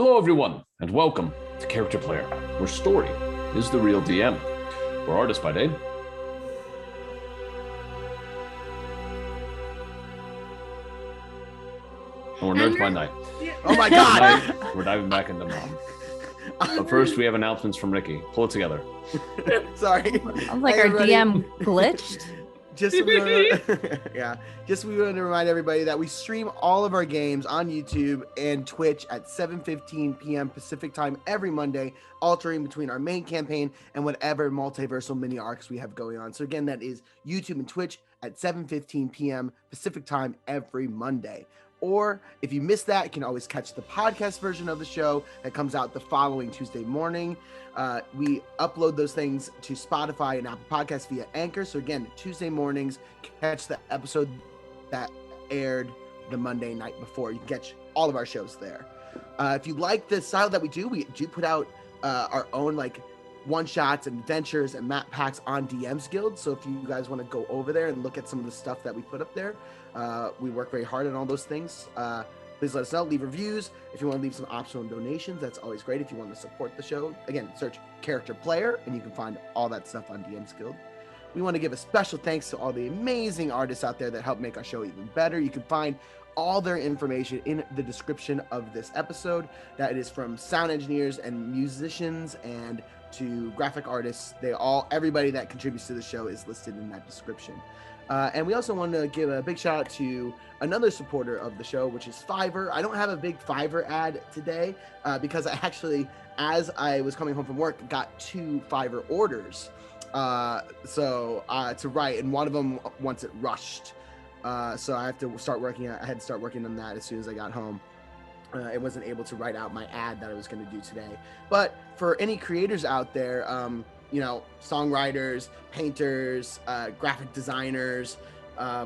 Hello everyone, and welcome to Character Player, where story is the real DM. We're artists by day. And we're nerds by night. Oh my god! Tonight, we're diving back into Mom. But first, we have announcements from Ricky. Pull it together. Sorry. Sounds like our DM glitched. Just we want to remind everybody that we stream all of our games on YouTube and Twitch at 7:15 p.m. Pacific time every Monday, altering between our main campaign and whatever multiversal mini arcs we have going on. So again, that is YouTube and Twitch at 7:15 p.m. Pacific time every Monday. Or if you missed that, you can always catch the podcast version of the show that comes out the following Tuesday morning. We upload those things to Spotify and Apple Podcasts via Anchor. So again, Tuesday mornings, catch the episode that aired the Monday night before. You can catch all of our shows there. If you like the style that we do put out our own like one-shots and adventures and map packs on DM's Guild. So if you guys want to go over there and look at some of the stuff that we put up there, we work very hard on all those things. Please let us know. Leave reviews. If you want to leave some optional donations, that's always great. If you want to support the show, again, search Character Player, and you can find all that stuff on DM's Guild. We want to give a special thanks to all the amazing artists out there that help make our show even better. You can find all their information in the description of this episode. That is from sound engineers and musicians and to graphic artists. Everybody that contributes to the show is listed in that description. And we also want to give a big shout out to another supporter of the show, which is Fiverr. I don't have a big Fiverr ad today because I actually, as I was coming home from work, got 2 Fiverr orders to write, and one of them wants it rushed. So I have to start working. I had to start working on that as soon as I got home. I wasn't able to write out my ad that I was going to do today. But for any creators out there, songwriters, painters, graphic designers,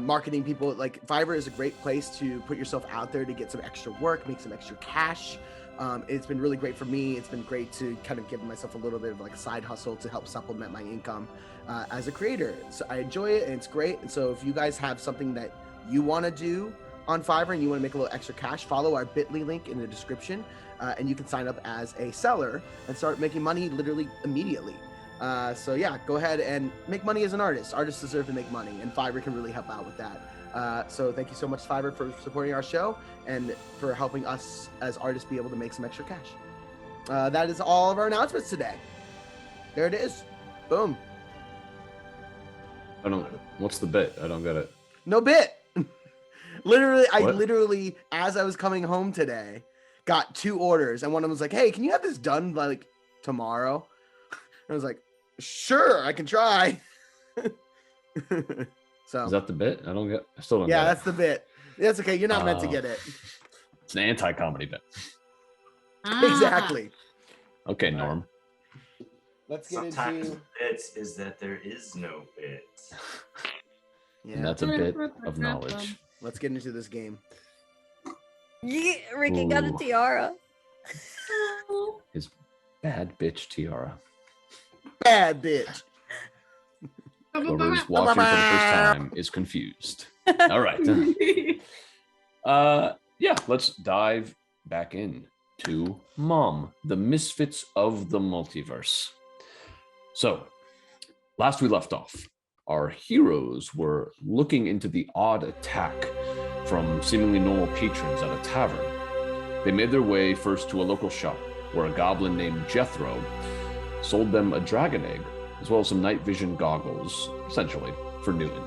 marketing people, like Fiverr is a great place to put yourself out there to get some extra work, make some extra cash. It's been really great for me. It's been great to kind of give myself a little bit of like a side hustle to help supplement my income as a creator. So I enjoy it and it's great. And so if you guys have something that you want to do on Fiverr and you want to make a little extra cash, follow our bit.ly link in the description and you can sign up as a seller and start making money literally immediately. So yeah, go ahead and make money as an artist. Artists deserve to make money, and Fiverr can really help out with that. So thank you so much, Fiverr, for supporting our show and for helping us as artists be able to make some extra cash. That is all of our announcements today. There it is. Boom. What's the bit? I don't get it. No bit. I literally, as I was coming home today, got 2 orders, and one of them was like, "Hey, can you have this done like tomorrow?" I was like, "Sure, I can try." So is that the bit? I still don't get it. Yeah, that's the bit. That's okay. You're not meant to get it. It's an anti-comedy bit. Exactly. Okay, Norm. Let's get Sometimes into bits is that there is no bit. And that's a bit of knowledge. Let's get into this game. Yeah, Ricky got a tiara. His bad bitch tiara. Bad bitch. Whoever's watching for the first time is confused. All right. Let's dive back in to Mom, the Misfits of the Multiverse. So, last we left off, our heroes were looking into the odd attack from seemingly normal patrons at a tavern. They made their way first to a local shop where a goblin named Jethro sold them a dragon egg, as well as some night vision goggles, essentially, for Newton.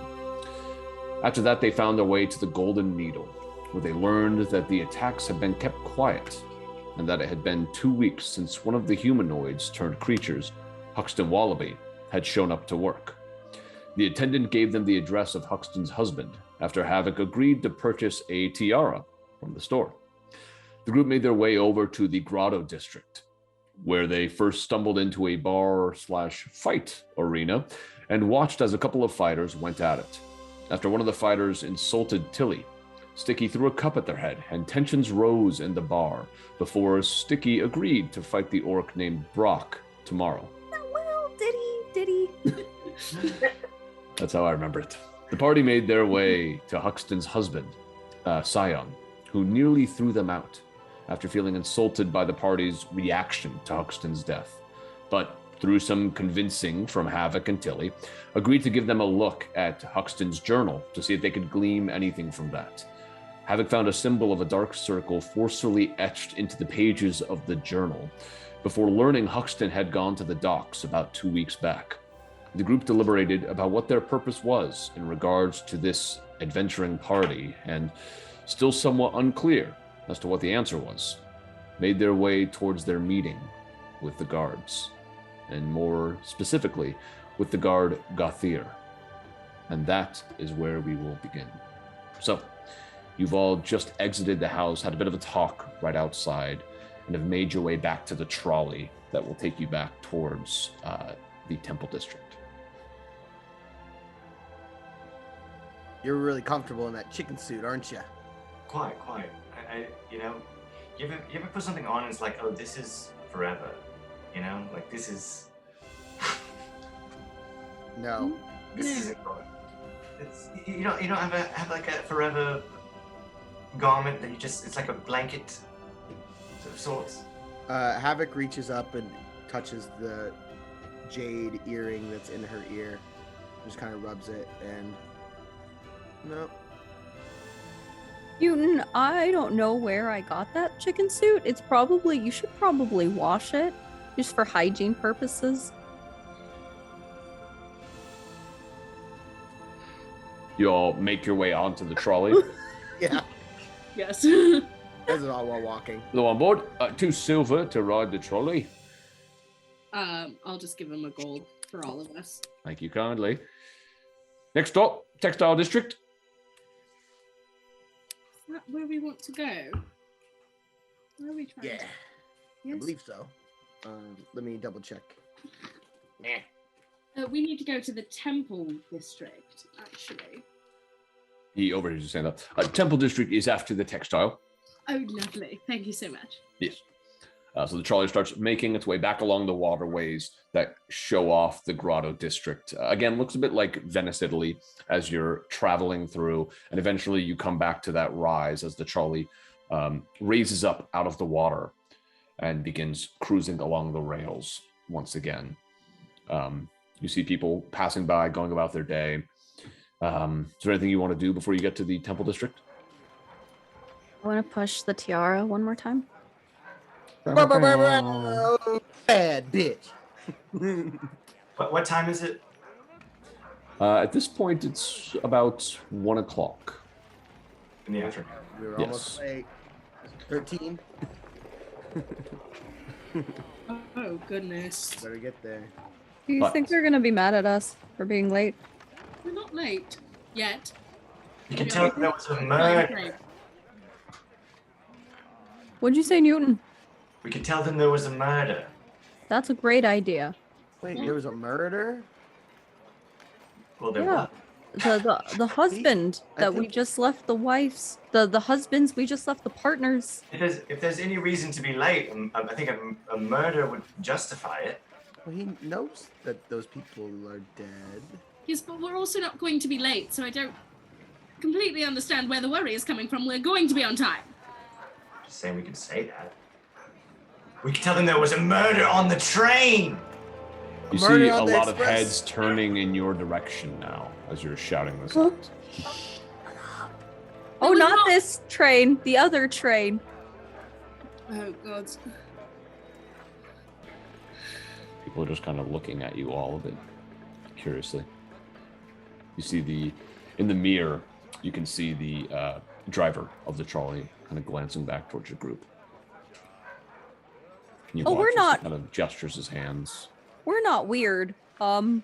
After that, they found their way to the Golden Needle, where they learned that the attacks had been kept quiet, and that it had been 2 weeks since one of the humanoids turned creatures, Huxton Wallaby, had shown up to work. The attendant gave them the address of Huxton's husband, after Havok agreed to purchase a tiara from the store. The group made their way over to the Grotto district, where they first stumbled into a bar/fight arena and watched as a couple of fighters went at it. After one of the fighters insulted Tilly, Stiki threw a cup at their head, and tensions rose in the bar before Stiki agreed to fight the orc named Brock tomorrow. Well, did he? That's how I remember it. The party made their way to Huxton's husband, Sion, who nearly threw them out after feeling insulted by the party's reaction to Huxton's death. But through some convincing from Havok and Tilly, agreed to give them a look at Huxton's journal to see if they could glean anything from that. Havok found a symbol of a dark circle forcefully etched into the pages of the journal before learning Huxton had gone to the docks about 2 weeks back. The group deliberated about what their purpose was in regards to this adventuring party, and, still somewhat unclear as to what the answer was, made their way towards their meeting with the guards, and more specifically, with the guard Gathir. And that is where we will begin. So, you've all just exited the house, had a bit of a talk right outside, and have made your way back to the trolley that will take you back towards the Temple District. You're really comfortable in that chicken suit, aren't you? Quite. You know, you ever put something on and it's like, oh, this is forever. You know, like this is. No. This isn't going. It's you don't have like a forever garment that you just, it's like a blanket of sorts. Havok reaches up and touches the jade earring that's in her ear. Just kind of rubs it and no. Newton, I don't know where I got that chicken suit. You should probably wash it just for hygiene purposes. You all make your way onto the trolley. Yeah. Yes. This is all while walking. Hello on board. 2 silver to ride the trolley. I'll just give him a gold for all of us. Thank you kindly. Next stop, Textile District. Is that where we want to go? Where are we trying Yeah. to? I Yes. believe so. Let me double check. We need to go to the Temple District, actually. He overhears you saying that. Temple District is after the textile. Oh, lovely. Thank you so much. Yes. So the trolley starts making its way back along the waterways that show off the Grotto District. Again, looks a bit like Venice, Italy, as you're traveling through, and eventually you come back to that rise as the trolley raises up out of the water and begins cruising along the rails once again. You see people passing by, going about their day. Is there anything you want to do before you get to the Temple District? I want to push the tiara one more time. Bad bitch. What time is it? At this point, it's about 1 o'clock. In the afternoon. We were Yes. almost late. 13. Oh, goodness. Better get there. Do you But- think they're going to be mad at us for being late? We're not late yet. You can tell there was a murder. Okay. What'd you say, Newton? We could tell them there was a murder. That's a great idea. Wait, there was a murder? Well, there Yeah. was. The husband I that we think- just left the wives, the husbands we just left the partners. If there's any reason to be late, I think a murder would justify it. Well, he knows that those people are dead. Yes, but we're also not going to be late, so I don't completely understand where the worry is coming from. We're going to be on time. Just saying we could say that. We could tell them there was a murder on the train. You Murder see a on the lot of Express. heads turning in your direction now as you're shouting this Huh? out. Oh, was not not- this train, the other train. Oh, God. People are just kind of looking at you all a bit curiously. You see in the mirror, you can see the driver of the trolley kind of glancing back towards your group. You Oh, watch we're as he not- kind of gestures his hands. We're not weird. Newton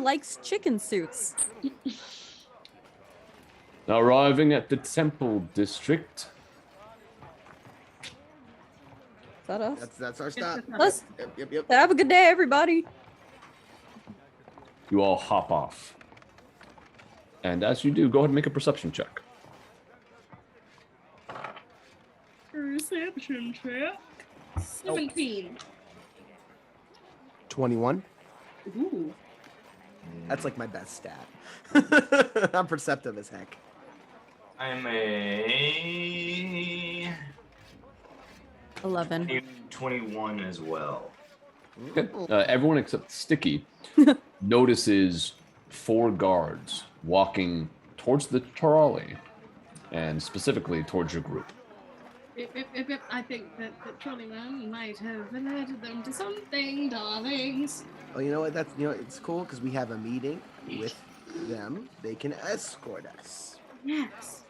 likes chicken suits. Now arriving at the Temple District. Is that us? That's our stop. Let's Yep. have a good day, everybody. You all hop off. And as you do, go ahead and make a perception check. Perception check. 17. 21. Ooh. That's like my best stat. I'm perceptive as heck. I'm a 11. 21 as well. Okay. Everyone except Stiki notices 4 guards walking towards the trolley, and specifically towards your group. I think that the trolleyman might have alerted them to something, darlings. Well, you know what? It's cool because we have a meeting with them. They can escort us. Yes.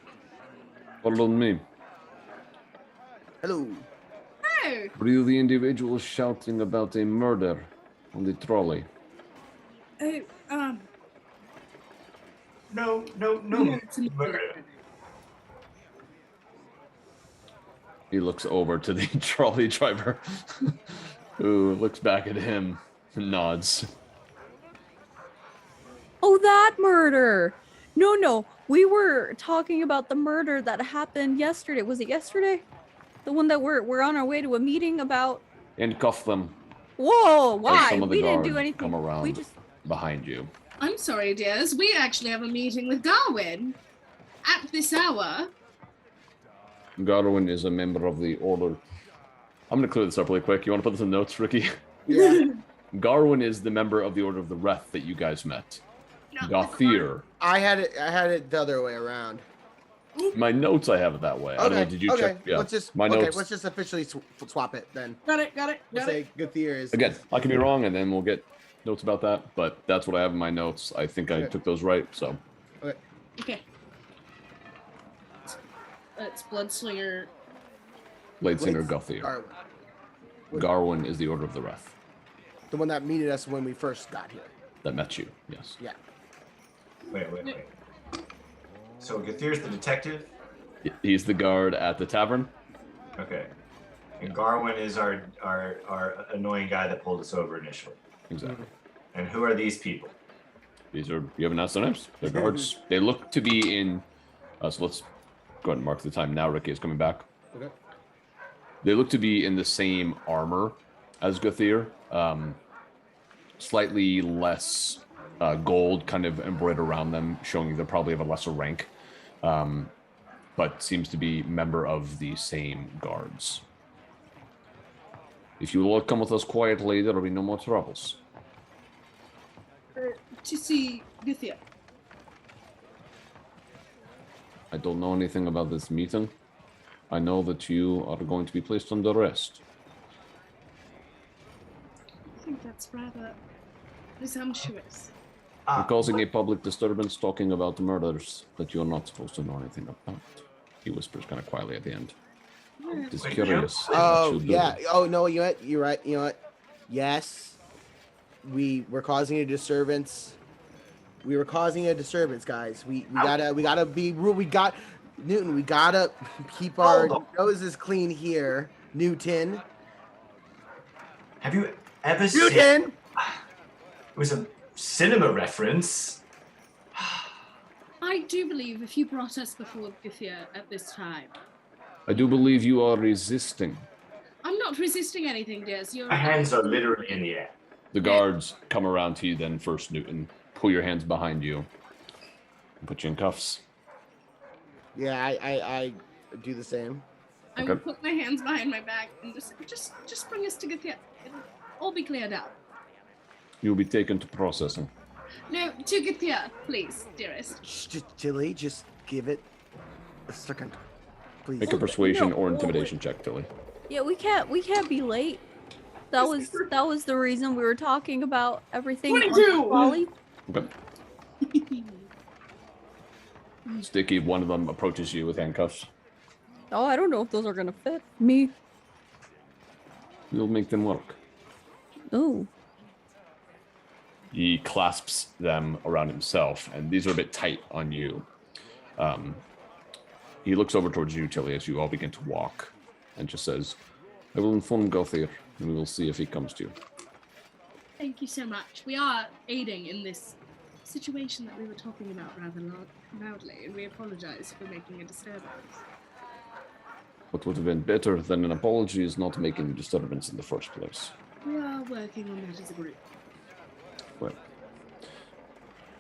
Pardon me. Hello. Oh, Were you the individual shouting about a murder on the trolley? oh, No. it's a Murder. He looks over to the trolley driver, who looks back at him and nods. Oh, that murder! No. We were talking about the murder that happened yesterday. Was it yesterday? The one that we're on our way to a meeting about? Handcuff them. Whoa, As why? some of the We didn't do guards anything. come around We just... behind you. I'm sorry, dears. We actually have a meeting with Garwin at this hour. Garwin is a member of the Order. I'm going to clear this up really quick. You want to put this in notes, Ricky? Yeah. Garwin is the member of the Order of the Wrath that you guys met. No, Gothier. I had it the other way around. My notes, I have it that way. I don't know. Did you check? Yeah. Let's just My notes. let's just officially swap it then. Got it. We'll say Gothier is Again, I can be wrong, and then we'll get notes about that. But that's what I have in my notes. I think I Okay. took those right. So Okay. It's Bloodslinger. Blade Singer Wait, Gothier. Garwin. Garwin is the Order of the Wrath The one that meted us when we first got here. that met you. Yes. Yeah. Wait. So Gathir's the detective? He's the guard at the tavern. Okay. And Garwin is our annoying guy that pulled us over initially. Exactly. And who are these people? These are, you haven't asked their names. They're guards. They look to be in, so let's go ahead and mark the time now. Ricky is coming back. Okay. They look to be in the same armor as Gothier. Slightly less gold kind of embroidered around them, showing they're probably of a lesser rank. But seems to be member of the same guards. If you will come with us quietly, there will be no more troubles. To see Githia. I don't know anything about this meeting. I know that you are going to be placed under arrest. I think that's rather presumptuous. You're causing a public disturbance talking about murders that you're not supposed to know anything about. He whispers kind of quietly at the end. Just Wait, curious. Oh, what you do. yeah. Oh, no, you know what? You're right. You know what? Yes. We're causing a disturbance. We were causing a disturbance, guys. We gotta be rule. We gotta keep our noses clean here. Newton. Have you ever seen... Newton! It was a cinema reference. I do believe if you brought us before Githia at this time. I do believe you are resisting. I'm not resisting anything, dears. You're My hands are literally in the air. The guards come around to you then first, Newton. Pull your hands behind you. And put you in cuffs. Yeah, I do the same. I Okay. will put my hands behind my back and just bring us to Githia. It'll all be cleared up. You'll be taken to processing. No, to Githia, please, dearest. Just Tilly, just give it a second, please. Make a persuasion no, or oh, intimidation check, Tilly. Yeah, we can't be late. That was the reason we were talking about everything. 22! Wally. Okay. Sticky, one of them approaches you with handcuffs. Oh, I don't know if those are gonna fit me. You'll make them work. Oh. He clasps them around himself, and these are a bit tight on you. He looks over towards you, Tilly, as you all begin to walk, and just says, I will inform Gothier, and we will see if he comes to you. Thank you so much. We are aiding in this situation that we were talking about rather loudly, and we apologize for making a disturbance. What would have been better than an apology is not making the disturbance in the first place. We are working on that as a group. Well,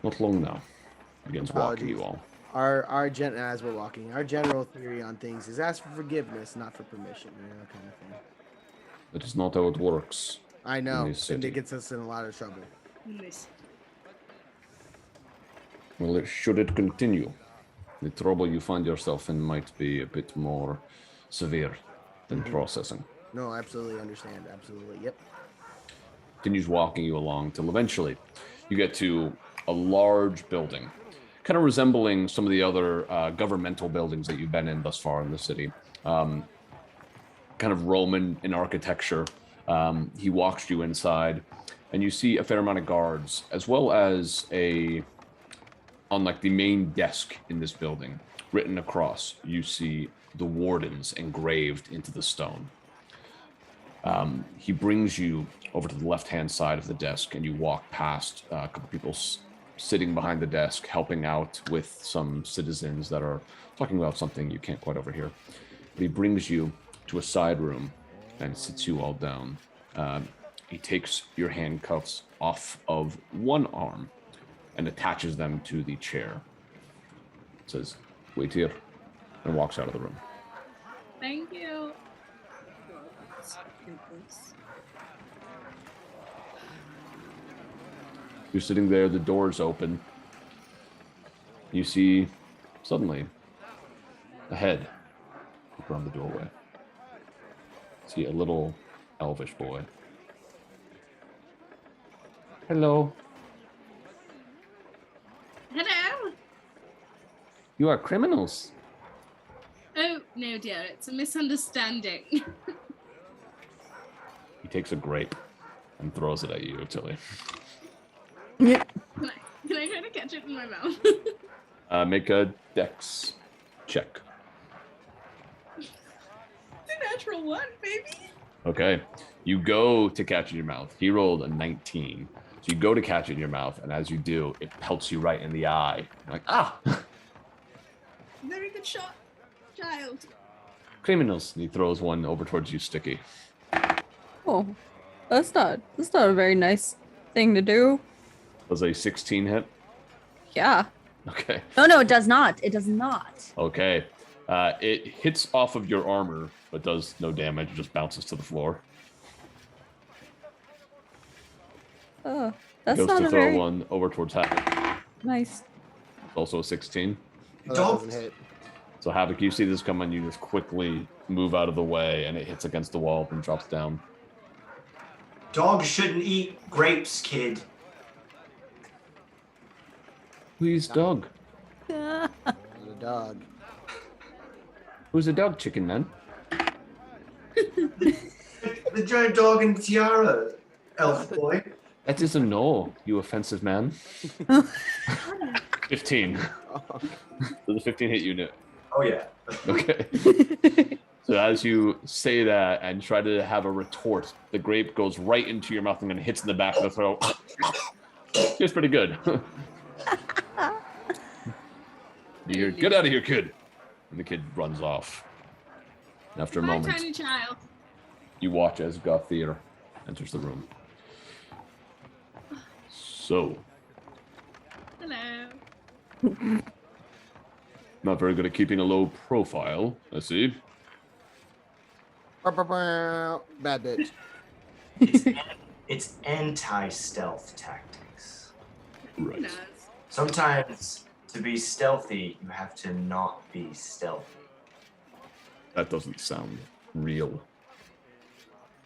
not long now. Begins walking you all. As we're walking, our general theory on things is ask for forgiveness, not for permission, kind of thing. That is not how it works. I in know, this and city. it gets us in a lot of trouble. Nice. Well, should it continue, the trouble you find yourself in might be a bit more severe than processing. No, absolutely understand. Absolutely, yep. Continues walking you along till eventually you get to a large building, kind of resembling some of the other governmental buildings that you've been in thus far in the city. Kind of Roman in architecture. He walks you inside, and you see a fair amount of guards, as well as on like the main desk in this building, written across, you see the wardens engraved into the stone. He brings you over to the left-hand side of the desk, and you walk past a couple people sitting behind the desk, helping out with some citizens that are talking about something you can't quite overhear. But he brings you to a side room and sits you all down. He takes your handcuffs off of one arm and attaches them to the chair. Says, "Wait here," and walks out of the room. Thank you. You're sitting there, the door's open. You see, suddenly, a head around the doorway. See a little elvish boy. Hello. Hello. You are criminals. Oh, no, dear. It's a misunderstanding. He takes a grape and throws it at you, Tilly. Can I try to catch it in my mouth? Make a dex check. It's a natural one, baby. Okay. You go to catch it in your mouth. He rolled a 19. So you go to catch it in your mouth, and as you do, it pelts you right in the eye. You're like, ah! Very good shot, child. Criminals. And he throws one over towards you, Stiki. Oh, that's not a very nice thing to do. Does a 16 hit? Yeah. Okay. No, it does not. It does not. Okay. It hits off of your armor, but does no damage. It just bounces to the floor. Oh, that's Goes not to a throw very one over towards Havok. nice. Also a 16. Oh, that doesn't hit. So Havok, you see this coming, you just quickly move out of the way, and it hits against the wall and drops down. Dogs shouldn't eat grapes, kid. Who's dog? Not a dog. Who's a dog, chicken man? The giant dog and tiara, elf boy. That is a no, you offensive man. 15. Oh, Does the 15 hit you, Nick? Oh yeah. Okay. So as you say that and try to have a retort, the grape goes right into your mouth and then hits in the back of the throat. It's pretty good. You're get out of here, kid. And the kid runs off. And after a My moment, tiny child. you watch as Gothier enters the room. So, Hello. not very good at keeping a low profile, I see. bad bitch. It's anti-stealth tactics. Right. Nice. Sometimes to be stealthy, you have to not be stealthy. That doesn't sound real.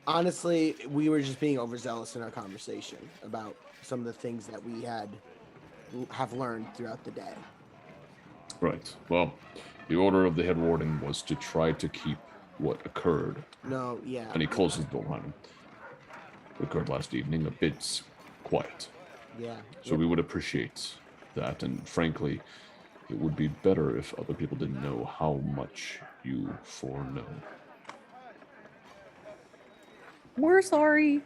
Honestly, we were just being overzealous in our conversation about some of the things that we have learned throughout the day. Right. Well, the order of the head warden was to try to keep what occurred. No, yeah. And he closes the door behind him. What occurred last evening, a bit quiet. Yeah. So we would appreciate that. And frankly, it would be better if other people didn't know how much you foreknow. We're sorry.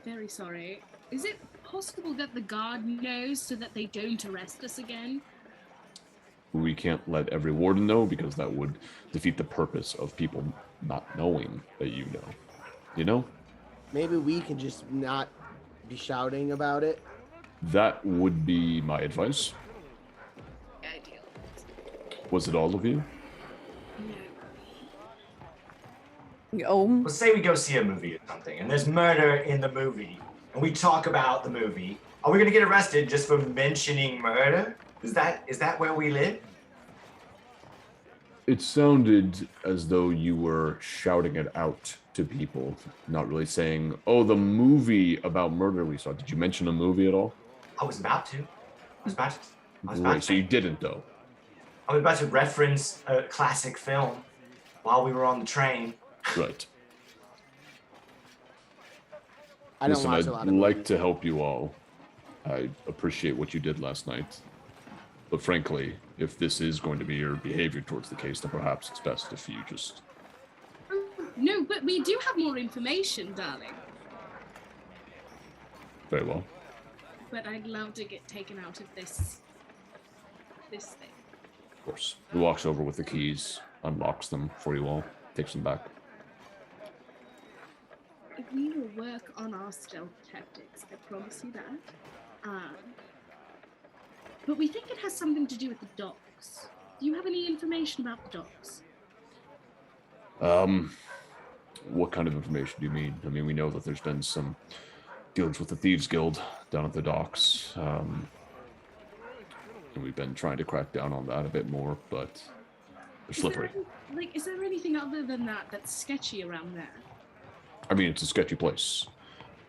Very sorry. Is it possible that the guard knows so that they don't arrest us again? We can't let every warden know because that would defeat the purpose of people not knowing that you know. You know? Maybe we can just not be shouting about it. That would be my advice. Ideal. Was it all of you? Well, say we go see a movie or something, and there's murder in the movie, and we talk about the movie. Are we gonna get arrested just for mentioning murder? Is that where we live? It sounded as though you were shouting it out to people, not really saying, "Oh, the movie about murder we saw." Did you mention a movie at all? I was about to. Right, so you didn't, though. I was about to reference a classic film while we were on the train. Right. I don't Listen, watch I'd a lot of like movies. to help you all. I appreciate what you did last night. But frankly, if this is going to be your behavior towards the case, then perhaps it's best if you just... No, but we do have more information, darling. Very well. But I'd love to get taken out of this thing. Of course. He walks over with the keys, unlocks them for you all, takes them back. We will work on our stealth tactics, I promise you that. But we think it has something to do with the docks. Do you have any information about the docks? What kind of information do you mean? I mean, we know that there's been some dealings with the Thieves Guild down at the docks. And we've been trying to crack down on that a bit more, but they're slippery. Is there anything other than that that's sketchy around there? I mean, it's a sketchy place.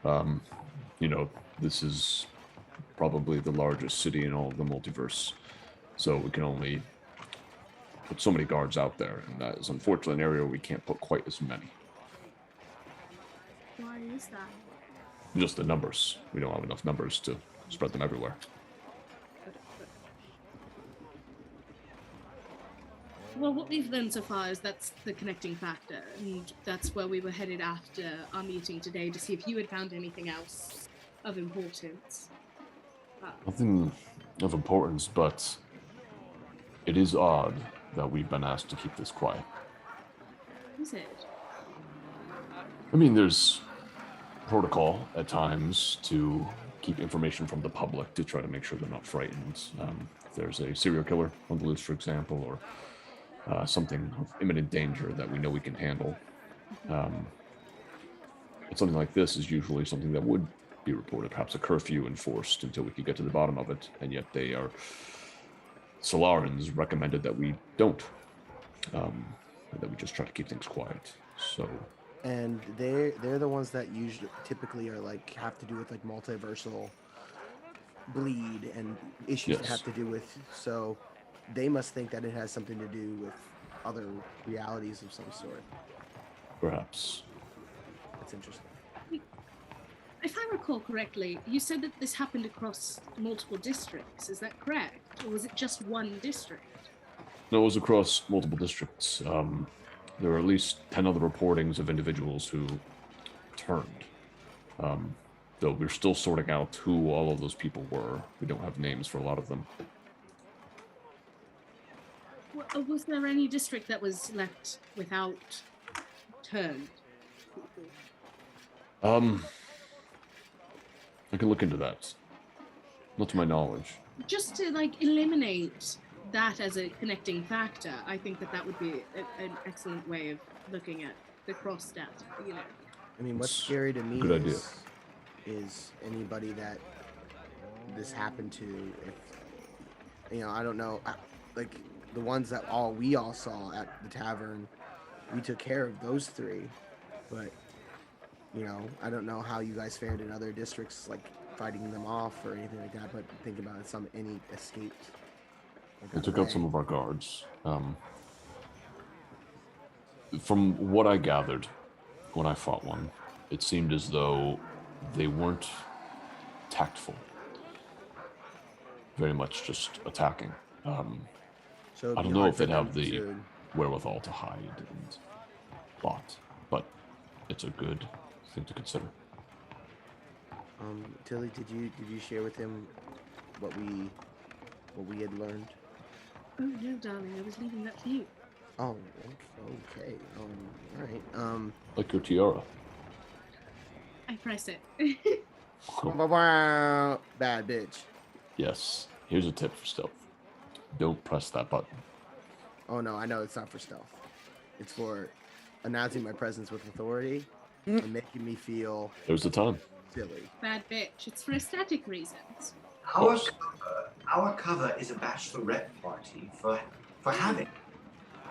You know, this is probably the largest city in all of the multiverse. So we can only put so many guards out there, and that is unfortunately an area where we can't put quite as many. Why is that? Just the numbers. We don't have enough numbers to spread them everywhere. Well, what we've learned so far is that's the connecting factor, and that's where we were headed after our meeting today to see if you had found anything else of importance. Nothing of importance, but it is odd that we've been asked to keep this quiet. Is it? I mean, there's protocol at times to keep information from the public to try to make sure they're not frightened. If there's a serial killer on the loose, for example, or something of imminent danger that we know we can handle. But something like this is usually something that would be reported, perhaps a curfew enforced until we could get to the bottom of it, and yet they are... Solarans recommended that we don't, that we just try to keep things quiet, so... And they're the ones that usually typically are like have to do with like multiversal bleed and issues that Yes. have to do with, so they must think that it has something to do with other realities of some sort. Perhaps. That's interesting. If I recall correctly, you said that this happened across multiple districts. Is that correct? Or was it just one district? No, it was across multiple districts. There were at least 10 other reportings of individuals who turned. Though we're still sorting out who all of those people were. We don't have names for a lot of them. Was there any district that was left without turned? I can look into that. Not to my knowledge. Just to eliminate that as a connecting factor, I think that would be an excellent way of looking at the cross stat, I mean, what's It's scary to me good idea. is anybody that this happened to. If I don't know, like the ones that we all saw at the tavern, we took care of those three, but I don't know how you guys fared in other districts, like fighting them off or anything like that. But think about it, any escaped. We took out some of our guards. From what I gathered when I fought one, it seemed as though they weren't tactful. Very much just attacking. So I don't know if they'd have the wherewithal to hide and plot, but it's a good thing to consider. Tilly, did you share with him what we had learned? Oh no, darling, I was leaving that to you. Oh, okay. All right. Like your tiara. I press it. Bad bitch. Yes. Here's a tip for stealth. Don't press that button. Oh no, I know it's not for stealth. It's for announcing my presence with authority and making me feel There's the time. silly. Bad bitch. It's for aesthetic reasons. Our cover is a bachelorette party for Havok.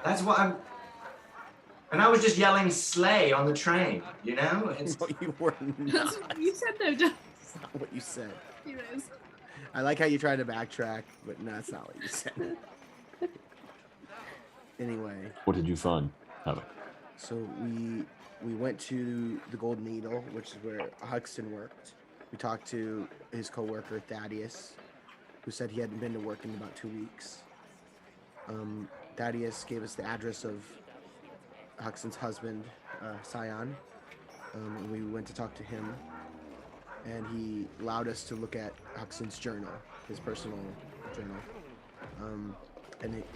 That's what I'm. And I was just yelling "slay" on the train. You know. No, you were That's not. what you said, though, Doug. That's not what you said. It is. I like how you tried to backtrack, but no, that's not what you said. Anyway, What did you find, Havok? so we went to the Golden Needle, which is where Huxton worked. We talked to his coworker Thaddeus, who said he hadn't been to work in about 2 weeks. Thaddeus gave us the address of Huxton's husband, Sion. And we went to talk to him, and he allowed us to look at Huxton's journal, his personal journal. And it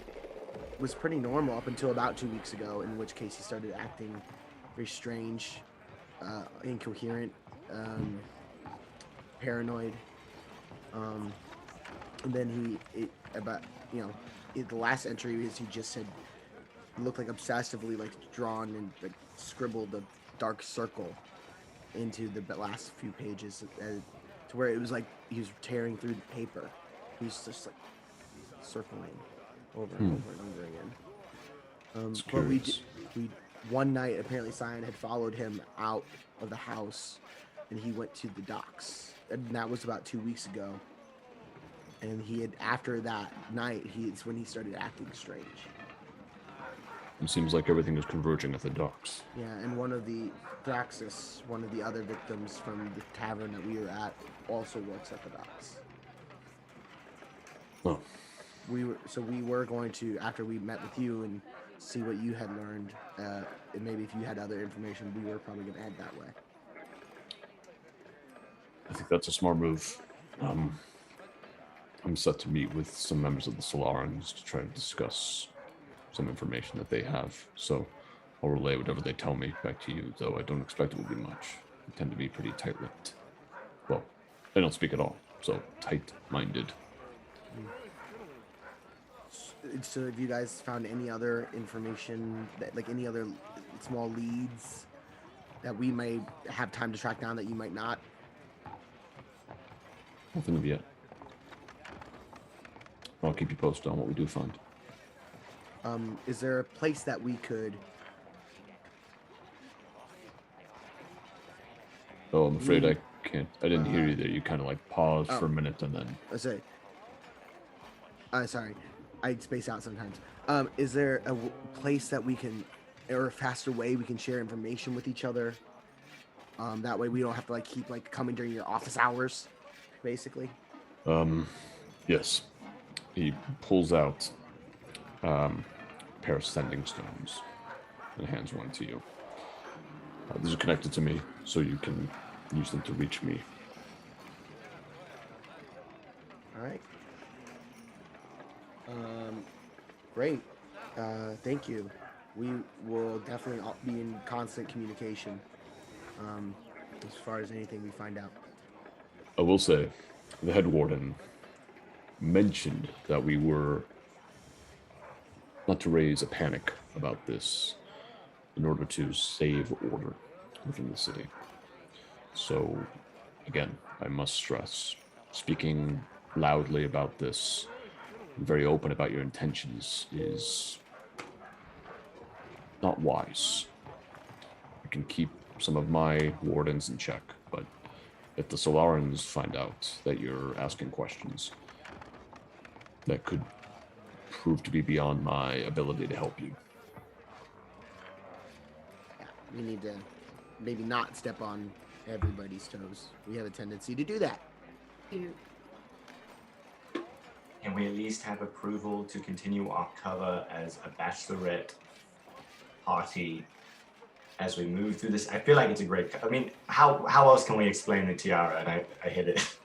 was pretty normal up until about 2 weeks ago, in which case he started acting very strange, incoherent, paranoid. And then the last entry is he just said, looked like obsessively like drawn and like scribbled a dark circle into the last few pages, to where it was like he was tearing through the paper. He was just like circling over and over and over again. It's But we curious. one night apparently Sion had followed him out of the house, and he went to the docks, and that was about 2 weeks ago. And he had, after that night, it's when he started acting strange. It seems like everything is converging at the docks. Yeah, and one of the Thraxus, one of the other victims from the tavern that we were at, also works at the docks. Oh, We were going to, after we met with you and see what you had learned, and maybe if you had other information, we were probably going to head that way. I think that's a smart move. I'm set to meet with some members of the Solarans to try to discuss some information that they have. So I'll relay whatever they tell me back to you, though I don't expect it will be much. They tend to be pretty tight-lipped. Well, they don't speak at all, so tight-minded. So have you guys found any other information, that, like any other small leads that we may have time to track down that you might not? Nothing of yet. I'll keep you posted on what we do find. Is there a place that we could... Oh, I'm afraid I can't. I didn't hear you there. You kind of like paused for a minute and then... Sorry. Sorry. I space out sometimes. Is there a place that we can, or a faster way we can share information with each other? That way we don't have to like keep like coming during your office hours, basically. Yes. He pulls out a pair of sending stones and hands one to you. These are connected to me, so you can use them to reach me. All right. Great. Thank you. We will definitely be in constant communication as far as anything we find out. I will say, the head warden mentioned that we were not to raise a panic about this in order to save order within the city. So, again, I must stress, speaking loudly about this, very open about your intentions, is not wise. I can keep some of my wardens in check, but if the Solarans find out that you're asking questions, that could prove to be beyond my ability to help you. Yeah, we need to maybe not step on everybody's toes. We have a tendency to do that. You- Can we at least have approval to continue our cover as a bachelorette party as we move through this? I feel like it's a great. I mean, how else can we explain the tiara? And I hit it.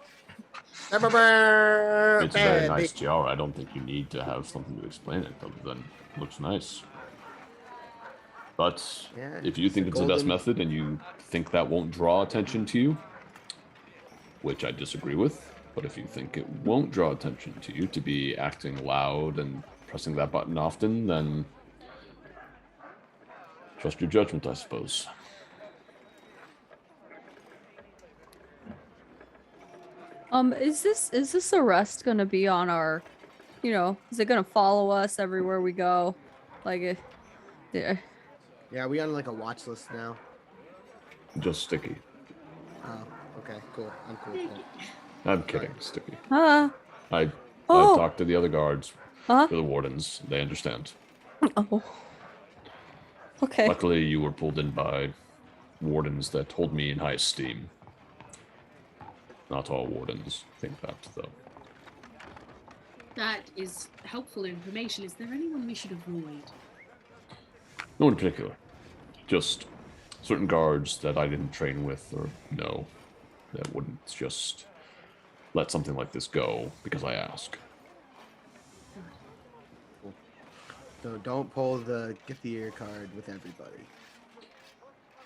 It's a very nice tiara. I don't think you need to have something to explain it other than it looks nice. But Yeah, if you think it's the best golden- method and you think that won't draw attention to you, which I disagree with, but if you think it won't draw attention to you to be acting loud and pressing that button often, then trust your judgment, I suppose. Is this arrest gonna be on our, is it gonna follow us everywhere we go? Like, yeah. Yeah, we on like a watch list now. Just Stiki. Oh, okay, cool. I'm cool. I'm kidding, Stiki. I Oh. talked to the other guards, to the wardens. They understand. Oh. Okay. Luckily, you were pulled in by wardens that hold me in high esteem. Not all wardens think that, though. That is helpful information. Is there anyone we should avoid? No one in particular. Just certain guards that I didn't train with or know that wouldn't just let something like this go because I ask. So don't pull the get the ear card with everybody.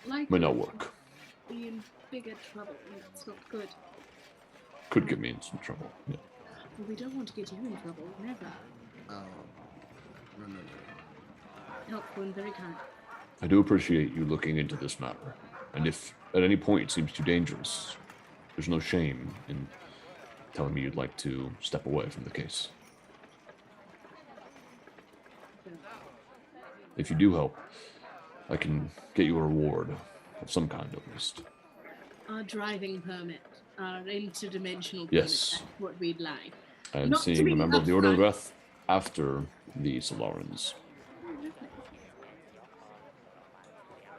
Like May not work. be in bigger trouble. That's not good. Could get me in some trouble. Yeah. Well, we don't want to get you in trouble. Never. Oh, no. Helpful and very kind. I do appreciate you looking into this matter. And if at any point it seems too dangerous, there's no shame in telling me you'd like to step away from the case. If you do help, I can get you a reward of some kind at least. Our driving permit, our interdimensional permit, Yes. that's what we'd like. I am Not to seeing be a member of the Order of the upfront. Breath after the Solarans.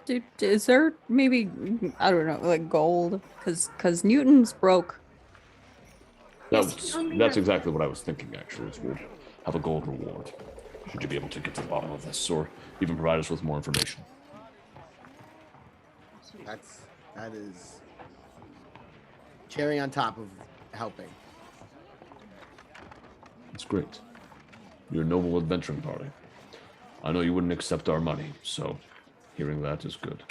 Dude, is there maybe, I don't know, like gold? Cause Newton's broke. That's exactly what I was thinking, actually, is we'll have a gold reward. Should you be able to get to the bottom of this, or even provide us with more information. That is cherry on top of helping. It's great. You're a noble adventuring party. I know you wouldn't accept our money, so hearing that is good.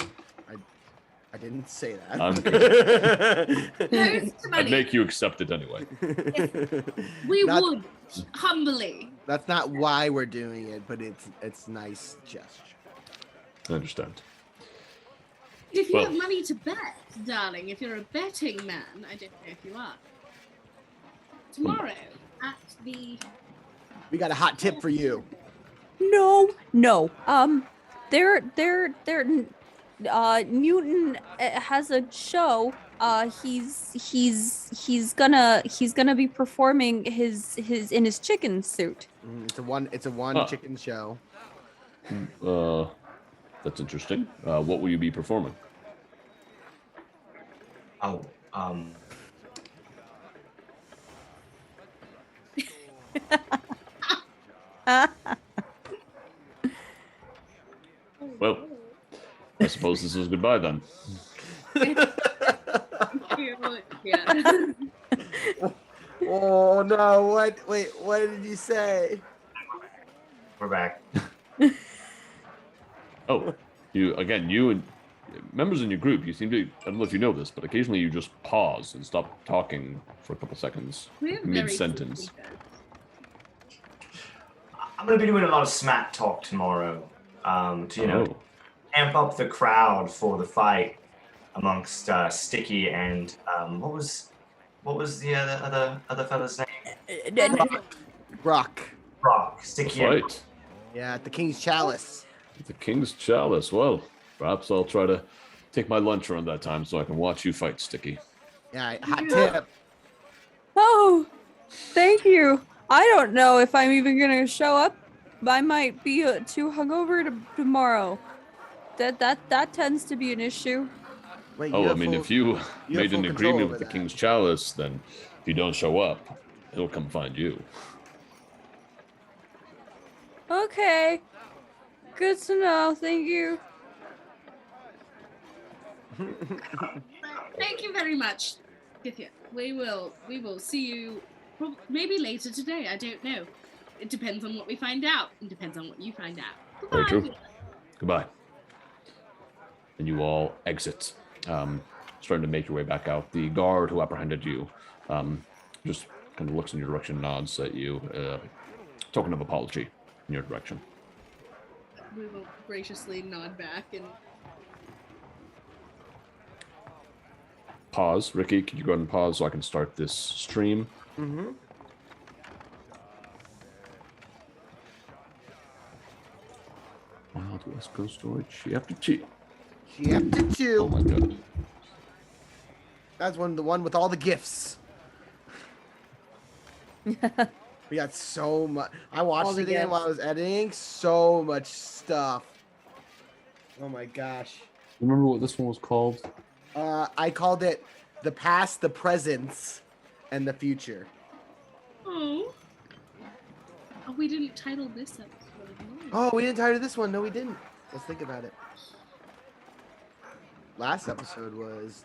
I didn't say that. I'm There's the I'd money. make you accept it anyway. We Not- would, humbly. That's not why we're doing it, but it's nice gesture. I understand. If you Well- have money to bet, darling, if you're a betting man, I don't know if you are. Tomorrow at the We got a hot tip for you. No. Newton has a show. He's gonna be performing his in his chicken suit. It's a one Huh. chicken show. That's interesting. What will you be performing? Oh, Well, I suppose this is goodbye then. yeah. Oh no! What? Wait, what did you say? we're back. Oh, you and members in your group, you seem to, I don't know if you know this, but occasionally you just pause and stop talking for a couple seconds, We're very mid-sentence. secretive. I'm going to be doing a lot of smack talk tomorrow to, Oh, amp up the crowd for the fight amongst Stiki and what was the other fella's name? Brock. Brock. Stiki and fight. Yeah, at the King's Chalice. The King's Chalice. Well, perhaps I'll try to take my lunch around that time so I can watch you fight, Stiki. Yeah, hot tip. Oh, thank you. I don't know if I'm even gonna show up. I might be too hungover tomorrow. That tends to be an issue. Wait, Oh, you I have mean, full- if you have made full an control agreement over with the that. King's Chalice, then if you don't show up, it'll come find you. Okay. Good to know. Thank you. Thank you very much, Kithia. We will see you maybe later today. I don't know. It depends on what we find out. It depends on what you find out. Very Goodbye. true. Goodbye. And you all exit, starting to make your way back out. The guard who apprehended you just kind of looks in your direction, nods at you, token of apology. in your direction. We will graciously nod back and Pause. Ricky, can you go ahead and pause so I can start this stream? Mm-hmm. Wild West Coast storage. Chapter 2. Chapter 2. Oh my god. That's the one with all the gifts. We got so much. I watched it again while I was editing. So much stuff. Oh my gosh. Remember what this one was called? I called it the past, the present, and the future. oh, we didn't title this episode. Oh, we didn't title this one. No, we didn't. Let's think about it. Last episode was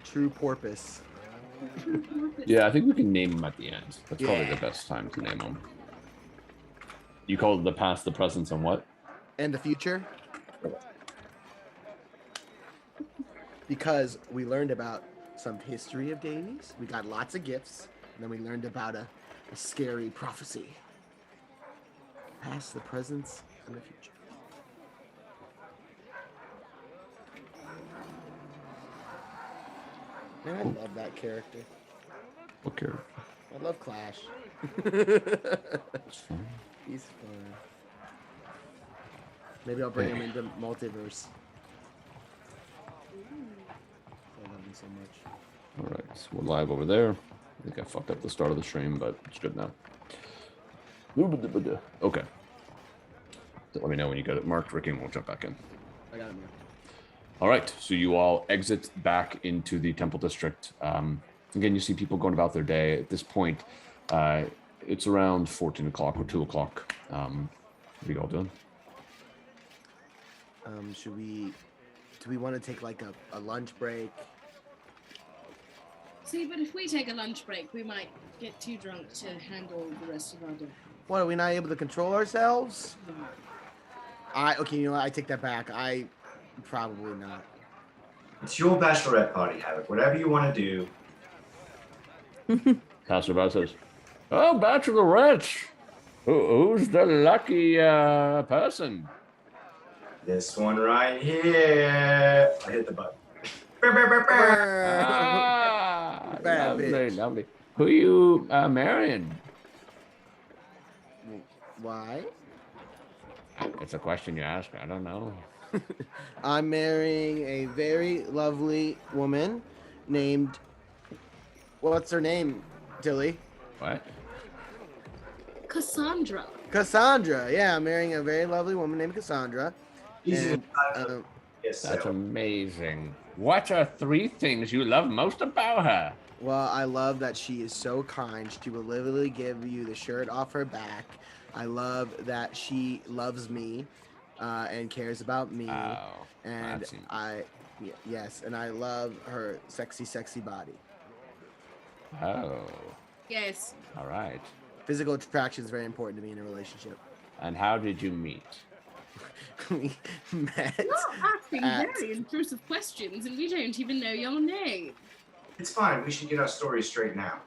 True Porpoise. Yeah, I think we can name them at the end. That's probably the best time to name them. You called it the past, the present, and what? And the future. Because we learned about some history of deities. We got lots of gifts. And then we learned about a scary prophecy. Past, the present, and the future. Man, I love that character. What character? I love Clash. It's fun. He's fun. Maybe I'll bring him into Multiverse. I love him so much. All right, so we're live over there. I think I fucked up the start of the stream, but it's good now. Okay. So let me know when you got it marked, Ricky, and we'll jump back in. I got him. All right, so you all exit back into the Temple District. Again, you see people going about their day. At this point, it's around 14 o'clock or 2 o'clock. What are you all doing? Do we want to take like a lunch break? See, but if we take a lunch break, we might get too drunk to handle the rest of our day. What, are we not able to control ourselves? Okay, you know what? I take that back. Probably not. It's your bachelorette party, Havok. Whatever you want to do. Passerby says, "Oh, bachelorette. Who's the lucky person?" This one right here. I hit the button. Bad Lovely, bitch. lovely. Who you marrying? Why? It's a question you ask. I don't know. I'm marrying a very lovely woman named... What's her name, Tilly? What? Cassandra. Cassandra. Yeah, I'm marrying a very lovely woman named Cassandra. And, Yes, That's so. amazing. What are 3 things you love most about her? well, I love that she is so kind. She will literally give you the shirt off her back. I love that she loves me and cares about me. Oh, And that seems- yes, and I love her sexy, sexy body. Oh, Yes. all right. Physical attraction is very important to me in a relationship. And how did you meet? We met. You're asking at- very intrusive questions, and we don't even know your name. It's fine. We should get our story straight now.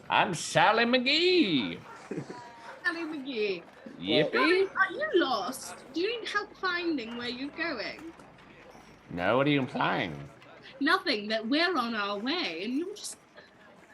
I'm Sally McGee. Sally McGee. Yippee. Are you lost? Do you need help finding where you're going? No, what are you implying? Nothing, that we're on our way, and you're just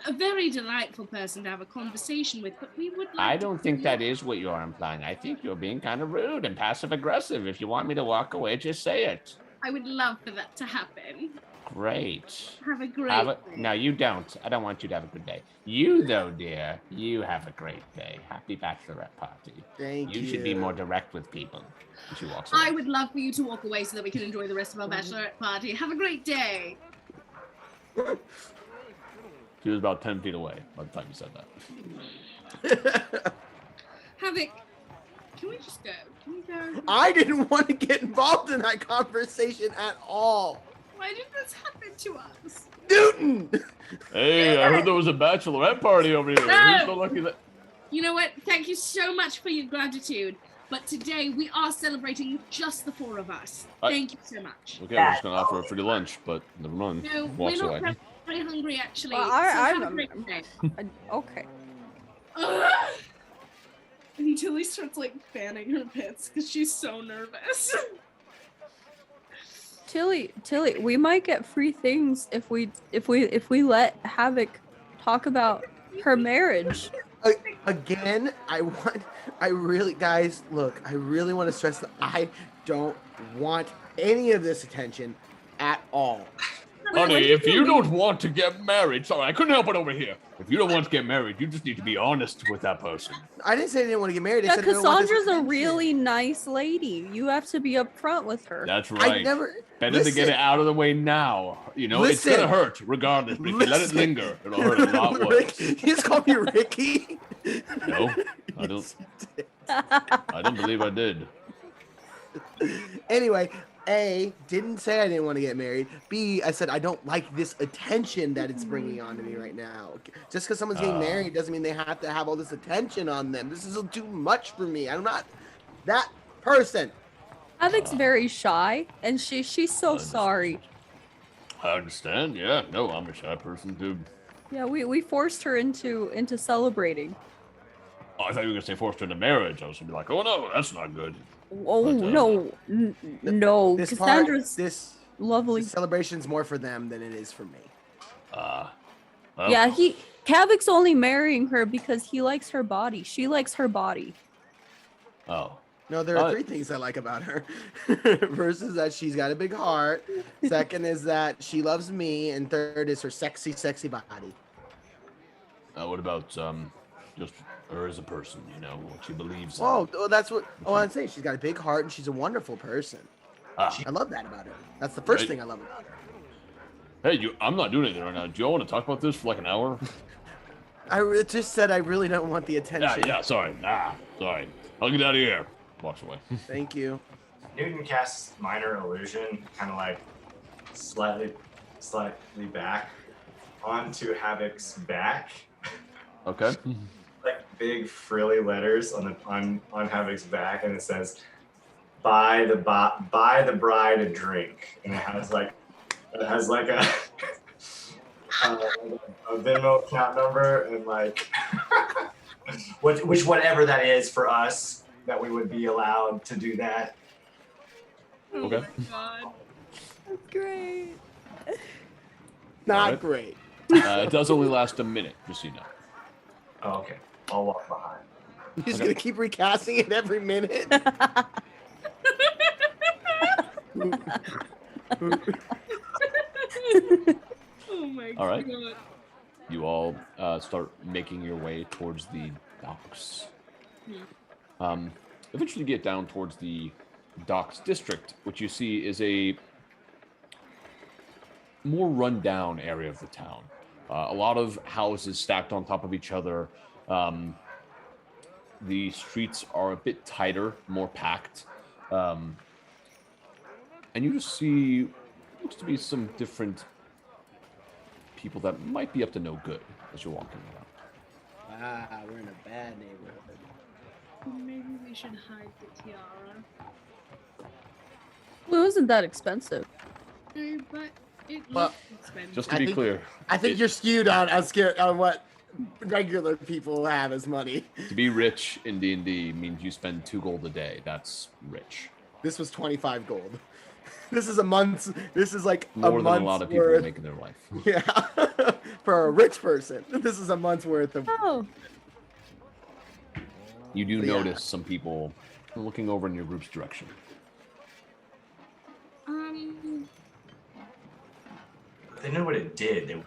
a very delightful person to have a conversation with, but we would like I don't think that is what you're implying. I think you're being kind of rude and passive aggressive. If you want me to walk away, just say it. I would love for that to happen. Great. Have a great Have day. no, you don't. I don't want you to have a good day. You, though, dear, you have a great day. Happy bachelorette party. Thank you. You should be more direct with people. And she walks away. I would love for you to walk away so that we can enjoy the rest of our bachelorette party. Have a great day. She was about 10 feet away by the time you said that. Havok, can we just go? Can we go? I didn't want to get involved in that conversation at all. Why did this happen to us? Newton! Hey, I heard there was a bachelorette party over here. No. Who's so lucky that... You know what? Thank you so much for your gratitude. But today we are celebrating just the 4 of us. Thank you so much. Okay, we're just gonna offer her free lunch, but never mind. No, Walks we're away. not very hungry actually. Well, so have a great day. Okay. And Tilly starts like fanning her pits because she's so nervous. Tilly, we might get free things if we let Havok talk about her marriage. Again, I really, guys, look, I really want to stress that I don't want any of this attention at all. Honey, if you don't want to get married, sorry, I couldn't help it over here. If you don't want to get married, you just need to be honest with that person. I didn't say I didn't want to get married. I Yeah, said I don't want this Cassandra's a attention. really nice lady. You have to be upfront with her. That's right. Better to get it out of the way now. You know, it's gonna hurt regardless, but if you let it linger, it'll hurt a lot worse. You just called me Ricky? No, I don't. I don't believe I did. Anyway, A, didn't say I didn't want to get married. B, I said I don't like this attention that it's bringing on to me right now. Just because someone's getting married doesn't mean they have to have all this attention on them. This is too much for me. I'm not that person. Havok's very shy, and she's so sorry. I understand. Yeah, no, I'm a shy person too. Yeah, we forced her into celebrating. Oh, I thought you were gonna say forced her into marriage. I was gonna be like, oh no, that's not good. Oh no, no, This Cassandra's lovely. This celebration's more for them than it is for me. Well, Yeah, Havok's only marrying her because he likes her body. She likes her body. Oh. No, there are 3 things I like about her. First is that she's got a big heart. Second is that she loves me, and third is her sexy, sexy body. What about just her as a person? You know what she believes in. Oh, that's what. Oh, I'm saying she's got a big heart, and she's a wonderful person. I love that about her. That's the first thing I love about her. Hey, I'm not doing anything right now. Do you all want to talk about this for like an hour? I just said I really don't want the attention. Yeah, sorry. Sorry. I'll get out of here. Walks away. Thank you. Newton casts Minor Illusion, kind of like slightly back onto Havok's back. Okay. Like big frilly letters on Havok's back, and it says, "Buy the bride a drink," and it has like a Venmo account number and like which whatever that is for us that we would be allowed to do that. Okay. Oh my God. That's great. Not great. It does only last a minute, just so you know. Oh, okay. I'll walk behind. You're just gonna keep recasting it every minute. Oh my All right. God. You all start making your way towards the docks. Eventually you get down towards the docks district, which you see is a more run-down area of the town. A lot of houses stacked on top of each other. The streets are a bit tighter, more packed. And you just see, looks to be some different people that might be up to no good as you're walking around. We're in a bad neighborhood. Maybe we should hide the tiara. Well, it wasn't that expensive. No, but it Well, looks expensive. Just to be clear, I think you're skewed on what regular people have as money. to be rich in D&D means you spend 2 gold a day. That's rich. This was 25 gold. This is like More a than month's a lot of people worth. make in their life. Yeah, for a rich person, this is a month's worth of. Oh, You do Yeah. notice some people looking over in your group's direction. If they knew what it did, they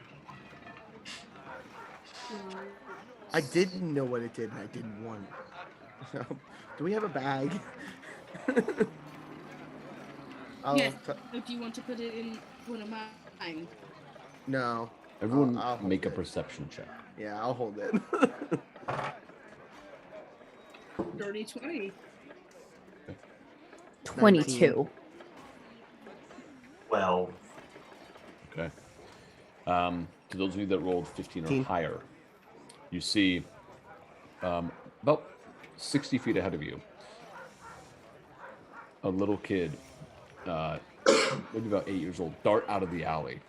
I didn't know what it did, and I didn't want it. Do we have a bag? Yes. Do you want to put it in one of mine? No. Everyone I'll hold make a it. perception check. Yeah, I'll hold it. Dirty 20. 22. well. Okay. To those of you that rolled 15 or 15. higher, you see about 60 feet ahead of you, a little kid, maybe about 8 years old, dart out of the alley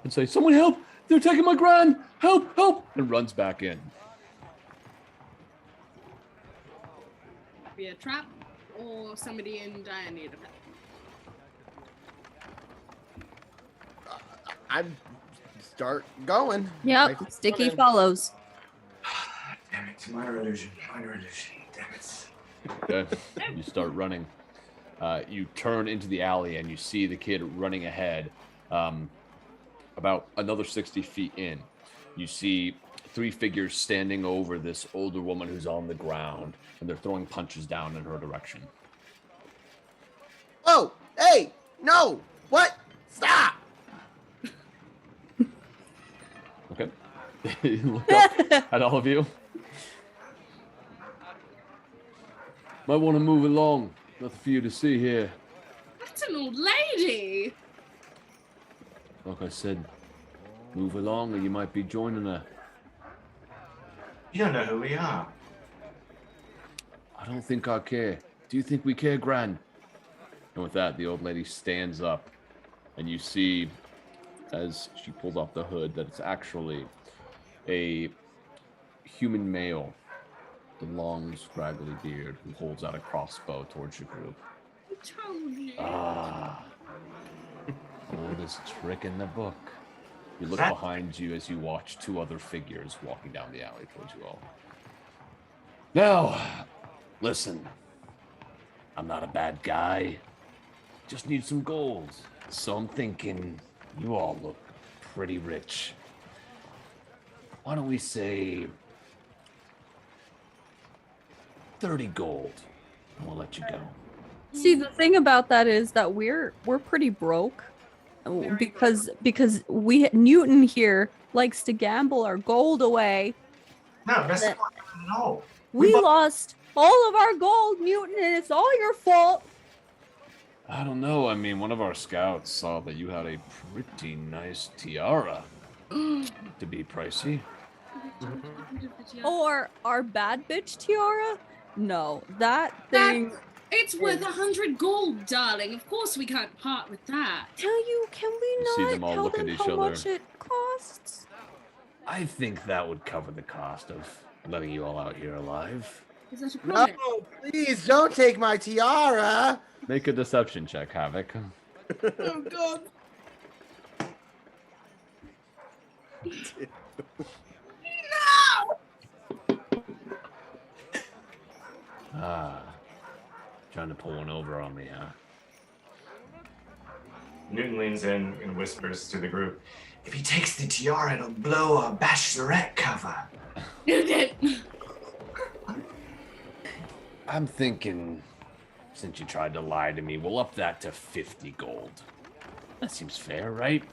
and say, "Someone help! They're taking my gran! Help! Help!" and runs back in. Be a trap or somebody in dire need of help. I start going. Yep, Like, Stiki okay. follows. Damn it, minor illusion, damn it. Okay. You start running. You turn into the alley and you see the kid running ahead. About another 60 feet in, you see 3 figures standing over this older woman who's on the ground, and they're throwing punches down in her direction. Oh, hey, no, what? Stop! Okay. Look up at all of you. Might want to move along. Nothing for you to see here. That's an old lady. Like I said, move along or you might be joining her. You don't know who we are. I don't think I care. Do you think we care, Gran? And with that, the old lady stands up, and you see, as she pulls off the hood, that it's actually a human male with a long, scraggly beard who holds out a crossbow towards your group. I told you. Oldest trick in the book. You look behind you as you watch 2 other figures walking down the alley towards you all. Now, listen. I'm not a bad guy. Just need some gold. So I'm thinking you all look pretty rich. Why don't we say 30 gold, and we'll let you go. See, the thing about that is that we're pretty broke because Newton here likes to gamble our gold away. No, that's not at all. We lost all of our gold, Newton, and it's all your fault. I don't know. I mean, one of our scouts saw that you had a pretty nice tiara. To be pricey. Or our bad bitch tiara? No, that thing. It's worth 100 gold, darling. Of course we can't part with that. Can we You see not them all tell look them at each how other. much it costs? I think that would cover the cost of letting you all out here alive. Is that a No, promise? please don't take my tiara. Make a deception check, Havok. Oh, God. Trying to pull one over on me, huh? Newton leans in and whispers to the group, "If he takes the tiara, it'll blow our bachelorette cover." Newton! I'm thinking, since you tried to lie to me, we'll up that to 50 gold. That seems fair, right?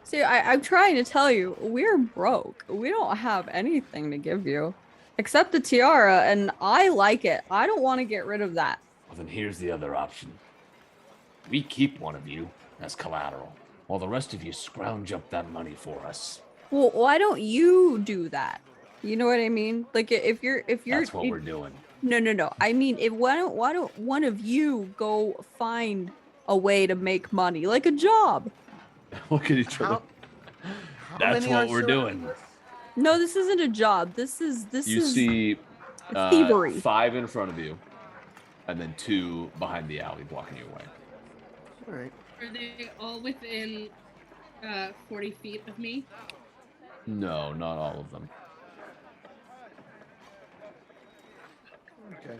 See, I'm trying to tell you, we're broke. We don't have anything to give you. Except the tiara, and I like it. I don't want to get rid of that. Well, then here's the other option. We keep one of you as collateral, while the rest of you scrounge up that money for us. Well, why don't you do that? You know what I mean? Like, if you're... That's what we're doing. No. I mean, why don't one of you go find a way to make money, like a job? Look at each other. How That's many what are we're surrounding doing. us? No, this isn't a job. This You is see thievery. 5 in front of you, and then 2 behind the alley blocking your way. All right. Are they all within 40 feet of me? No, not all of them. Okay.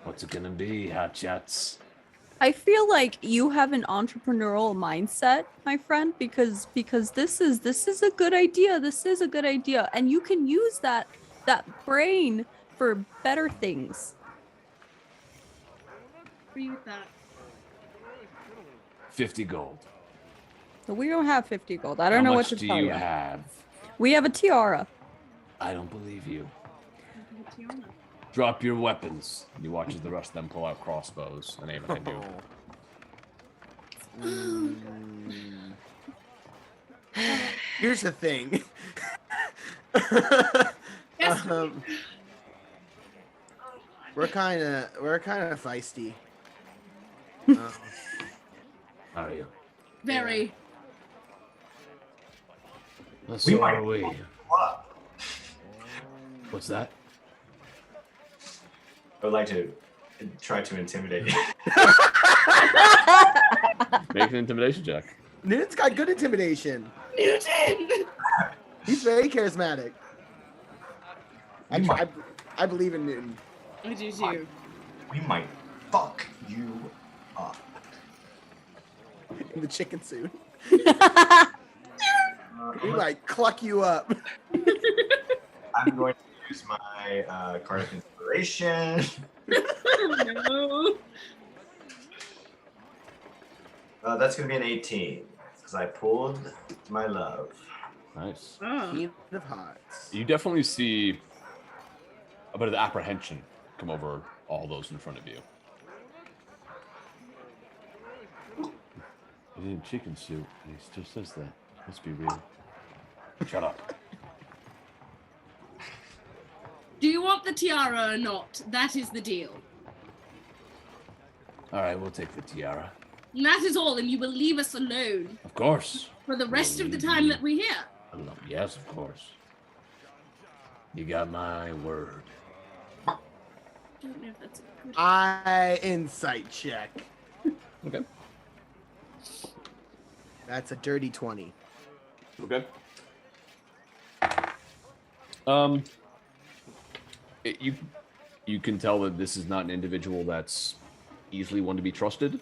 What's it gonna be, hot chats? I feel like you have an entrepreneurial mindset, my friend, because this is a good idea. This is a good idea, and you can use that brain for better things. Agree with that. 50 gold. So we don't have 50 gold. I don't How know what much to do tell you you. have? We have a tiara. I don't believe you. Tiana. Drop your weapons. You watch as the rest of them pull out crossbows and aim at you. Here's the thing. Yes. We're kind of feisty. How are you? Very. So are we. What? What's that? I would like to try to intimidate you. Make an intimidation check. Newton's got good intimidation. Newton! He's very charismatic. I believe in Newton. I do too. We might fuck you up. In the chicken suit. We might cluck you up. I'm going to use my card of inspiration. No. That's going to be an 18 because I pulled my love. Nice. Oh. Queen of Hearts. You definitely see a bit of apprehension come over all those in front of you. He's in chicken suit, and he still says that. Must be real. Shut up. Do you want the tiara or not? That is the deal. All right, we'll take the tiara. And that is all, and you will leave us alone Of course. for the rest of the time that we're here. Yes, of course. You got my word. I don't know if that's a good... Insight check. Okay. That's a dirty 20. Okay. You can tell that this is not an individual that's easily one to be trusted.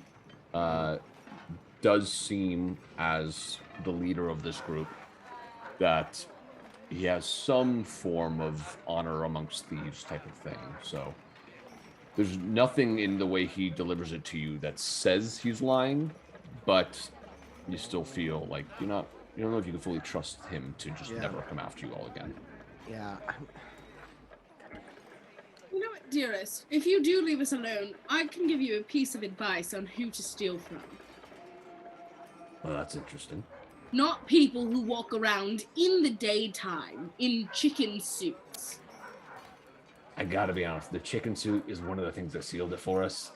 Does seem, as the leader of this group, that he has some form of honor amongst thieves type of thing. So there's nothing in the way he delivers it to you that says he's lying, but you still feel like you don't know if you can fully trust him to just never come after you all again. Yeah. You know what, dearest? If you do leave us alone, I can give you a piece of advice on who to steal from. Well, that's interesting. Not people who walk around in the daytime in chicken suits. I gotta be honest, the chicken suit is one of the things that sealed it for us.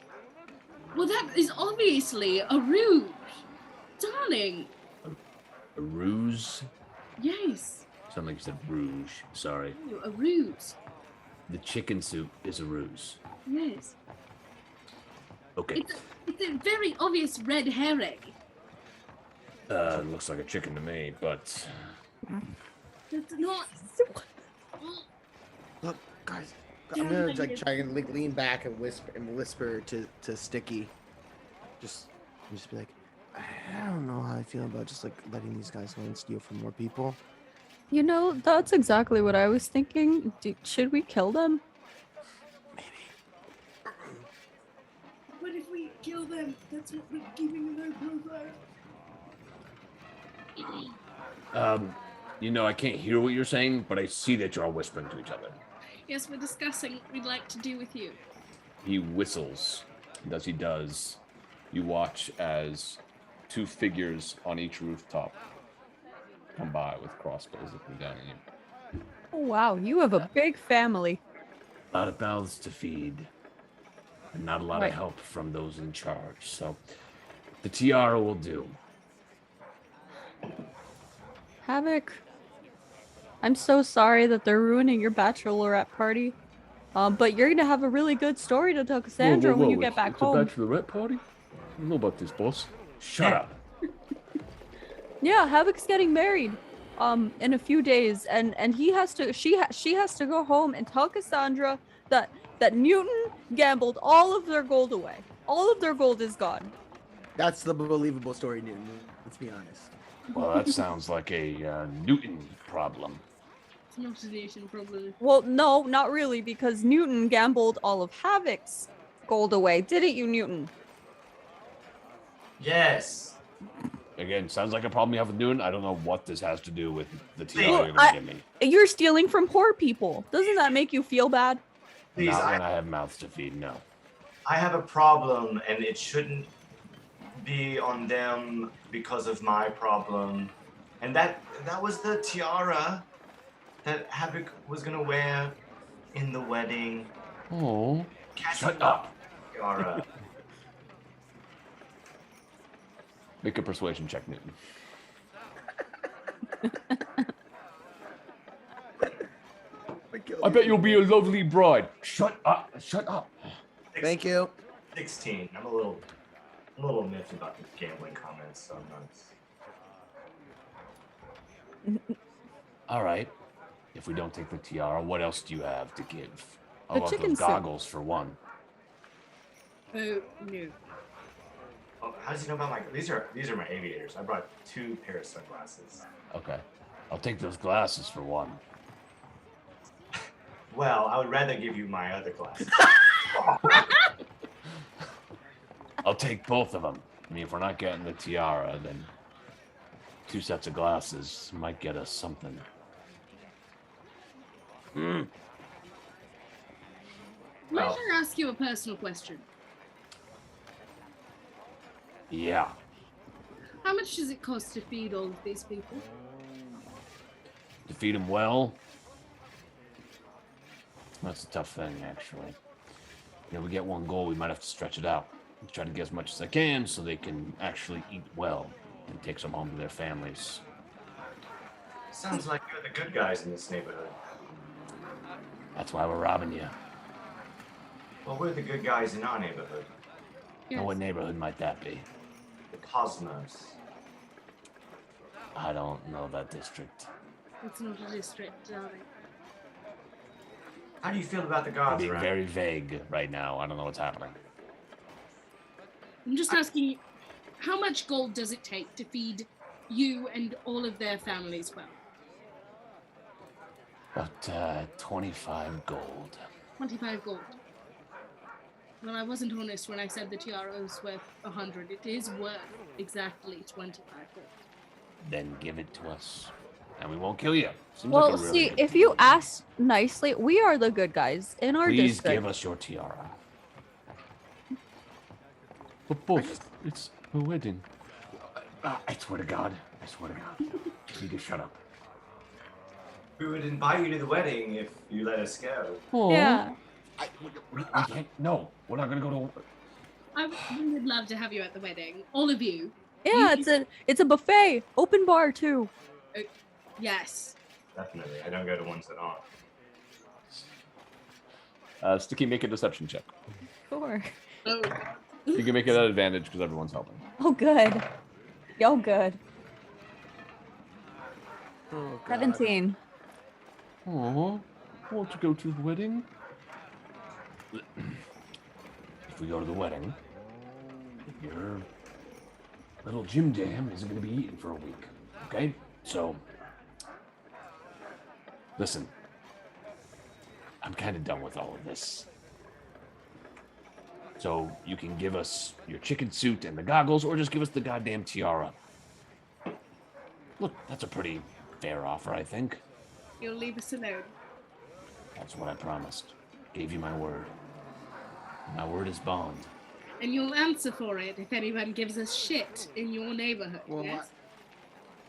Well, that is obviously a rouge. Darling. A ruse? Yes. Sounded like you said rouge. Sorry. Oh, a ruse. The chicken suit is a ruse. Yes. Okay. It's a very obvious red herring. Looks like a chicken to me, but... That's not... Look, guys. I'm gonna try and lean back and whisper to Stiki. Just be like, I don't know how I feel about just like letting these guys go and steal from more people. You know, that's exactly what I was thinking. Should we kill them? Maybe. But if we kill them, that's what we're keeping in their profile. I can't hear what you're saying, but I see that you're all whispering to each other. Yes, we're discussing what we'd like to do with you. He whistles, and as he does, you watch as two figures on each rooftop come by with crossbows looking down at you. Oh, wow, you have a big family. A lot of mouths to feed, and not a lot of help from those in charge, so the tiara will do. Havok, I'm so sorry that they're ruining your bachelorette party. But you're gonna have a really good story to tell Cassandra when you get back home. It's a bachelorette party? I don't know about this, boss. Shut up. Yeah, Havok's getting married in a few days, and she has to go home and tell Cassandra that Newton gambled all of their gold away. All of their gold is gone. That's the believable story, Newton. Let's be honest. Well, that sounds like a Newton problem. It's not a Newton problem. Well, no, not really, because Newton gambled all of Havok's gold away, didn't you, Newton? Yes. Again, sounds like a problem you have with Newton. I don't know what this has to do with the tiara Well, you're gonna give me. You're stealing from poor people. Doesn't that make you feel bad? Please, Not when I have mouths to feed, no. I have a problem, and it shouldn't be on them because of my problem. And that was the tiara that Havok was gonna wear in the wedding. Oh. Shut up. Our, Make a persuasion check, Newton. I bet you'll be a lovely bride. Shut up. Shut up. Thank you. 16. I'm a little miffed about the gambling comments, so I'm not. All right. If we don't take the tiara, what else do you have to give? How The about chicken those soup. goggles for one? Oh no. Oh, how does he know about my? These are my aviators. I brought 2 pairs of sunglasses. Okay. I'll take those glasses for one. Well, I would rather give you my other glasses. I'll take both of them. I mean, if we're not getting the tiara, then 2 sets of glasses might get us something. Might I ask you a personal question? Yeah. How much does it cost to feed all of these people? To feed them well? That's a tough thing, actually. You know, we get one goal, we might have to stretch it out. Try to get as much as I can so they can actually eat well and take some home to their families. Sounds like you're the good guys in this neighborhood. That's why we're robbing you. Well, we're the good guys in our neighborhood. Now, what neighborhood might that be? The Cosmos. I don't know that district. It's not a district, darling. How do you feel about the I'm guards being around? very vague right now. I don't know what's happening. I'm just asking you, how much gold does it take to feed you and all of their families well? About 25 gold. 25 gold. Well, I wasn't honest when I said the tiara was worth 100. It is worth exactly 25 gold. Then give it to us, and we won't kill you. Seems Well, like a really see, good if deal. you ask nicely, we are the good guys in our Please district. give us your tiara. But both, it's a wedding. I swear to God. I swear to God. You need to shut up. We would invite you to the wedding if you let us go. Aw. Yeah. We can't. No, we're not gonna go to. I would love to have you at the wedding. All of you. Yeah, it's a buffet, open bar too. Yes. Definitely. I don't go to ones that aren't. Stiki, make a deception check. Sure. Oh. You can make it at advantage because everyone's helping. Oh, good. Yo, good. Oh, God. 17. Aw, won't you go to the wedding? If we go to the wedding, your little Jim Jam isn't going to be eaten for a week. Okay? So, listen. I'm kind of done with all of this. So, you can give us your chicken suit and the goggles, or just give us the goddamn tiara. Look, that's a pretty fair offer, I think. You'll leave us alone. That's what I promised. Gave you my word. My word is bond. And you'll answer for it if anyone gives us shit in your neighborhood, Well, yes?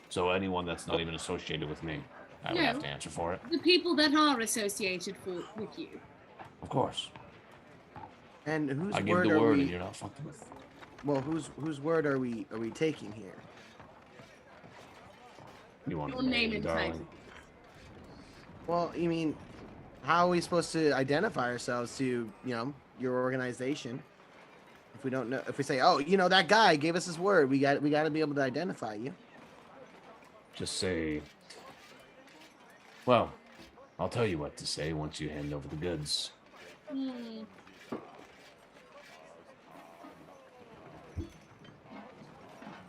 So anyone that's not even associated with me, I would No. have to answer for it. The people that are associated with you. Of course. And whose I give word the are word we? and you're not fucking with. Well, whose word are we taking here? You want Your the name and darling. title. Well, you mean, how are we supposed to identify ourselves to, your organization? If we don't know, if we say, oh, that guy gave us his word, we got to be able to identify you. Just say. Well, I'll tell you what to say once you hand over the goods. Hmm.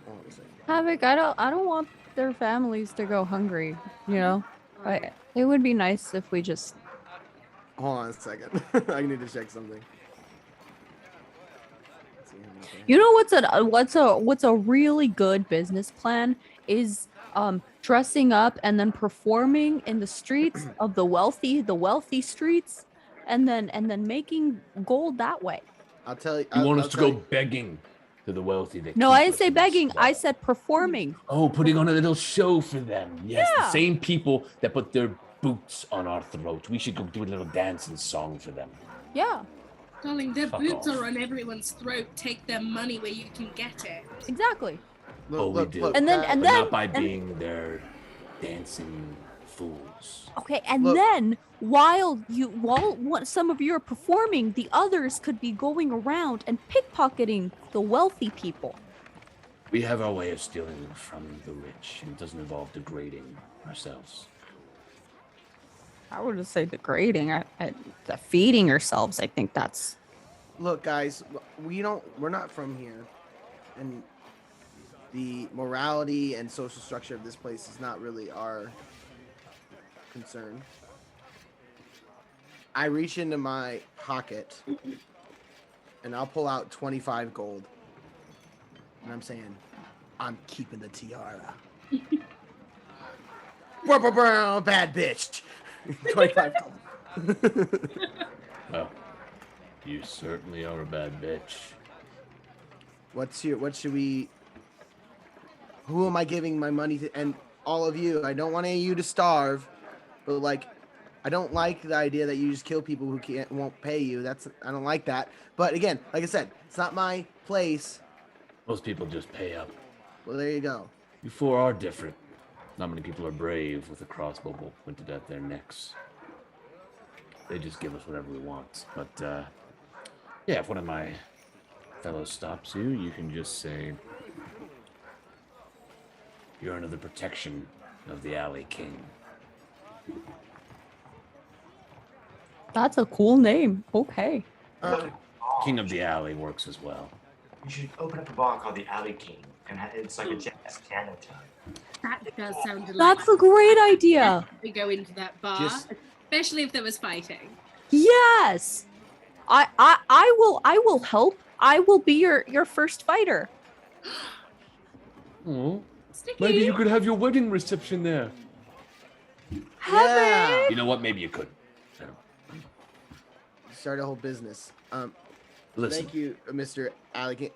Hold on a second. Havok, I don't want their families to go hungry, it would be nice if we just Hold on a second. I need to check something. Let's see how many they You know what's a really good business plan is dressing up and then performing in the streets of the wealthy streets and then making gold that way. I'll tell you. You want I'll us to tell go begging to the wealthy? That No, keep I didn't us say in this begging, I spot? said performing. Oh, putting on a little show for them. Yes, Yeah. the same people that put their boots on our throat. We should go do a little dance and song for them. Yeah. Darling, their Fuck boots off. are on everyone's throat. Take their money where you can get it. Exactly. We do. And then, But not by being their dancing fools. Okay, and then while some of you are performing, the others could be going around and pickpocketing the wealthy people. We have our way of stealing from the rich, and it doesn't involve degrading ourselves. I wouldn't say degrading. The feeding yourselves. I think that's. Look, guys, we're not from here, and the morality and social structure of this place is not really our concern. I reach into my pocket, and I'll pull out 25 gold, and I'm saying, I'm keeping the tiara. Bad bitch. 25 gold. Well, you certainly are a bad bitch. Who am I giving my money to? And all of you, I don't want any of you to starve, but like, I don't like the idea that you just kill people who won't pay you. I don't like that. But again, like I said, it's not my place. Most people just pay up. Well, there you go. You four are different. Not many people are brave with a crossbow pointed at their necks. They just give us whatever we want. But, yeah, if one of my fellows stops you, you can just say, you're under the protection of the Alley King. That's a cool name. Okay. King of the Alley works as well. We should open up a bar called the Alley King, and it's like a jazz piano time. That does sound delightful. That's a great idea. We go into that bar, especially if there was fighting. Yes. I will help. I will be your first fighter. Oh, Stiki. maybe you could have your wedding reception there. Yeah. You know what? Maybe you could. Start a whole business. Listen. Thank you, Mr. Alec.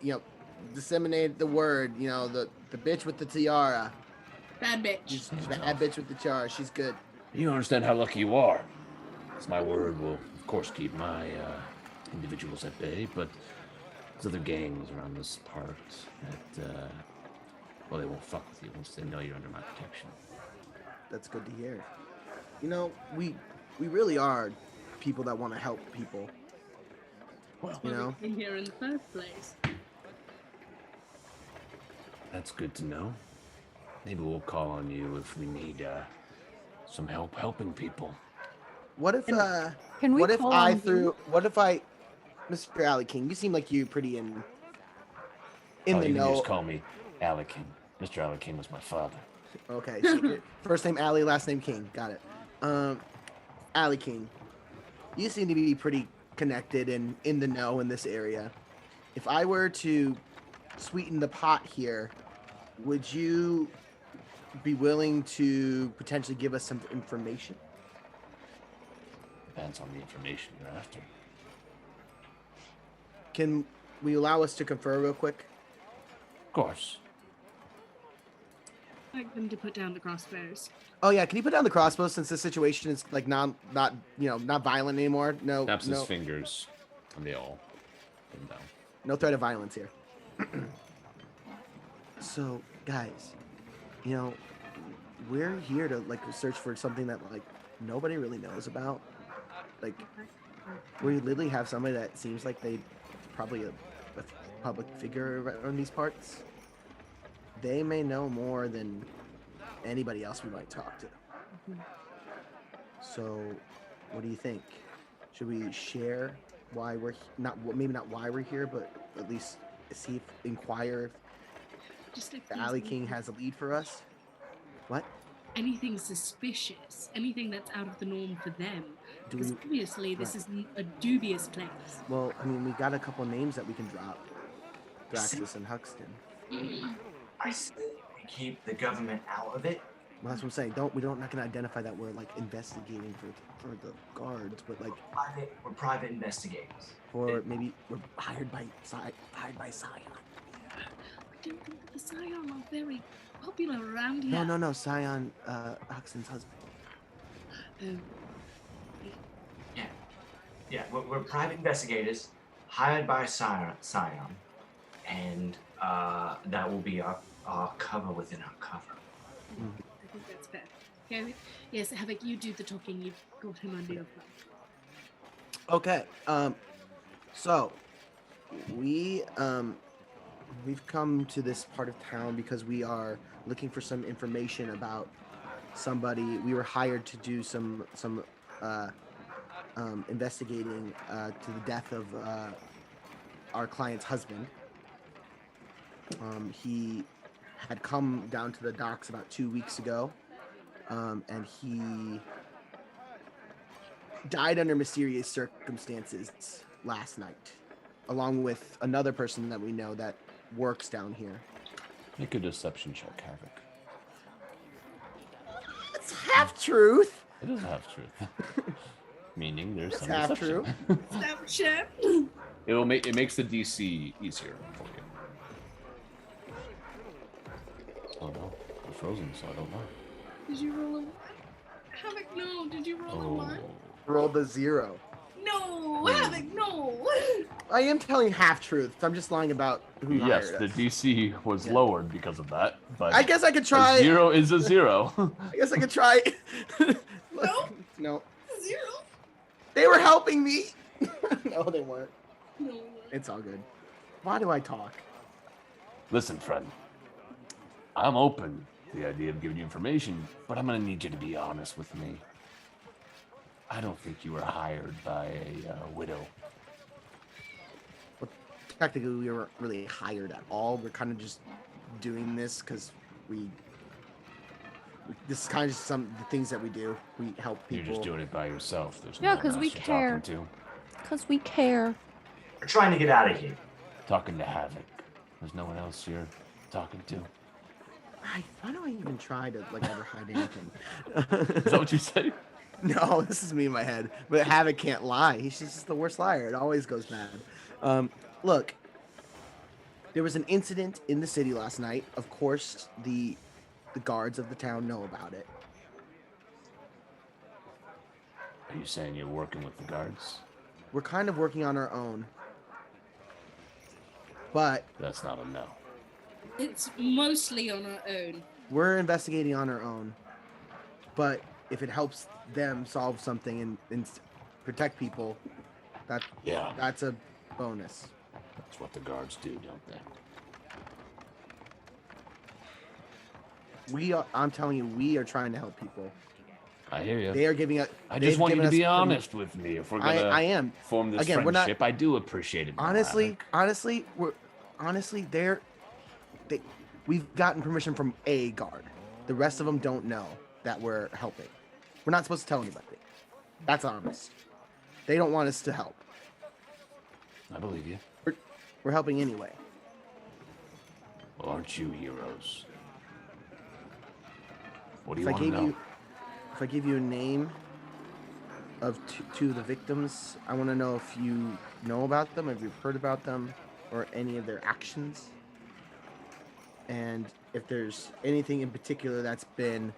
Disseminate the word. The bitch with the tiara. Bad bitch. She's bad bitch with the tiara. She's good. You don't understand how lucky you are. It's my word will, of course, keep my individuals at bay, but there's other gangs around this part that, well, they won't fuck with you once they know you're under my protection. That's good to hear. We really are people that want to help people. Well, We came here in the first place. that's good to know. Maybe we'll call on you if we need some help helping people. What if Can we what if call I on threw Mr. Alley King, you seem like you're pretty in You the can know. just call me Alec King. Mr. Alec King was my father. Okay, so first name Alley, last name King. Got it. Alley King, you seem to be pretty connected and in the know in this area. If I were to sweeten the pot here, would you be willing to potentially give us some information? Depends on the information you're after. Can we allow us to confer real quick? Of course. I'd like them to put down the crossbows. Oh yeah, can you put down the crossbow since the situation is like not violent anymore? No, Snaps his fingers, and they all put him down. no threat of violence here. So, guys, we're here to search for something that nobody really knows about. We literally have somebody that seems like they probably a public figure around these parts. They may know more than anybody else we might talk to. So, what do you think? Should we share why we're maybe not why we're here, but at least inquire Just like if the Alley King has a lead for us? What? anything suspicious, anything that's out of the norm for them. Do Because we- obviously this is a dubious place. Well, I mean, we got a couple names that we can drop. Thraxus and Huxton. I say we keep the government out of it. Well, that's what I'm saying. We're not gonna identify that we're investigating for the guards, but We're private investigators. or maybe we're hired by Scion. I don't think that the Scion are very popular around here. No, Scion, Huxton's husband. Yeah, we're private investigators hired by Scion, and that will be our cover within our cover. I think that's fair. Okay. Yes, Havok, you do the talking. You've got him under your thumb. Okay. So we've come to this part of town because we are looking for some information about somebody. We were hired to do some investigating to the death of our client's husband. He had come down to the docks about 2 weeks ago, and he died under mysterious circumstances last night, along with another person that we know that works down here. Make a deception check, Havok. It's half truth. It is half truth. Meaning there's some half deception. true. Snap shit. It makes the DC easier for you. Oh no, we're frozen, so I don't know. Did you roll a 1? Havok, no. Did you roll a 1? Rolled a 0. No, Havok, no. I am telling half truth. I'm just lying about who Yes, hired the us. DC was lowered because of that, but I guess I could try. a 0 is a 0. I guess I could try. No. No. 0. They were helping me. No, they weren't. No. It's all good. Why do I talk? Listen, friend. I'm open to the idea of giving you information, but I'm gonna need you to be honest with me. I don't think you were hired by a widow. Well, technically, we weren't really hired at all. We're kind of just doing this because this is kind of just some of the things that we do. We help people. You're just doing it by yourself. There's Yeah, no one 'cause else we you're care. talking to. Because we care. We're trying to get out of here. Talking to Havok. There's no one else you're talking to. Why do I even try to ever hide anything? Is that what you say? No, this is me in my head. But Havok can't lie. He's just the worst liar. It always goes bad. Look, there was an incident in the city last night. Of course, the guards of the town know about it. Are you saying you're working with the guards? We're kind of working on our own. But That's not a no. It's mostly on our own. we're investigating on our own. But if it helps them solve something and protect people, Yeah, that's a bonus. that's what the guards do, don't they? I'm telling you, we are trying to help people. I hear you. They are giving us. I just want you to be honest with me. If we're gonna I am. form this Again, we're not- friendship, I do appreciate it. Honestly, we've gotten permission from a guard. The rest of them don't know that we're helping. We're not supposed to tell anybody. That's honest. They don't want us to help. I believe you. We're helping anyway. Well, aren't you heroes? What do If you I want to gave know? you, if I give you a name of two of the victims, I want to know if you know about them, if you've heard about them, or any of their actions, and if there's anything in particular that's been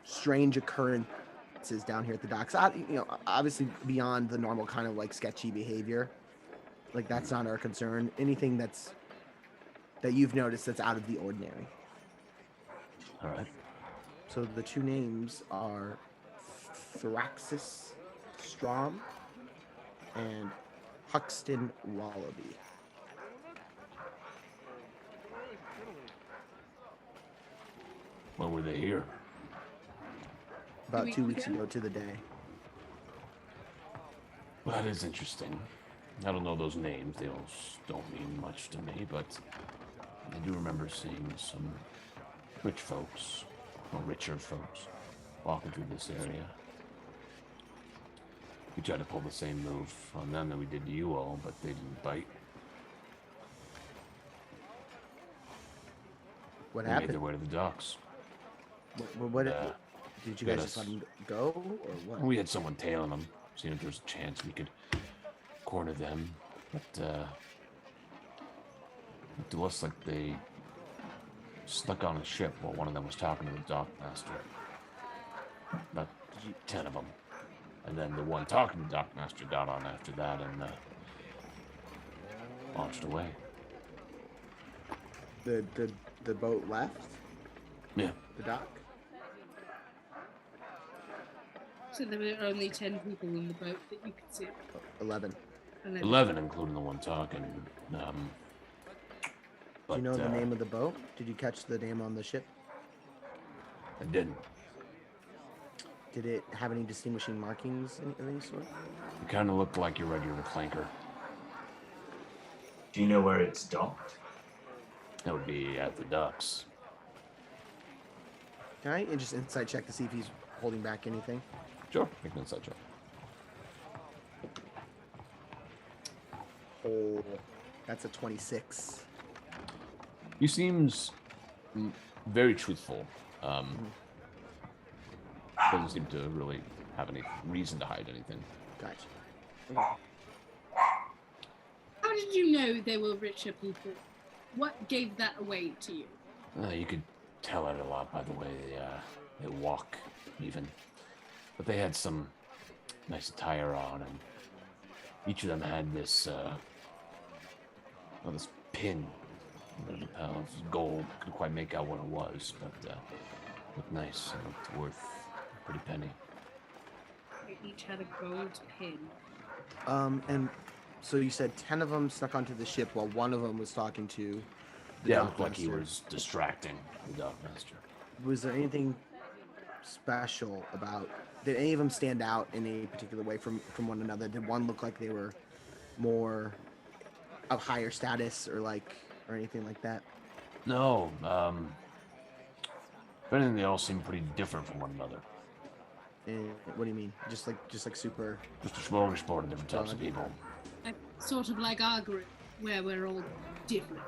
strange occurrences down here at the docks. Obviously beyond the normal kind of sketchy behavior. That's not our concern. Anything that you've noticed that's out of the ordinary. All right. So the two names are Thraxis Strom and Huxton Wallaby. When were they here? About 2 weeks ago to the day. Well, that is interesting. I don't know those names. They don't mean much to me, but I do remember seeing some rich folks, or richer folks, walking through this area. We tried to pull the same move on them that we did to you all, but they didn't bite. What They made happened? their way to the docks. What did you got guys just us. let them go, or what? We had someone tailing them, seeing if there's a chance we could corner them, but looked to us like they stuck on a ship while one of them was talking to the dock master. About 10 of them. And then the one talking to Dockmaster got on after that and launched away. The boat left? Yeah. The dock? So there were only 10 people in the boat that you could see. 11. 11, including the one talking. Do you know the name of the boat? Did you catch the name on the ship? I didn't. Did it have any distinguishing markings of any sort? It kind of looked like your regular clanker. Do you know where it's docked? That would be at the docks. Can I just insight check to see if he's holding back anything? Sure, make an inside check. Oh, that's a 26. He seems very truthful. Doesn't seem to really have any reason to hide anything. Gotcha. How did you know they were richer people? What gave that away to you? You could tell it a lot by the way they walk, even. But they had some nice attire on, and each of them had this this pin of gold. Couldn't quite make out what it was, but looked nice and looked worth a pretty penny. They each had a gold pin. And so you said 10 of them snuck onto the ship while one of them was talking to the Yeah, it looked like he Dockmaster. was distracting the Dockmaster. Was there anything special about? Did any of them stand out in any particular way from one another? Did one look like they were more of higher status or anything like that? No, if anything, they all seem pretty different from one another. And what do you mean? Just like super? Just a smorgasbord of different types of people. Like, sort of like our group, where we're all different.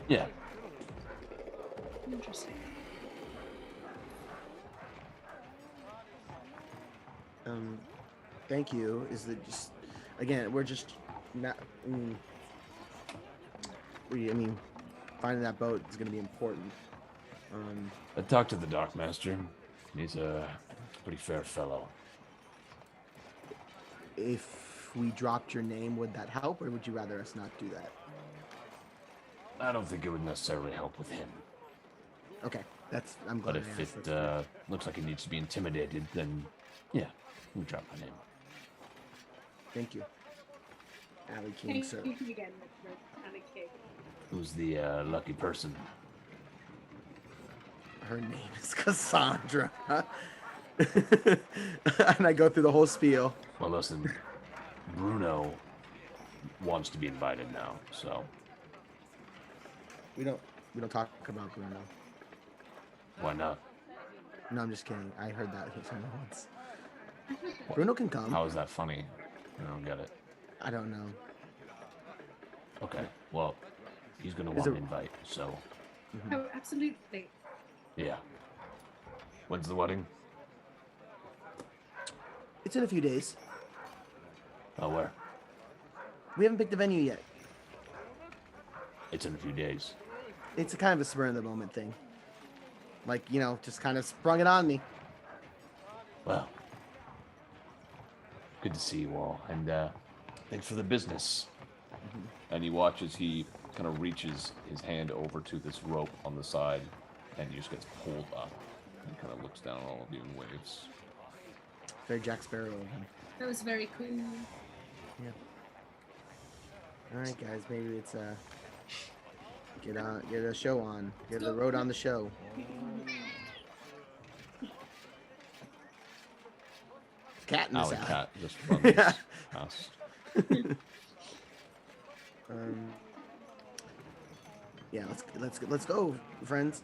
Yeah. Interesting. Thank you. Is that just again? We're just not. Finding that boat is going to be important. I talked to the Dockmaster. He's a pretty fair fellow. If we dropped your name, would that help, or would you rather us not do that? I don't think it would necessarily help with him. Okay, I'm glad. But if I asked. it looks like he needs to be intimidated, then yeah, we drop my name. Thank you, Alley King, sir. Thank you again, Alley King. Who's the lucky person? Her name is Cassandra. And I go through the whole spiel. Well, listen, Bruno wants to be invited now, so We don't talk about Bruno. why not? No, I'm just kidding. I heard that once. Bruno can come. How is that funny? I don't get it. I don't know. Okay, well, he's gonna Is want it- an invite, so Oh, absolutely. yeah. When's the wedding? It's in a few days. Oh, where? We haven't picked a venue yet. It's in a few days. It's a kind of a spur of the moment thing. Just kind of sprung it on me. Well, good to see you all, and thanks for the business. And he watches, he kind of reaches his hand over to this rope on the side, and he just gets pulled up. And kind of looks down at all of you and waves. Very Jack Sparrow of him. That was very cool. Yeah. All right, guys. Maybe it's get a show on, get the road on the show. Cat in the Alley alley. Cat just from his Yeah. house. Yeah, let's go, friends.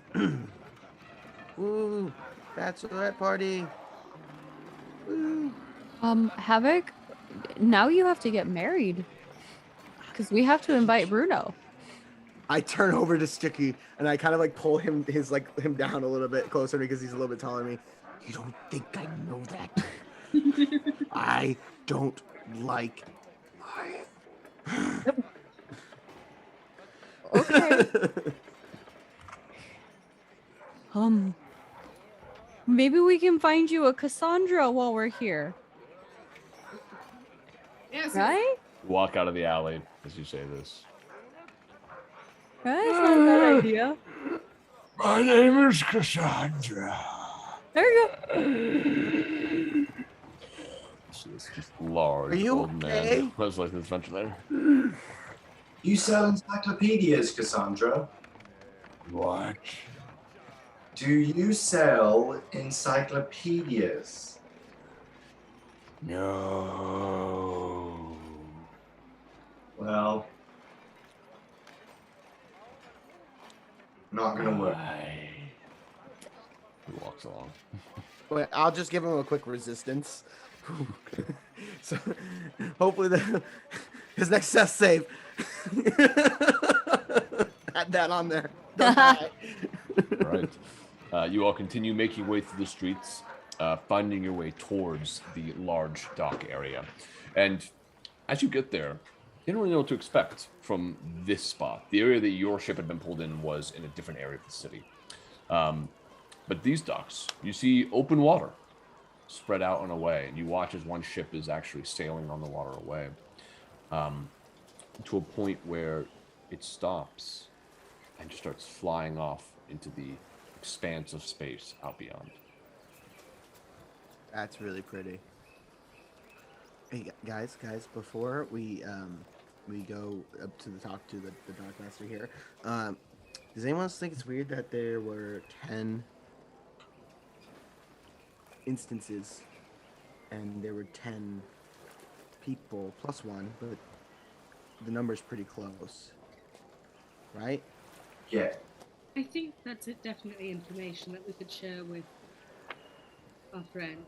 Woo! Bachelorette party. Woo! Havok, now you have to get married. Because we have to invite Bruno. I turn over to Stiki and I kind of pull him down a little bit closer because he's a little bit taller than me. You don't think I know that? I don't like. Okay. Maybe we can find you a Cassandra while we're here. Right? You walk out of the alley as you say this. Right? It's not a bad idea. My name is Cassandra. There you go. This just large Are you old okay? man. Was like this adventure there. You sell encyclopedias, Cassandra. What? Do you sell encyclopedias? No. Well, not gonna work. He walks along. Wait, I'll just give him a quick resistance. So hopefully his next Seth save. Add that on there. Don't die. All right. You all continue making your way through the streets, finding your way towards the large dock area. And as you get there, you don't really know what to expect from this spot. The area that your ship had been pulled in was in a different area of the city. But these docks, you see open water spread out and away. And you watch as one ship is actually sailing on the water away to a point where it stops and just starts flying off into the expanse of space out beyond. That's really pretty. Hey guys, before we go up to the talk to the Dark Master here, does anyone else think it's weird that there were 10 instances and there were 10 people plus one, but the number's pretty close, right? Yeah. I think that's definitely information that we could share with our friend.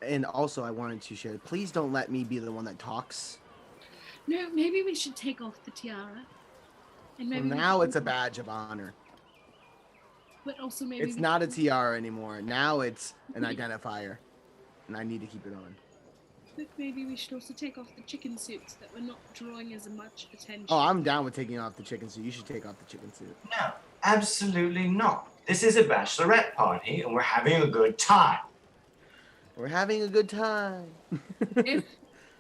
And also, I wanted to share. Please don't let me be the one that talks. No, maybe we should take off the tiara. And Well, maybe now it's a badge of honor. But also maybe It's we not a should- tiara anymore. Now it's an identifier, and I need to keep it on. But maybe we should also take off the chicken suits that we're not drawing as much attention. Oh, I'm down with taking off the chicken suit. You should take off the chicken suit. No, absolutely not. This is a bachelorette party, and we're having a good time. We're having a good time.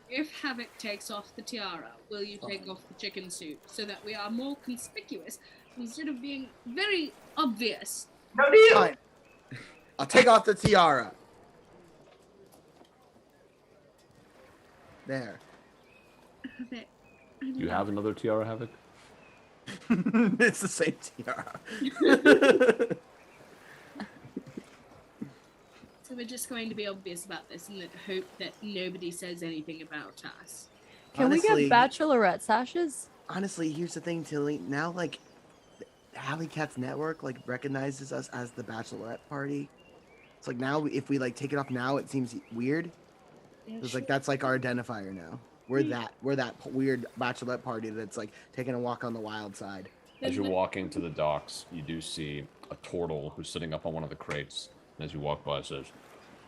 If Havok takes off the tiara, will you take off the chicken suit so that we are more conspicuous instead of being very obvious? No deal. Fine. I'll take off the tiara. There. Havok, You have another tiara, Havok? It's the same tiara. So we're just going to be obvious about this and hope that nobody says anything about us. Can we Honestly- get bachelorette sashes? Honestly, here's the thing, Tilly. Now, like, Alley Cat's network, like, recognizes us as the bachelorette party. It's like now, if we, like, take it off now, it seems weird. Yeah, It's like, sure. that's, like, our identifier now. We're that weird bachelorette party that's, like, taking a walk on the wild side. As you're walking to the docks, you do see a turtle who's sitting up on one of the crates. And as you walk by, it says,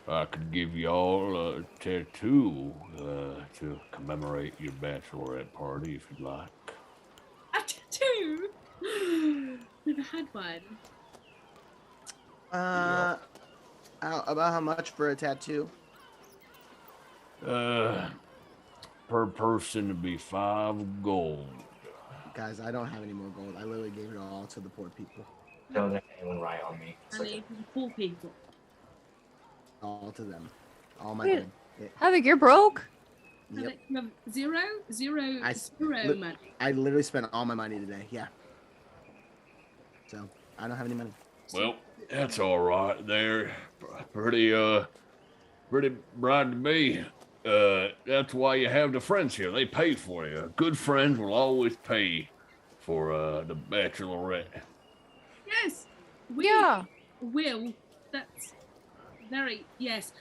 I could give y'all a tattoo to commemorate your bachelorette party if you'd like. A tattoo? Never had one. About how much for a tattoo? Per person to be 5 gold. Guys, I don't have any more gold. I literally gave it all to the poor people. Don't let anyone write on me. It's And like, even poor people. All to them. All my Wait. gold. Yeah. Havok, you're broke. Yep. Havok, you have zero money. I literally spent all my money today. Yeah. So I don't have any money. Well, that's all right there. Pretty bright to me. That's why you have the friends here. They pay for you. A good friend will always pay for the bachelorette. Yes, we Yeah. will. That's very yes.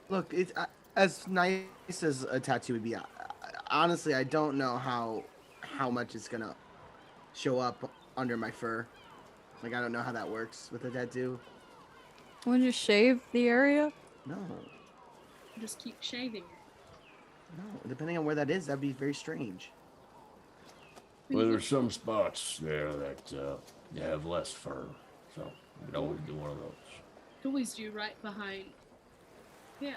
Look, it's as nice as a tattoo would be. Honestly, I don't know how much it's gonna show up under my fur. Like, I don't know how that works with a tattoo. Want to shave the area? No, Just keep shaving it. no. Depending on where that is, that'd be very strange. Well, there's some spots there that you have less fur, so you can always do one of those. Always do right behind Yeah.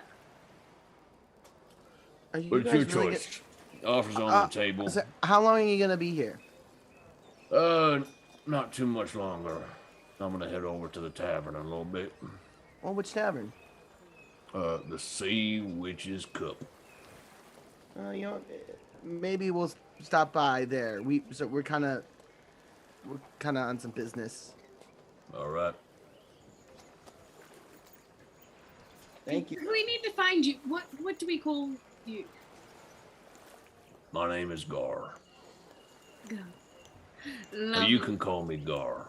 Are you What's guys your really choice? Offers on the table. So how long are you gonna be here? Not too much longer. I'm gonna head over to the tavern in a little bit. Well, which tavern? The Sea Witch's Cup. You know, maybe we'll stop by there. We're kind of on some business. All right. Thank you. We need to find you. What do we call you? My name is Gar. Go. Or you can call me Gar.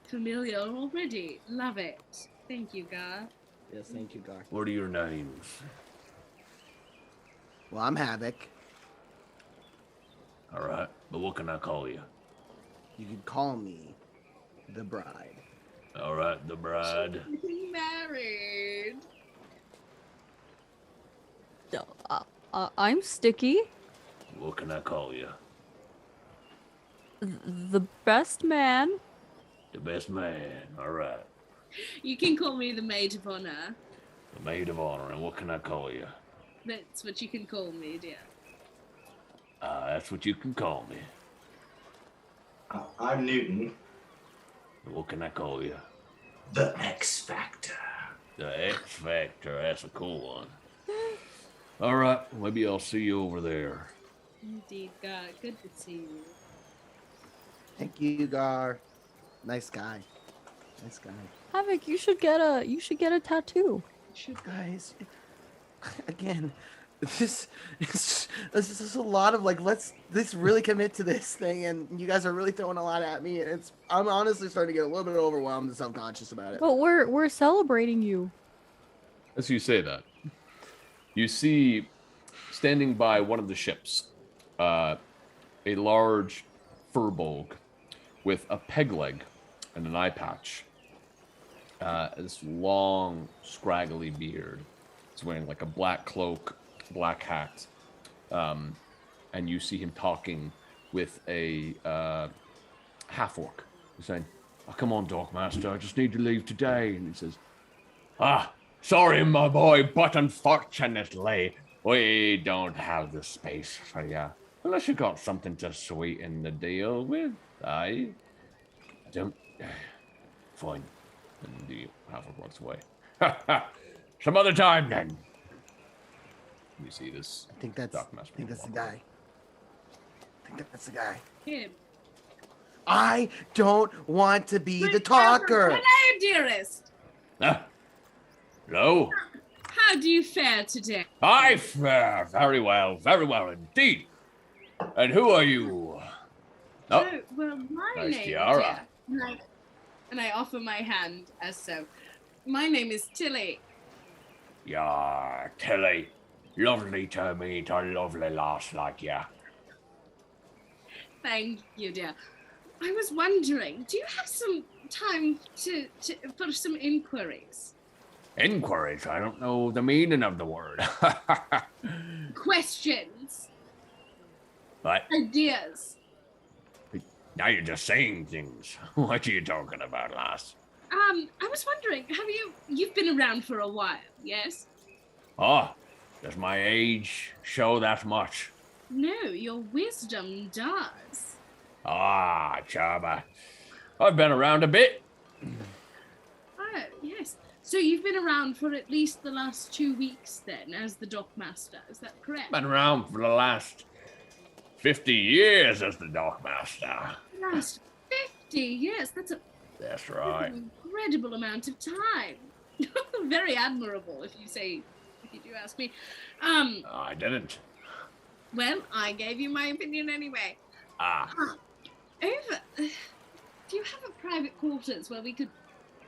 Familiar already. Love it. Thank you, Gar. Yes, thank you, Gar. What are your names? Well, I'm Havok. All right. But what can I call you? You can call me the Bride. All right, the Bride. Getting married. I'm Stiki, What can I call you? the best man. The best man. All right. You can call me the maid of honor. The maid of honor. And what can I call you? That's what you can call me, dear. That's what you can call me. I'm Newton. And what can I call you? The X Factor. The X Factor. That's a cool one. All right. Maybe I'll see you over there. Indeed, Gar. Good to see you. Thank you, Gar. Nice guy. Nice guy. Havok, you should get a tattoo. Guys, again, this is a lot of like, let's really commit to this thing, and you guys are really throwing a lot at me, and I'm honestly starting to get a little bit overwhelmed and self-conscious about it. But we're celebrating you. As you say that, you see standing by one of the ships a large furbolg with a peg leg and an eye patch. This long, scraggly beard. He's wearing like a black cloak, black hat. And you see him talking with a half-orc. He's saying, "Oh, come on, Dogmaster, I just need to leave today." And he says, "Sorry, my boy, but unfortunately, we don't have the space for you. Unless you got something to sweeten the deal with, I don't." Fine. And the half-orc walks away. Some other time, then. You see this. I think that's the guy. Him. I don't want to be the talker. Hello, dearest. Hello? How do you fare today? I fare very well indeed. And who are you? Oh, well, my nice name tiara. dear, and I offer my hand as so. My name is Tilly. Yeah, Tilly. Lovely to meet a lovely lass like ya. Thank you, dear. I was wondering, do you have some time for some inquiries? Inquiries? I don't know the meaning of the word. Questions. What? Ideas. Now you're just saying things. What are you talking about, lass? I was wondering, you've been around for a while, yes? Oh, does my age show that much? No, your wisdom does. Ah, Chaba. I've been around a bit. Oh, yes. So you've been around for at least the last 2 weeks then, as the Dockmaster, is that correct? Been around for the last 50 years as the Dockmaster. Last 50 years? That's right. An incredible amount of time. Very admirable, if you do ask me. I didn't. Well, I gave you my opinion anyway. Do you have a private quarters where we could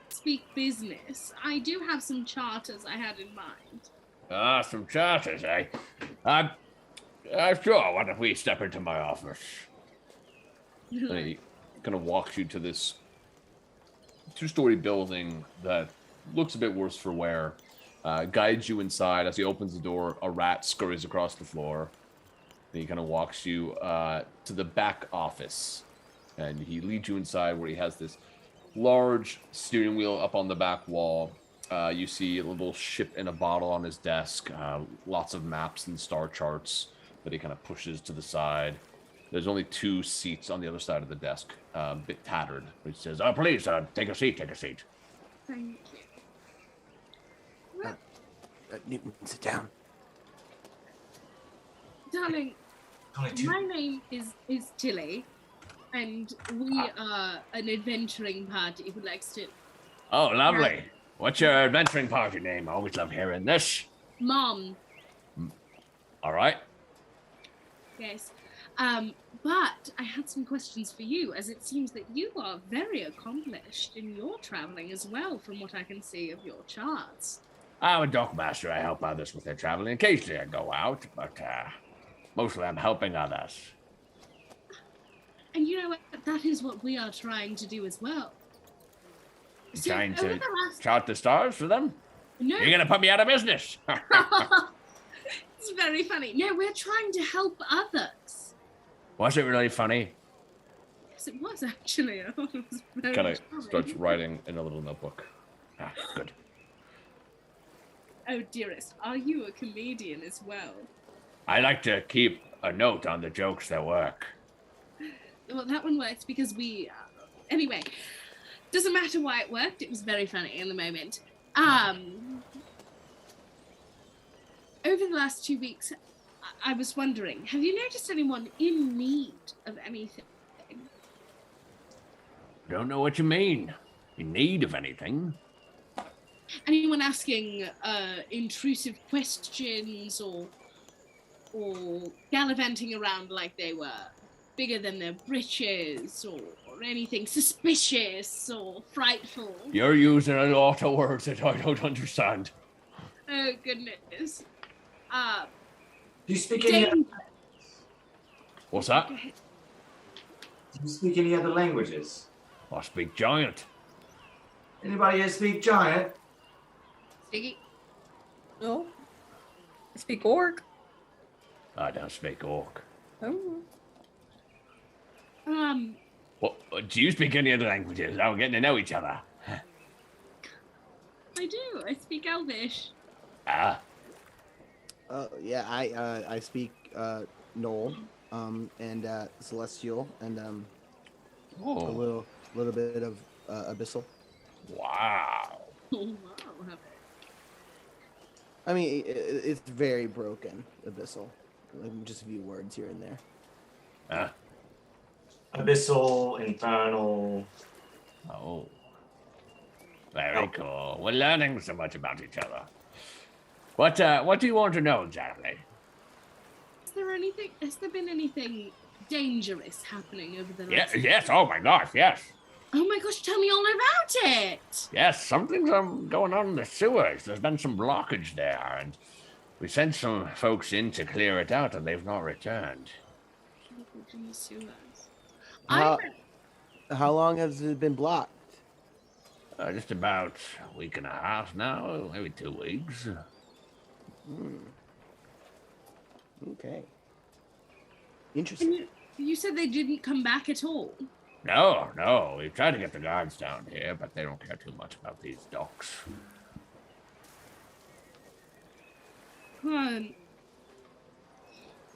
speak business? I do have some charters I had in mind. Some charters, eh? Sure, what if we step into my office? And he kind of walks you to this 2-story building that looks a bit worse for wear. Guides you inside. As he opens the door, a rat scurries across the floor. And he kind of walks you to the back office. And he leads you inside where he has this large steering wheel up on the back wall. You see a little ship in a bottle on his desk, lots of maps and star charts that he kind of pushes to the side. There's only 2 seats on the other side of the desk, a bit tattered. He says, please, take a seat, take a seat. Thank you. Newton, sit down. Darling, my name is Tilly, and we are an adventuring party who likes to... Oh, lovely. What's your adventuring party name? I always love hearing this. Mom. All right. Yes. But I had some questions for you, as it seems that you are very accomplished in your traveling as well, from what I can see of your charts. I'm a dockmaster. I help others with their traveling. Occasionally I go out, but mostly I'm helping others. And you know what? That is what we are trying to do as well. So Trying to chart the stars for them? No. You're going to put me out of business. It's very funny. No, we're trying to help others. Was it really funny? Yes, it was actually. I thought it was very Kind of funny. starts writing in a little notebook. Good. Oh, dearest, are you a comedian as well? I like to keep a note on the jokes that work. Well, that one works because we... anyway, doesn't matter why it worked. It was very funny in the moment. Over the last 2 weeks, I was wondering, have you noticed anyone in need of anything? Don't know what you mean. In need of anything? Anyone asking intrusive questions or gallivanting around like they were bigger than their britches or anything suspicious or frightful? You're using a lot of words that I don't understand. Oh, goodness. Do you speak any? Do What's that? you speak any other languages? I speak giant. Anybody here speak giant? Stiki? No. I speak orc. I don't speak orc. Oh. What, do you speak any other languages? Now we're getting to know each other. I do. I speak Elvish. Ah. Yeah, I speak Gnoll, and Celestial, and a little bit of Abyssal. Wow. Oh, wow. I mean, it's very broken, Abyssal. Like, just a few words here and there. Abyssal, infernal. Oh. Very cool. We're learning so much about each other. What do you want to know exactly? Has there been anything dangerous happening over the last... Yes, oh my gosh, yes. Oh my gosh, tell me all about it! Yes, something's going on in the sewers. There's been some blockage there, and we sent some folks in to clear it out, and they've not returned. In the sewers. How long has it been blocked? Just about a week and a half now, maybe 2 weeks. Okay. Interesting. And you said they didn't come back at all? No. We've tried to get the guards down here, but they don't care too much about these docks.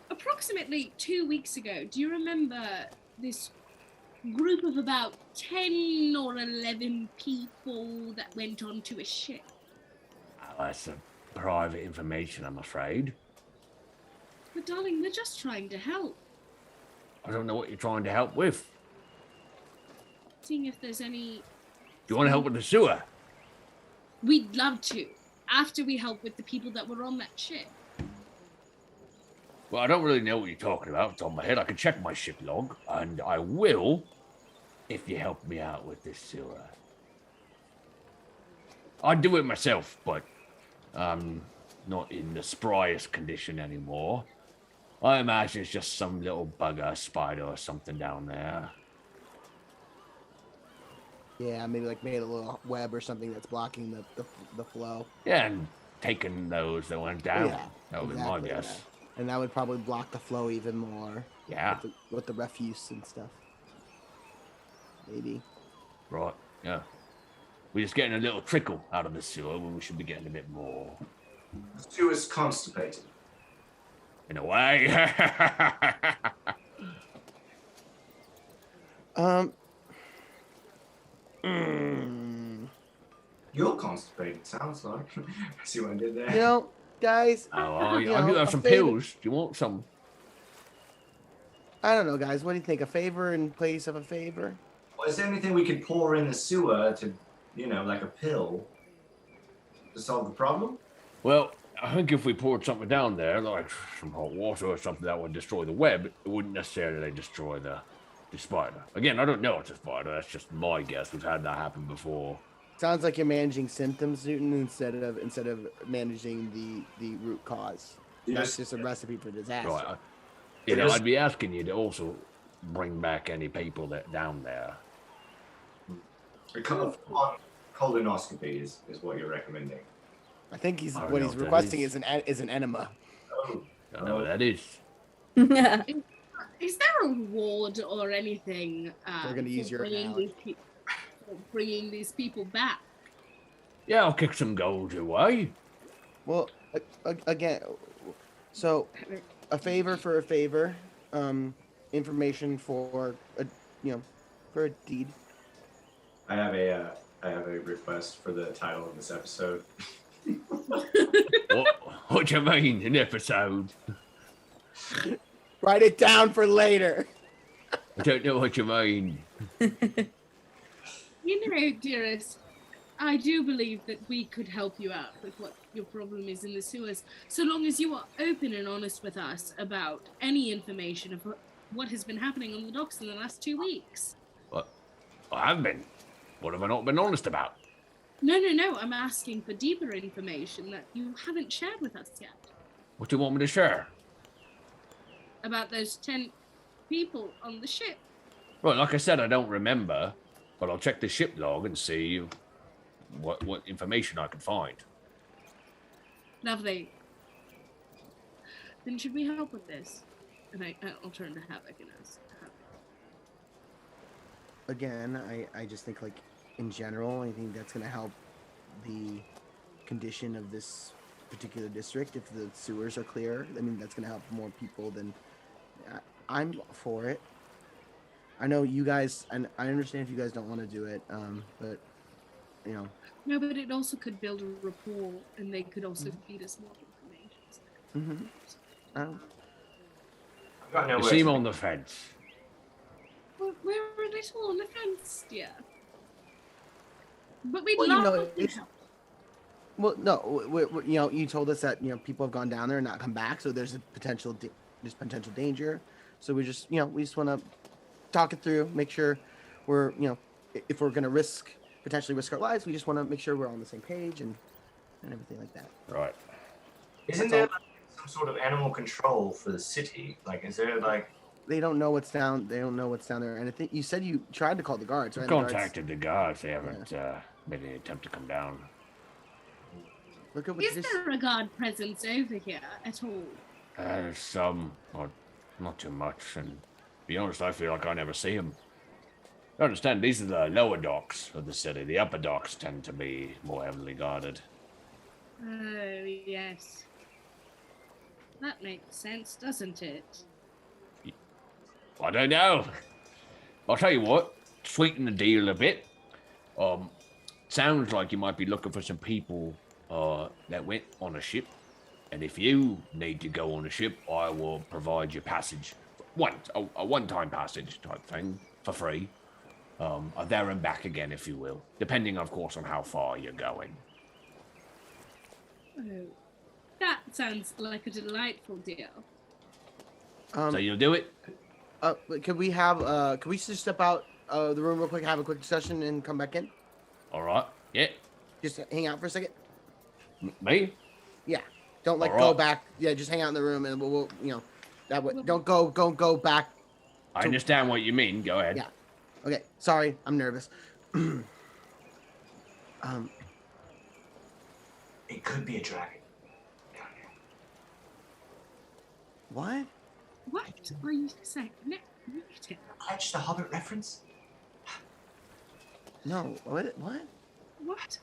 Approximately 2 weeks ago, do you remember this group of about 10 or 11 people that went onto a ship? Oh, that's private information, I'm afraid. But darling, we're just trying to help. I don't know what you're trying to help with. Seeing if there's any... Do you want to help with the sewer? We'd love to, after we help with the people that were on that ship. Well, I don't really know what you're talking about. It's on my head. I can check my ship log, and I will if you help me out with this sewer. I'd do it myself, but I'm not in the spryest condition anymore. I imagine it's just some little bugger, spider or something down there. Yeah, maybe like made a little web or something that's blocking the flow. Yeah, and taking those that went down. Yeah, that would exactly, be my guess. yeah. And that would probably block the flow even more. Yeah. With the refuse and stuff. Maybe. Right, yeah. We're just getting a little trickle out of the sewer when we should be getting a bit more. The sewer's constipated. In a way. You're constipated, sounds like. See what I did there? You know, guys. I do have some pills. Do you want some? I don't know, guys. What do you think? A favor in place of a favor? Well, is there anything we could pour in the sewer to, like a pill, to solve the problem? Well, I think if we poured something down there, like some hot water or something that would destroy the web, it wouldn't necessarily destroy the spider. Again, I don't know it's a spider. That's just my guess. We've had that happen before. Sounds like you're managing symptoms, Newton, instead of managing the root cause. That's just a recipe for disaster. Right. I'd be asking you to also bring back any people that down there. A colonoscopy is what you're recommending. I think he's requesting is an enema. Oh, No, that is. Is there a reward or anything We're gonna use your analogy. bringing these people back? Yeah, I'll kick some gold your way. Well, again, so a favor for a favor, information for a for a deed. I have a request for the title of this episode. What do you mean, an episode? Write it down for later. I don't know what you mean. Dearest, I do believe that we could help you out with what your problem is in the sewers, so long as you are open and honest with us about any information of what has been happening on the docks in the last 2 weeks. What? I have been. What have I not been honest about? No, I'm asking for deeper information that you haven't shared with us yet. What do you want me to share? About those 10 people on the ship. Well, like I said, I don't remember, but I'll check the ship log and see what information I can find. Lovely. Then should we help with this? And I'll turn to Havok and ask Havok. Again, I just think, like, in general, I think that's going to help the condition of this particular district. If the sewers are clear, I mean, that's going to help more people than... I'm for it. I know you guys, and I understand if you guys don't want to do it, but, No, but it also could build a rapport, and they could also feed us more information. You seem on the fence. Well, we're a little on the fence, dear. But we'd Well, love to help. Well, no, you told us that people have gone down there and not come back, so there's a potential danger. So we just want to talk it through, make sure we're if we're gonna potentially risk our lives, we just want to make sure we're on the same page and everything like that. Right. Isn't there some sort of animal control for the city? Like, is there They don't know what's down. They don't know what's down there. And I think you said you tried to call the guards, right? Contacted the guards. They haven't made any attempt to come down. Look at what Is there a guard presence over here at all? There's some, or not too much. And to be honest, I feel like I never see them. I understand these are the lower docks of the city. The upper docks tend to be more heavily guarded. Oh, yes. That makes sense, doesn't it? I don't know. I'll tell you what, sweeten the deal a bit. Sounds like you might be looking for some people that went on a ship. And if you need to go on a ship, I will provide you passage. A one-time passage type thing for free. There and back again, if you will. Depending, of course, on how far you're going. Oh, that sounds like a delightful deal. So you'll do it? Could we just step out the room real quick, have a quick discussion, and come back in? All right. Yeah. Just hang out for a second. Me? Yeah. Don't All go right. back. Yeah, just hang out in the room, and we'll that way. Don't go back. I understand what you mean. Go ahead. Yeah. Okay. Sorry, I'm nervous. it could be a dragon down here? What? What are you saying? No, Catch the Hobbit reference? No. What? What?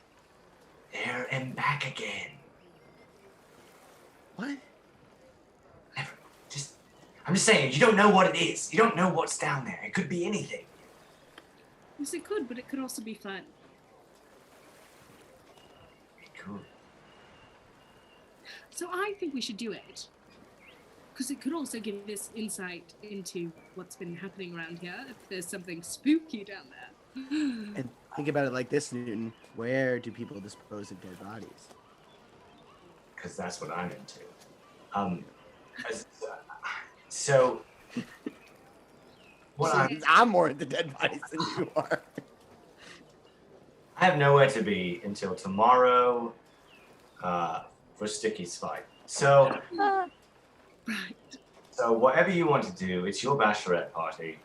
There and back again. What? I'm just saying, you don't know what it is. You don't know what's down there. It could be anything. Yes, it could, but it could also be fun. It could. So I think we should do it. Because it could also give us insight into what's been happening around here, if there's something spooky down there. And think about it like this, Newton. Where do people dispose of dead bodies? Because that's what I'm into. So, I'm more into dead bodies than you are. I have nowhere to be until tomorrow for Stiki's fight. So, Right. So whatever you want to do, it's your bachelorette party.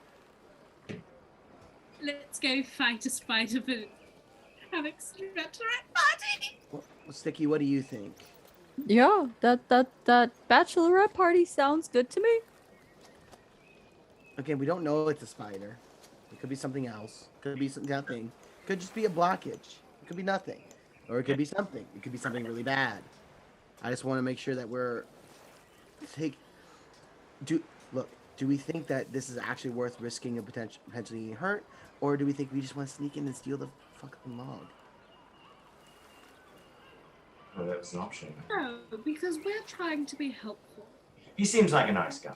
Let's go fight a spider for Havok's bachelorette party. Well, Stiki, what do you think? Yeah, that bachelorette party sounds good to me. Okay, we don't know it's a spider. It could be something else. Could be nothing. Could just be a blockage. It could be nothing. Or it could be something. It could be something really bad. I just want to make sure that we're do we think that this is actually worth risking and potentially getting hurt, or do we think we just want to sneak in and steal the fucking log? Oh, that was an option. No, because we're trying to be helpful. He seems like a nice guy.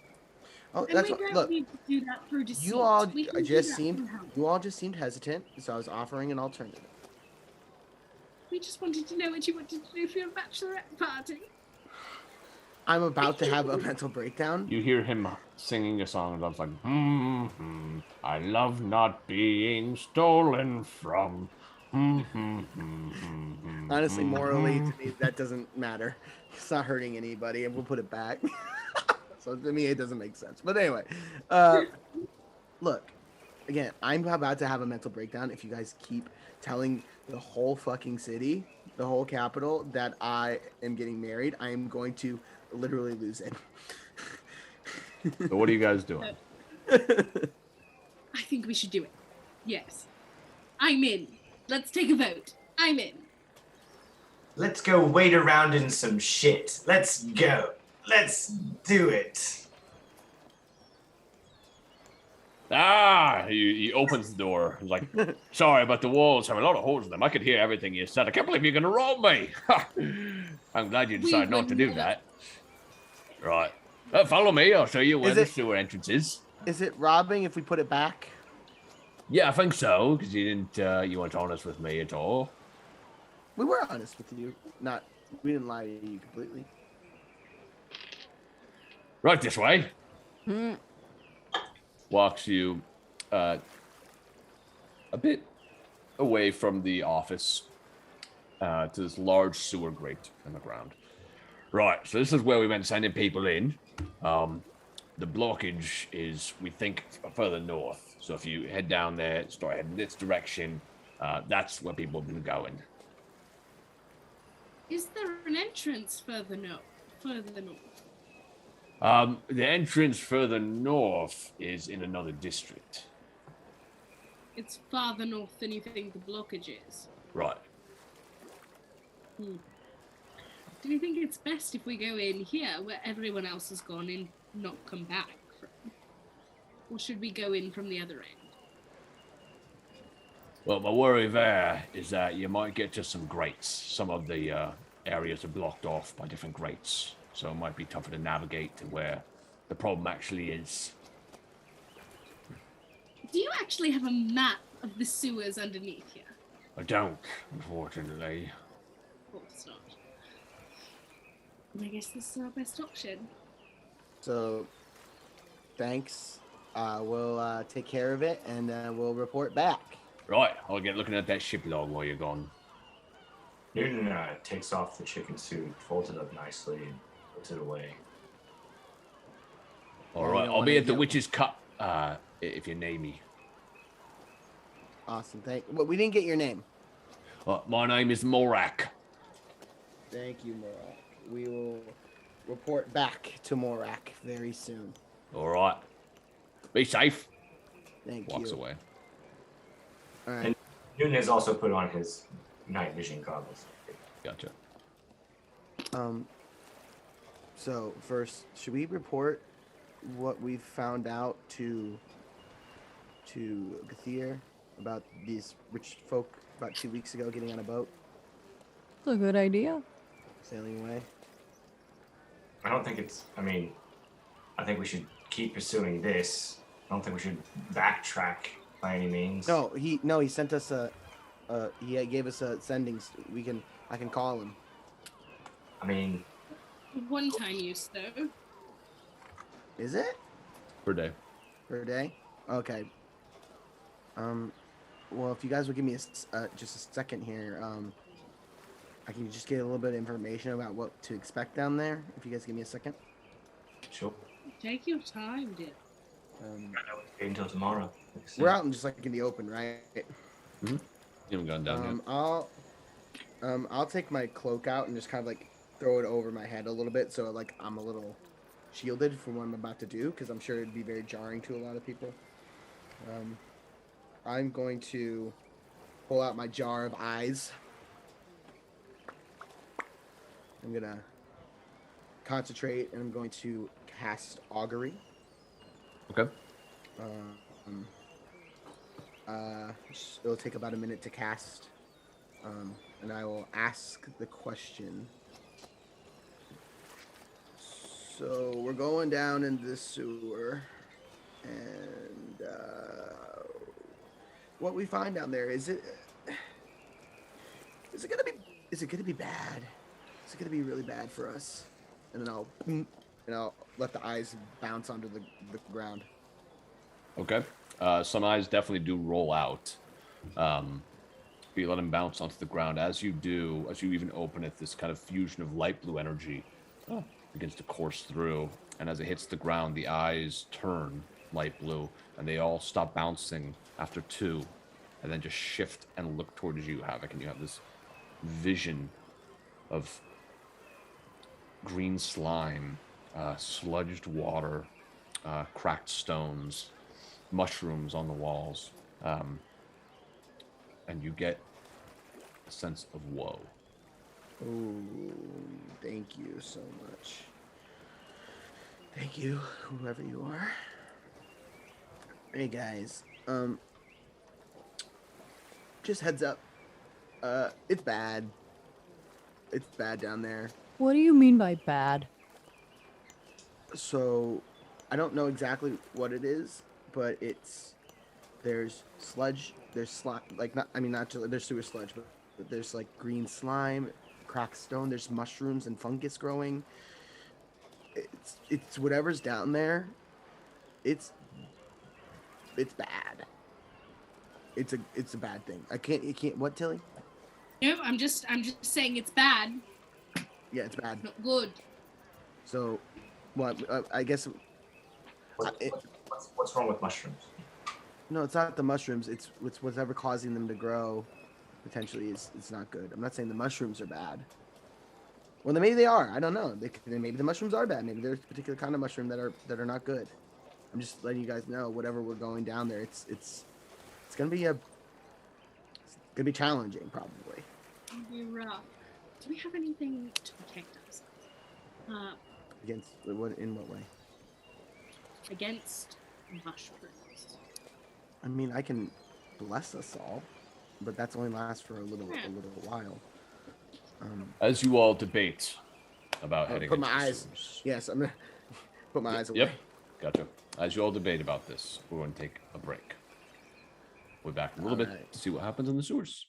Oh, And that's we don't look. need to do that through deceit. You all We can do just that seemed through help. you all just seemed hesitant, so I was offering an alternative. We just wanted to know what you wanted to do for your bachelorette party. I'm about to have a mental breakdown. You hear him singing a song that's like, I love not being stolen from. Honestly, morally, to me, that doesn't matter. It's not hurting anybody, and we'll put it back. So to me, it doesn't make sense. But anyway, look, again, I'm about to have a mental breakdown if you guys keep telling the whole fucking city, the whole capital, that I am getting married. I am going to literally lose it. So what are you guys doing? I think we should do it. Yes. I'm in. Let's take a vote. I'm in. Let's go wait around in some shit. Let's go. Let's do it. He opens the door. He's like, sorry, but the walls have a lot of holes in them. I could hear everything you said. I can't believe you're going to rob me. I'm glad you decided not to do that. Right. Follow me. I'll show you where the sewer entrance is. Is it robbing if we put it back? Yeah, I think so, because you weren't honest with me at all. We were honest with you. We didn't lie to you completely. Right this way. Walks you a bit away from the office to this large sewer grate in the ground. Right, so this is where we went sending people in. The blockage is, we think, further north. So if you head down there, start heading this direction, that's where people have been going. Is there an entrance further north? The entrance further north is in another district. It's farther north than you think the blockage is. Right. Do you think it's best if we go in here where everyone else has gone and not come back from? Or should we go in from the other end? Well, my worry there is that you might get to some grates. Some of the areas are blocked off by different grates, so it might be tougher to navigate to where the problem actually is. Do you actually have a map of the sewers underneath here? I don't, unfortunately. Of course not. I guess this is our best option. So, thanks. We'll take care of it, and we'll report back. Right, I'll get looking at that ship log while you're gone. Newton takes off the chicken suit, folds it up nicely, and puts it away. All right, I'll be at the Witch's Cup if you name me. Awesome. Well, we didn't get your name. My name is Morak. Thank you, Morak. We will report back to Morak very soon. All right. Be safe. Thank you. Walks away. All right. And Newton has also put on his night vision goggles. Gotcha. So first, should we report what we found out to Gathir about these rich folk about 2 weeks ago getting on a boat, It's a good idea. sailing away? I don't think it's. I mean, I think we should keep pursuing this. I don't think we should backtrack by any means. No, he sent us he gave us a sendings. I can call him. I mean, One time use though. Is it Per day. per day? Okay. Well, if you guys would give me just a second here, I can just get a little bit of information about what to expect down there. If you guys give me a second. sure. Take your time, dear. Um, Wait until tomorrow. we're out in just like in the open, right? You haven't gone down yet. I'll take my cloak out and just kind of like throw it over my head a little bit, so like I'm a little shielded from what I'm about to do, because I'm sure it'd be very jarring to a lot of people. I'm going to pull out my jar of eyes. I'm gonna concentrate, and I'm going to cast augury. Okay. It'll take about a minute to cast, and I will ask the question. So we're going down in the sewer, and what we find down there, is it gonna be bad? Is it gonna be really bad for us? And then I'll let the eyes bounce onto the ground. Okay. Some eyes definitely do roll out. But you let them bounce onto the ground. As you do, as you even open it, this kind of fusion of light blue energy begins to course through. And as it hits the ground, the eyes turn light blue, and they all stop bouncing after 2, and then just shift and look towards you, Havok. And you have this vision of green slime, sludged water, cracked stones, mushrooms on the walls, and you get a sense of woe. Oh, thank you so much. Thank you, whoever you are. Hey guys, just heads up. It's bad. It's bad down there. What do you mean by bad? So, I don't know exactly what it is, but there's sludge, there's slime, like there's sewer sludge, but there's like green slime, cracked stone, there's mushrooms and fungus growing. It's whatever's down there. It's bad. It's a bad thing. You can't, what, Tilly? No, I'm just saying it's bad. Yeah, it's bad. Not good. So, what, I guess, What's wrong with mushrooms? no, it's not the mushrooms. It's whatever causing them to grow. Potentially, it's not good. I'm not saying the mushrooms are bad. Well, then maybe they are. I don't know. Maybe the mushrooms are bad. Maybe there's a particular kind of mushroom that are not good. I'm just letting you guys know. Whatever we're going down there, it's gonna be challenging, probably. It'll be rough. Do we have anything to protect ourselves? Against what? In what way? Against mushrooms. I mean, I can bless us all, but that's only lasts for a little while. As you all debate about heading put into my the eyes. sewers. Yes, I'm gonna put my eyes away. Yep, gotcha. As you all debate about this, we're going to take a break. We'll be back in a little bit Alright. to see what happens in the sewers.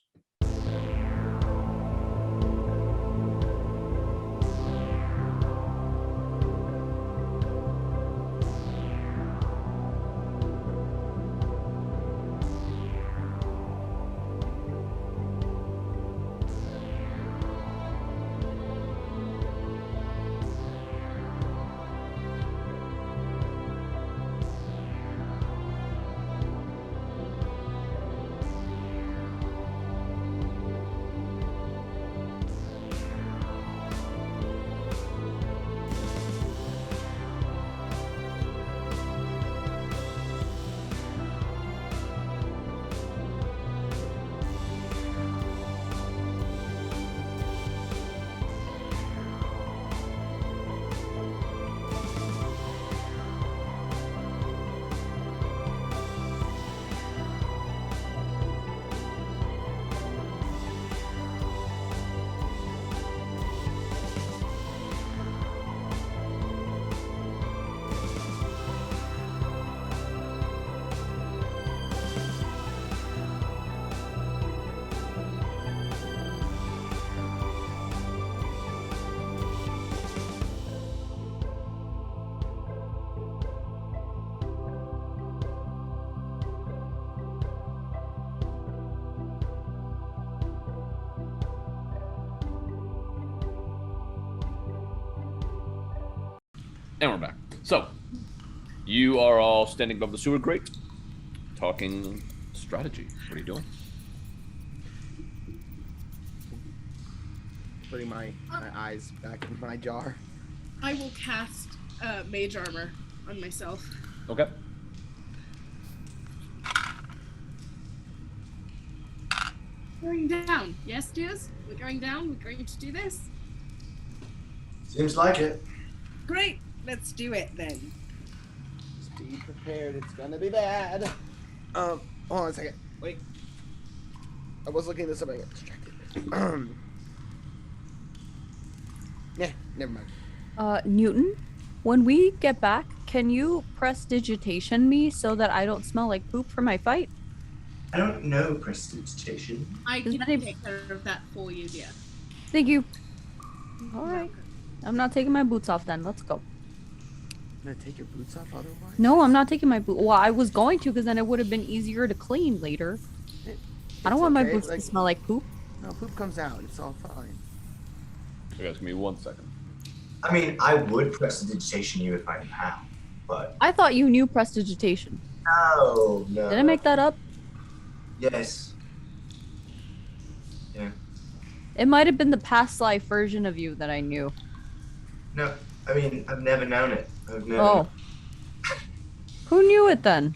And we're back. So, you are all standing above the sewer grate, talking strategy. What are you doing? Putting my eyes back in my jar. I will cast mage armor on myself. Okay. Going down. Yes, Diaz? We're going down. We're going to do this. Seems like it. Great. Let's do it then. Just be prepared. It's gonna be bad. Hold on a second. Wait. I was looking this up. I got distracted. Yeah, never mind. Newton, when we get back, can you prestidigitation me so that I don't smell like poop for my fight? I don't know prestidigitation. I can Isn't that take care of that for you, dear. Thank you. All right. I'm not taking my boots off then. Let's go. I'm gonna take your boots off otherwise? No, I'm not taking my boots. Well, I was going to because then it would have been easier to clean later. I don't want my boots to smell like poop. No, poop comes out. It's all fine. You guys, give me 1 second. I mean, I would prestidigitation you if I knew how, but I thought you knew prestidigitation. no. Did I make that up? Yes. Yeah. It might have been the past life version of you that I knew. No, I mean, I've never known it. I've never. Oh. Who knew it then?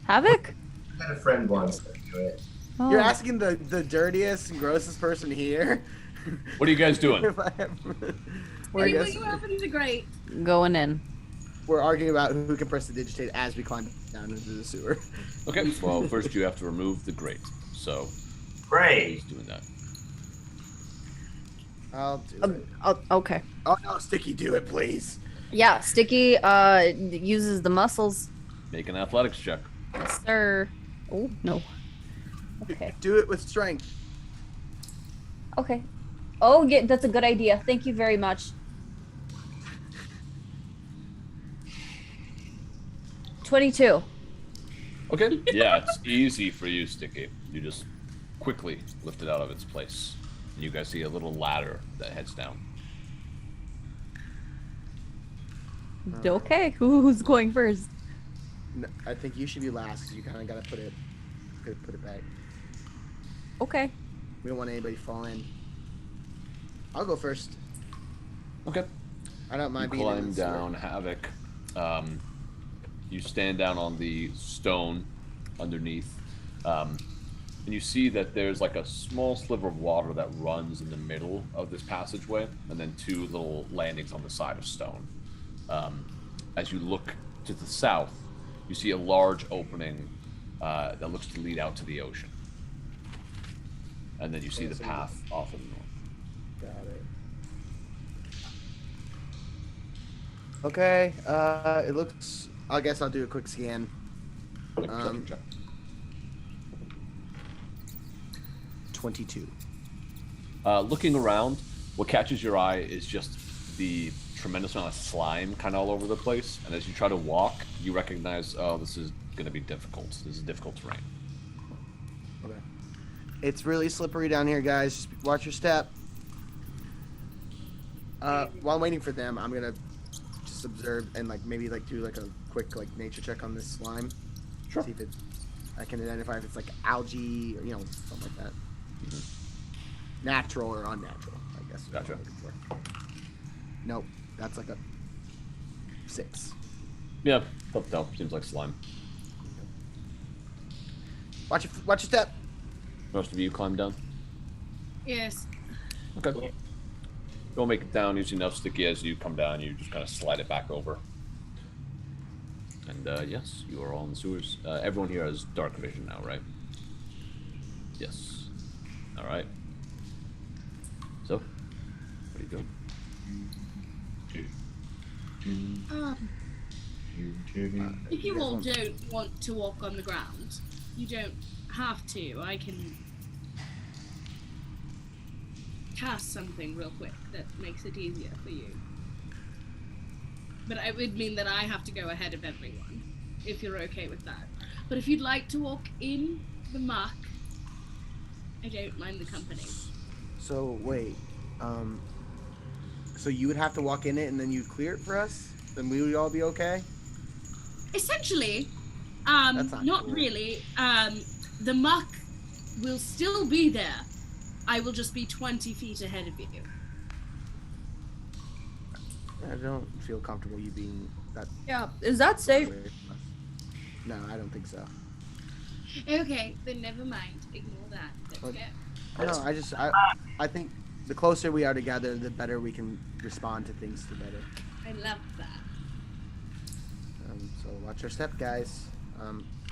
Havok? I had a friend once that knew it. Oh. You're asking the dirtiest and grossest person here. What are you guys doing? If I have, I Anyway, guess you happen to great. Going in. we're arguing about who can prestidigitate as we climb down into the sewer. Okay, well, first you have to remove the grate. So, Great. who's doing that? I'll do it. Okay. Oh no, Stiki, do it, please. Yeah, Stiki uses the muscles. Make an athletics check. Yes, sir. Oh, no. Okay. Do it with strength. Okay. Oh, yeah, that's a good idea. Thank you very much. 22. Okay. Yeah, it's easy for you, Stiki. You just quickly lift it out of its place. And you guys see a little ladder that heads down. Okay, who's going first? No, I think you should be last because you kind of got to put it back. Okay. We don't want anybody to fall in. I'll go first. Okay. I don't mind You being in climb the sewer. down, Havok. You stand down on the stone underneath, and you see that there's like a small sliver of water that runs in the middle of this passageway, and then two little landings on the side of stone. As you look to the south, you see a large opening that looks to lead out to the ocean. And then you see the path off in the north. Got it. Okay, it looks... I guess I'll do a quick scan. Quick perception check. 22. Looking around, what catches your eye is just the tremendous amount of slime kind of all over the place. And as you try to walk, you recognize, oh, this is going to be difficult. This is difficult terrain. Okay. It's really slippery down here, guys. Just watch your step. While I'm waiting for them, I'm gonna just observe and maybe do a quick nature check on this slime. Sure. See if I can identify if it's algae or something like that. Mm-hmm. Natural or unnatural, I guess. is what Gotcha. I'm looking for. Nope, that's like a 6. Yeah, tough tell. Seems like slime. Watch your step. Most of you climb down. Yes. Okay. Don't make it down. Usually enough sticky as you come down. You just kind of slide it back over. And yes, you are all in the sewers. Everyone here has dark vision now, right? Yes. All right. So, what are you doing? If you all don't want to walk on the ground, you don't have to. I can cast something real quick that makes it easier for you. But it would mean that I have to go ahead of everyone, if you're okay with that. But if you'd like to walk in the muck, I don't mind the company. So wait, So you would have to walk in it and then you'd clear it for us? Then we would all be okay? Essentially, That's not cool. really. The muck will still be there. I will just be 20 feet ahead of you. I don't feel comfortable you being that. Yeah, is that safe? No, I don't think so. Okay, then never mind. Ignore that. Let's go. No, I think the closer we are together, the better we can respond to things together. I love that. So watch your step, guys.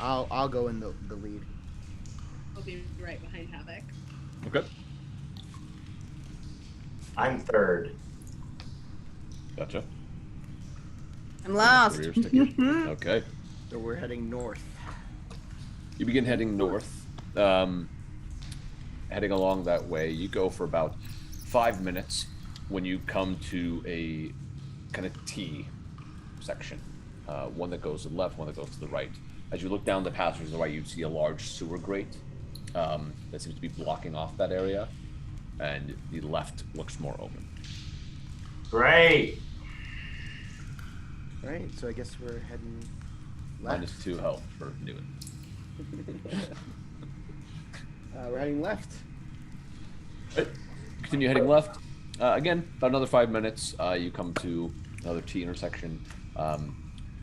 I'll go in the lead. I'll be right behind Havok. Okay. I'm third. Gotcha. I'm last. Rear sticky. Okay. So we're heading north. You begin heading north. Heading along that way, you go for about 5 minutes when you come to a kind of T section. One that goes to the left, one that goes to the right. As you look down the passage to the right, you see a large sewer grate that seems to be blocking off that area, and the left looks more open. Great. All right, so I guess we're heading left. -2 health for Newton. We're heading left. Right. Continue heading left. Again, about another 5 minutes, you come to another T intersection.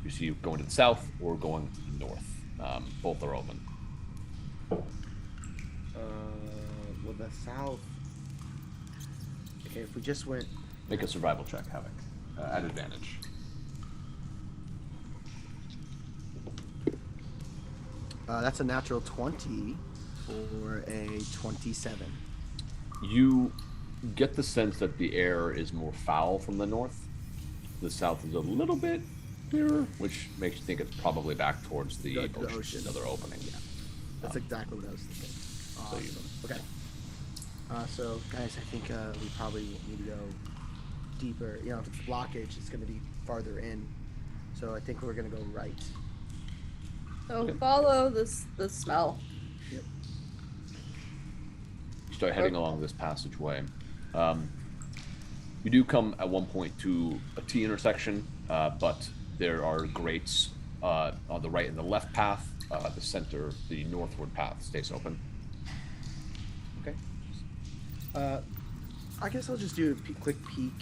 You see you going to the south or going north. Both are open. Well, the south. Okay, if we just went. Make a survival check, Havok, at advantage. That's a natural 20 for a 27. You get the sense that the air is more foul from the north. The south is a little bit clearer, which makes you think it's probably back towards the ocean. Another opening. Yeah, that's exactly what I was thinking. So you okay. So guys, I think we probably need to go deeper. You know, if it's blockage, it's going to be farther in. So I think we're going to go right. So follow the smell. Yep. You start heading along this passageway. You do come at one point to a T intersection, but there are grates on the right and the left path. The center, the northward path, stays open. Okay. I guess I'll just do a quick peek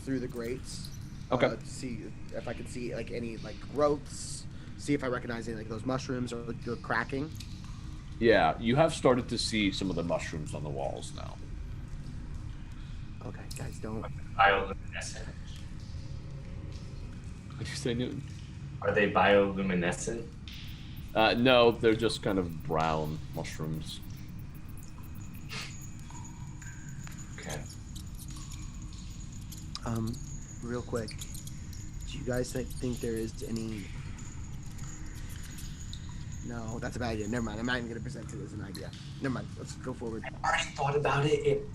through the grates. Okay. To see if I can see like any like growths. See if I recognize any like those mushrooms or the cracking. Yeah, you have started to see some of the mushrooms on the walls now. Okay, guys, don't. Bioluminescent. What'd you say, Newton? Are they bioluminescent? No, they're just kind of brown mushrooms. Okay. Real quick, do you guys think there is any? No, that's a bad idea. Never mind. I'm not even gonna present it as an idea. Never mind. Let's go forward. I already thought about it.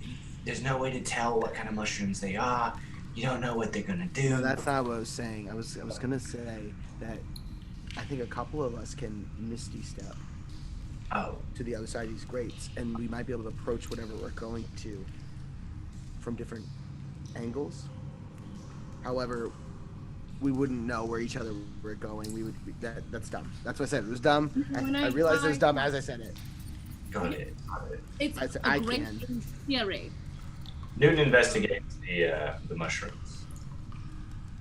There's no way to tell what kind of mushrooms they are. You don't know what they're gonna do. No, that's not what I was saying. I was gonna say that I think a couple of us can misty step. To the other side of these grates, and we might be able to approach whatever we're going to from different angles. However, we wouldn't know where each other were going. We would. That's dumb. That's what I said. It was dumb. I realized it was dumb as I said it. Got it. It's I a great can. theory. Newton investigates the mushrooms.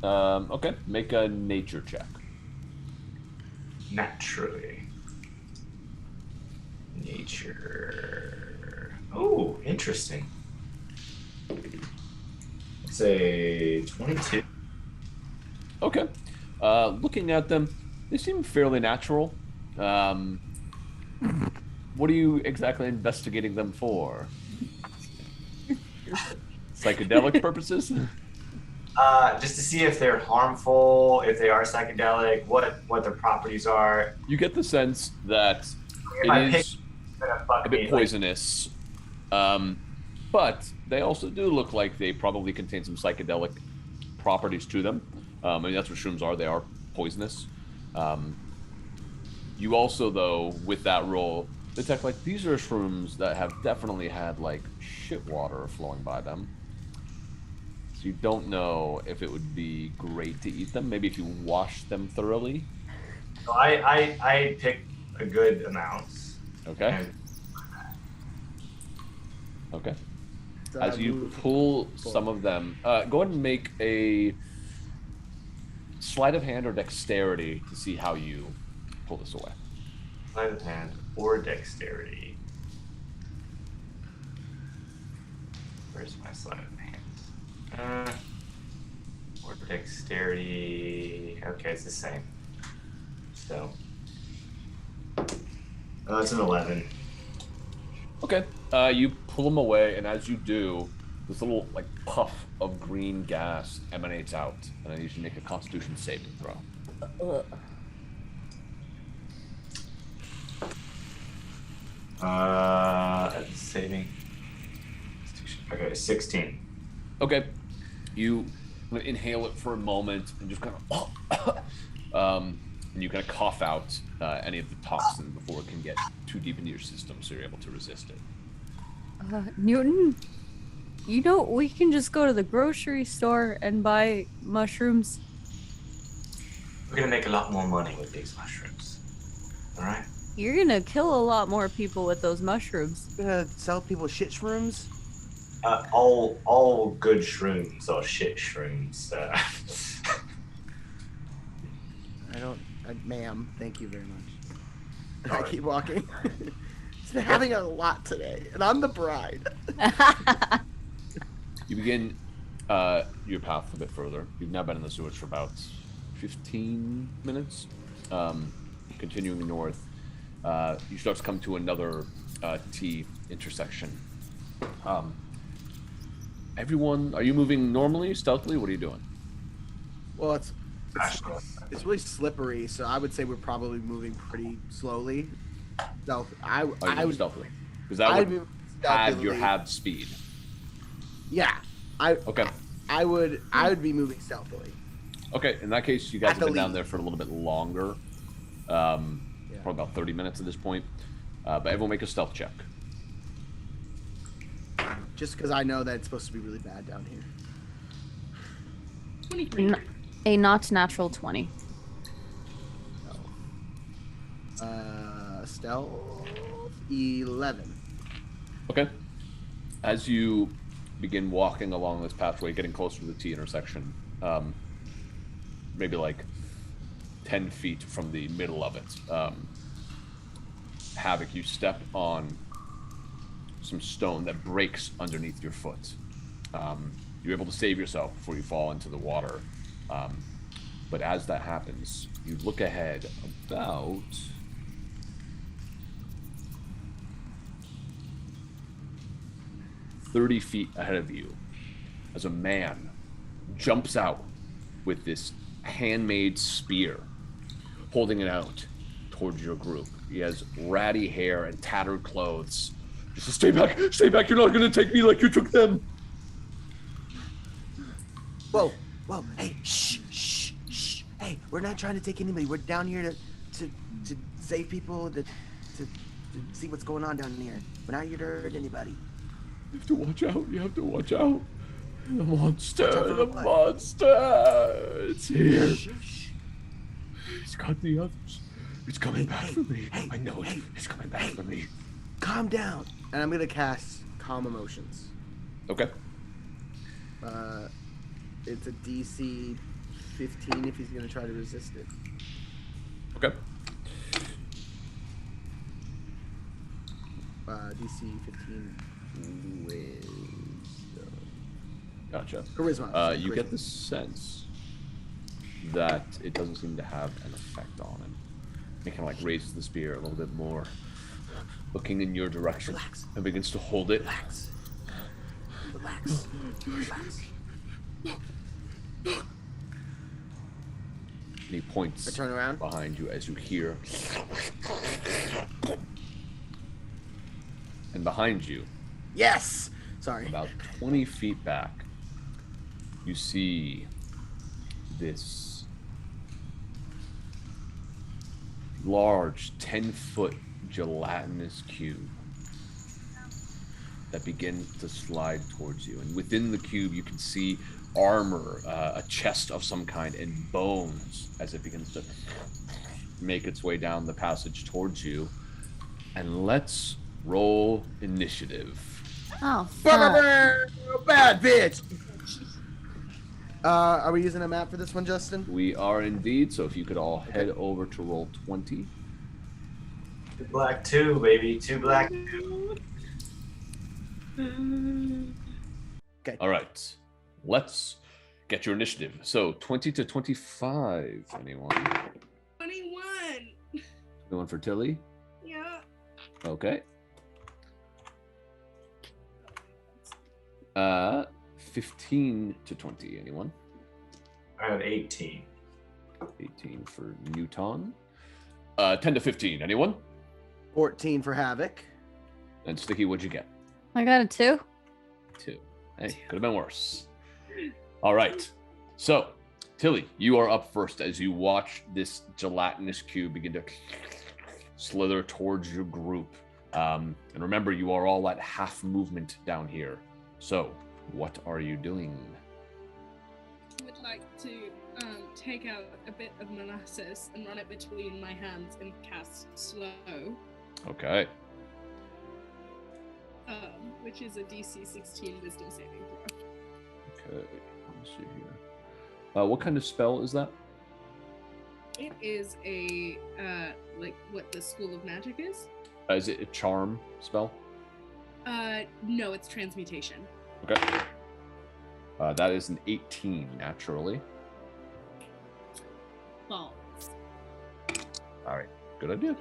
Okay, make a nature check. Naturally. Nature. Oh, interesting. It's a 22. Okay. Looking at them, they seem fairly natural. What are you exactly investigating them for? Psychedelic purposes? Just to see if they're harmful, if they are psychedelic, what their properties are. You get the sense that it is a bit poisonous, but they also do look like they probably contain some psychedelic properties to them. I mean, that's what shrooms are. They are poisonous. You also, though, with that roll, detect like these are shrooms that have definitely had like shit water flowing by them. So you don't know if it would be great to eat them. Maybe if you wash them thoroughly. So I pick a good amount. Okay. And Okay. As you pull some of them, go ahead and make a sleight of hand or dexterity to see how you pull this away. Sleight of hand or dexterity. Where's my sleight of hand? Or dexterity. Okay, it's the same. So. Oh, it's an 11. Okay. You pull them away, and as you do, this little like puff of green gas emanates out, and I need you to make a Constitution saving throw. Saving. Okay, 16. Okay. You inhale it for a moment, and just kind of, and you kind of cough out any of the toxin before it can get too deep into your system, so you're able to resist it. Newton, you know, we can just go to the grocery store and buy mushrooms. We're gonna make a lot more money with these mushrooms. Alright? You're gonna kill a lot more people with those mushrooms. You're gonna sell people shit shrooms? All good shrooms are shit shrooms. Ma'am, thank you very much. I keep walking. It's been having a lot today, and I'm the bride. You begin your path a bit further. You've now been in the sewers for about 15 minutes. Continuing north, you start to come to another T intersection. Everyone, are you moving normally, stealthily? What are you doing? Well, it's really slippery, so I would say we're probably moving pretty slowly. I would stealthily, because that would add your halved speed. Yeah, Okay. I would be moving stealthily. Okay, in that case, you guys have been down there for a little bit longer. Probably about 30 minutes at this point. But everyone make a stealth check. Just because I know that it's supposed to be really bad down here. 23. A not natural 20. Stealth 11. Okay. As you begin walking along this pathway, getting closer to the T intersection, maybe like 10 feet from the middle of it, Havok, you step on some stone that breaks underneath your foot. You're able to save yourself before you fall into the water. But as that happens, you look ahead about 30 feet ahead of you as a man jumps out with this handmade spear, holding it out towards your group. He has ratty hair and tattered clothes. He says, stay back, you're not gonna take me like you took them. Whoa, hey, shh. Hey, we're not trying to take anybody. We're down here to save people, to see what's going on down here. We're not here to hurt anybody. You have to watch out. The monster, it's here. Shh. He's got the others. It's coming back for me. I know it. It's coming back for me. Calm down. And I'm gonna cast Calm Emotions. Okay. It's a DC 15 if he's gonna try to resist it. Okay. DC 15 wisdom. Gotcha. Charisma. You get the sense that it doesn't seem to have an effect on him. He kind of like raises the spear a little bit more, looking in your direction, and begins to hold it. Relax. And he points I turn around behind you as you hear. And behind you, Yes! Sorry. about 20 feet back, you see this large 10-foot gelatinous cube that begins to slide towards you. And within the cube, you can see armor, a chest of some kind, and bones as it begins to make its way down the passage towards you. And let's roll initiative. Oh, Bad bitch. Are we using a map for this one, Justin? We are indeed. So if you could all head over to roll 20. 2 black 2, baby. 2 black 2. Okay. All right. Let's get your initiative. So 20 to 25. Anyone? 21. 21 for Tilly? Yeah. Okay. 15 to 20. Anyone? I have 18. 18 for Newton. 10 to 15. Anyone? 14 for Havok. And Stiki, what'd you get? I got a 2. 2. Hey, could have been worse. All right. So, Tilly, you are up first as you watch this gelatinous cube begin to slither towards your group. And remember, you are all at half movement down here. So, what are you doing? I would like to take out a bit of molasses and run it between my hands and cast slow, Okay. which is a DC 16 Wisdom saving throw. Okay. Let's see here. What kind of spell is that? It is a like what the School of Magic is. Is it a charm spell? No, it's transmutation. Okay. That is an 18, naturally. Balls. All right. Good idea.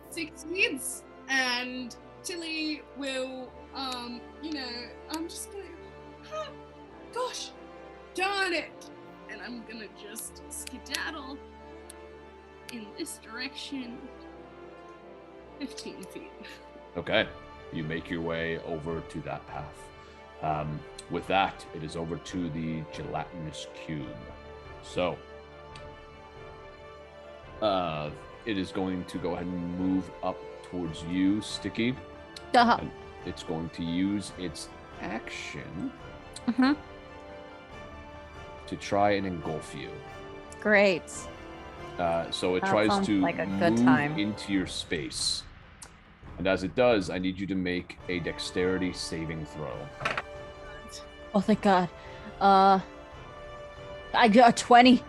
Succeeds, and Tilly will, I'm just gonna, gosh, darn it, and I'm gonna just skedaddle in this direction, 15 feet. Okay. You make your way over to that path. With that, it is over to the gelatinous cube. So, it is going to go ahead and move up towards you, Stiki. And it's going to use its action to try and engulf you. Great. So it That tries sounds to like a good move time. into your space. And as it does, I need you to make a dexterity saving throw. Oh, thank God. I got a 20.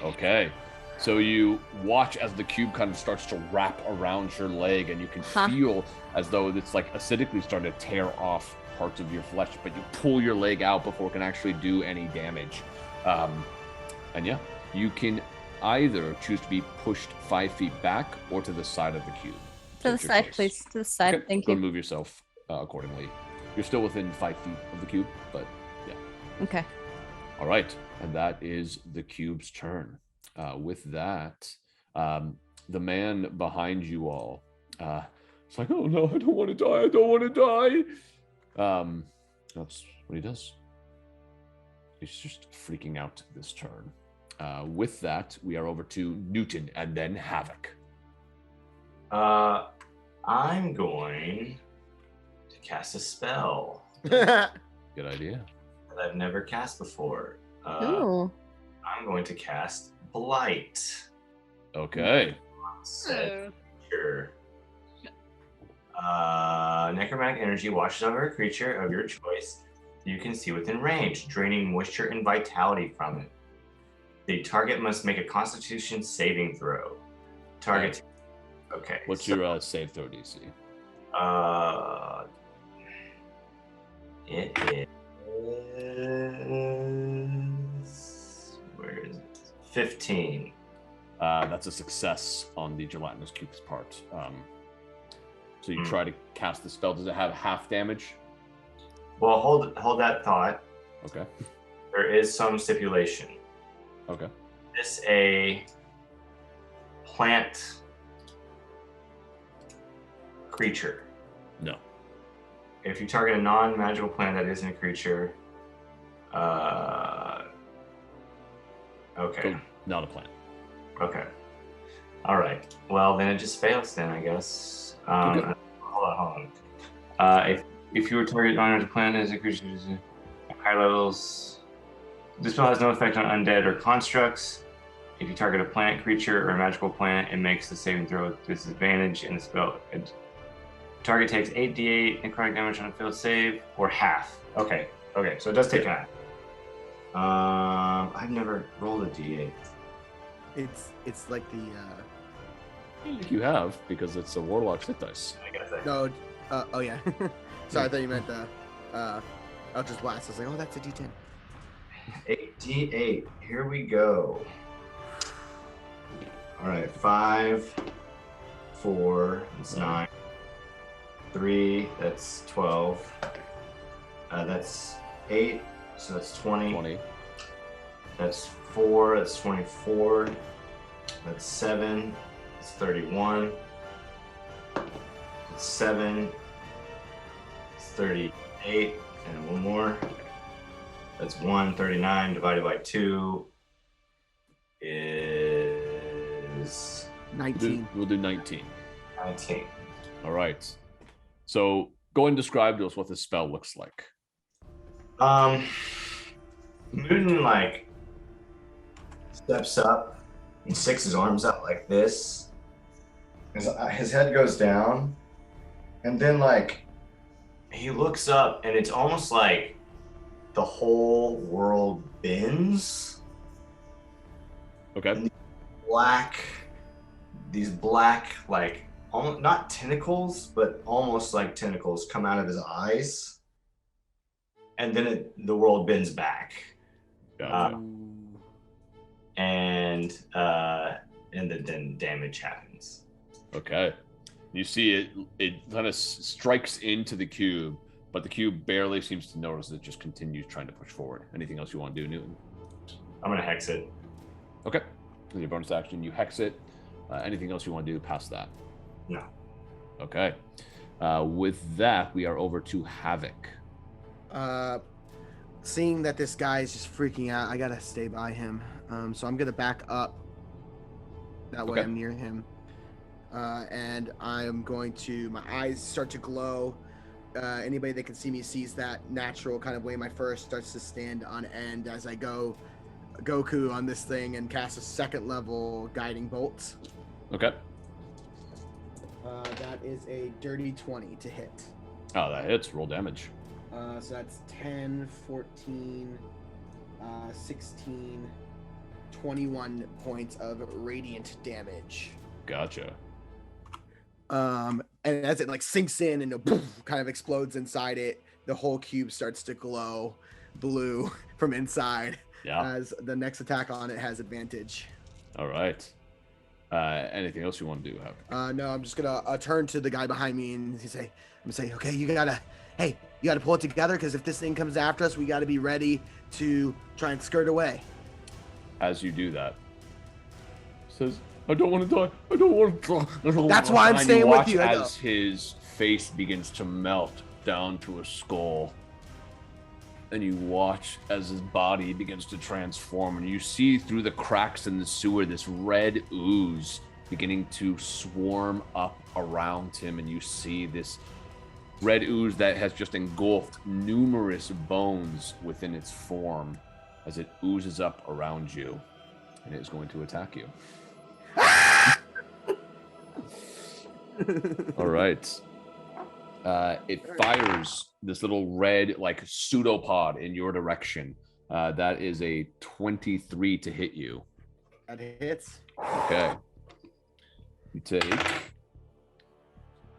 Okay. So you watch as the cube kind of starts to wrap around your leg, and you can feel as though it's like acidically starting to tear off parts of your flesh, but you pull your leg out before it can actually do any damage. And yeah, you can either choose to be pushed 5 feet back or to the side of the cube. To the side, please. To the side. Okay, Thank go you. and move yourself accordingly. You're still within 5 feet of the cube, but yeah. Okay. All right, and that is the cube's turn. With that, the man behind you all, it's like, oh no, I don't want to die. I don't want to die. That's what he does. He's just freaking out this turn. With that, we are over to Newton and then Havok. I'm going to cast a spell Good idea. that I've never cast before. Ooh. I'm going to cast Blight. Okay. Set creature. Necromantic energy washes over a creature of your choice you can see within range, draining moisture and vitality from it. The target must make a Constitution saving throw. Target. Okay. What's your save throw DC? It is. Where is it? 15. That's a success on the gelatinous cube's part. So you try to cast the spell. Does it have half damage? Well, hold that thought. Okay. There is some stipulation. Okay. Is this a plant creature? No. If you target a non-magical plant that isn't a creature, okay. So, not a plant. Okay. All right. Well, then it just fails. Then I guess. Okay. Hold on. If you were targeted on as a plant as a creature, high levels This spell has no effect on undead or constructs. If you target a plant, creature, or a magical plant, it makes the saving throw with disadvantage in the spell. Target takes 8d8 necrotic damage on a failed save, or half. Okay, so it does take half. I've never rolled a d8. It's like the. I think you have, because it's a Warlock's hit dice. I guess I No. Oh yeah. Sorry, I thought you meant the. Eldritch Blast. I was like, oh, that's a D10. 8d8. Here we go. All right, 5, 4, that's 9. 3, that's 12. That's 8, so that's 20. 20. That's 4, that's 24. That's 7, that's 31. That's 7, it's 38. And one more. That's 139 divided by 2 is 19. We'll do 19. 19. All right. So go and describe to us what this spell looks like. Moon like steps up and sticks his arms out like this. His head goes down, and then like he looks up, and it's almost like the whole world bends. Okay. And these black, like almost not tentacles, but almost like tentacles come out of his eyes, and then the world bends back. Gotcha. And then damage happens. Okay. You see it kind of strikes into the cube, but the cube barely seems to notice it, just continues trying to push forward. Anything else you want to do, Newton? I'm gonna hex it. Okay. With your bonus action, you hex it. Anything else you want to do past that? No. Okay. With that, we are over to Havok. Seeing that this guy is just freaking out, I gotta stay by him. So I'm gonna back up. That way Okay. I'm near him. And I am going to, my eyes start to glow. Anybody that can see me sees that natural kind of way my first starts to stand on end as I go Goku on this thing and cast a second level guiding bolt. Okay. That is a dirty 20 to hit. Oh, that hits. Roll damage. So that's 10, 14, 16, 21 points of radiant damage. Gotcha. And as it like sinks in and poof, kind of explodes inside it, the whole cube starts to glow blue from inside. Yeah. As the next attack on it has advantage. All right. Anything else you want to do, Havok? No, I'm just gonna turn to the guy behind me and I'm gonna say, okay, you gotta pull it together, because if this thing comes after us, we gotta be ready to try and skirt away. As you do that, says, I don't want to die. I don't want to die. That's why I'm staying with you. As his face begins to melt down to a skull. And you watch as his body begins to transform, and you see through the cracks in the sewer this red ooze beginning to swarm up around him, and you see this red ooze that has just engulfed numerous bones within its form as it oozes up around you, and it is going to attack you. All right. It fires this little red, like, pseudopod in your direction. That is a 23 to hit you. That hits. Okay. You take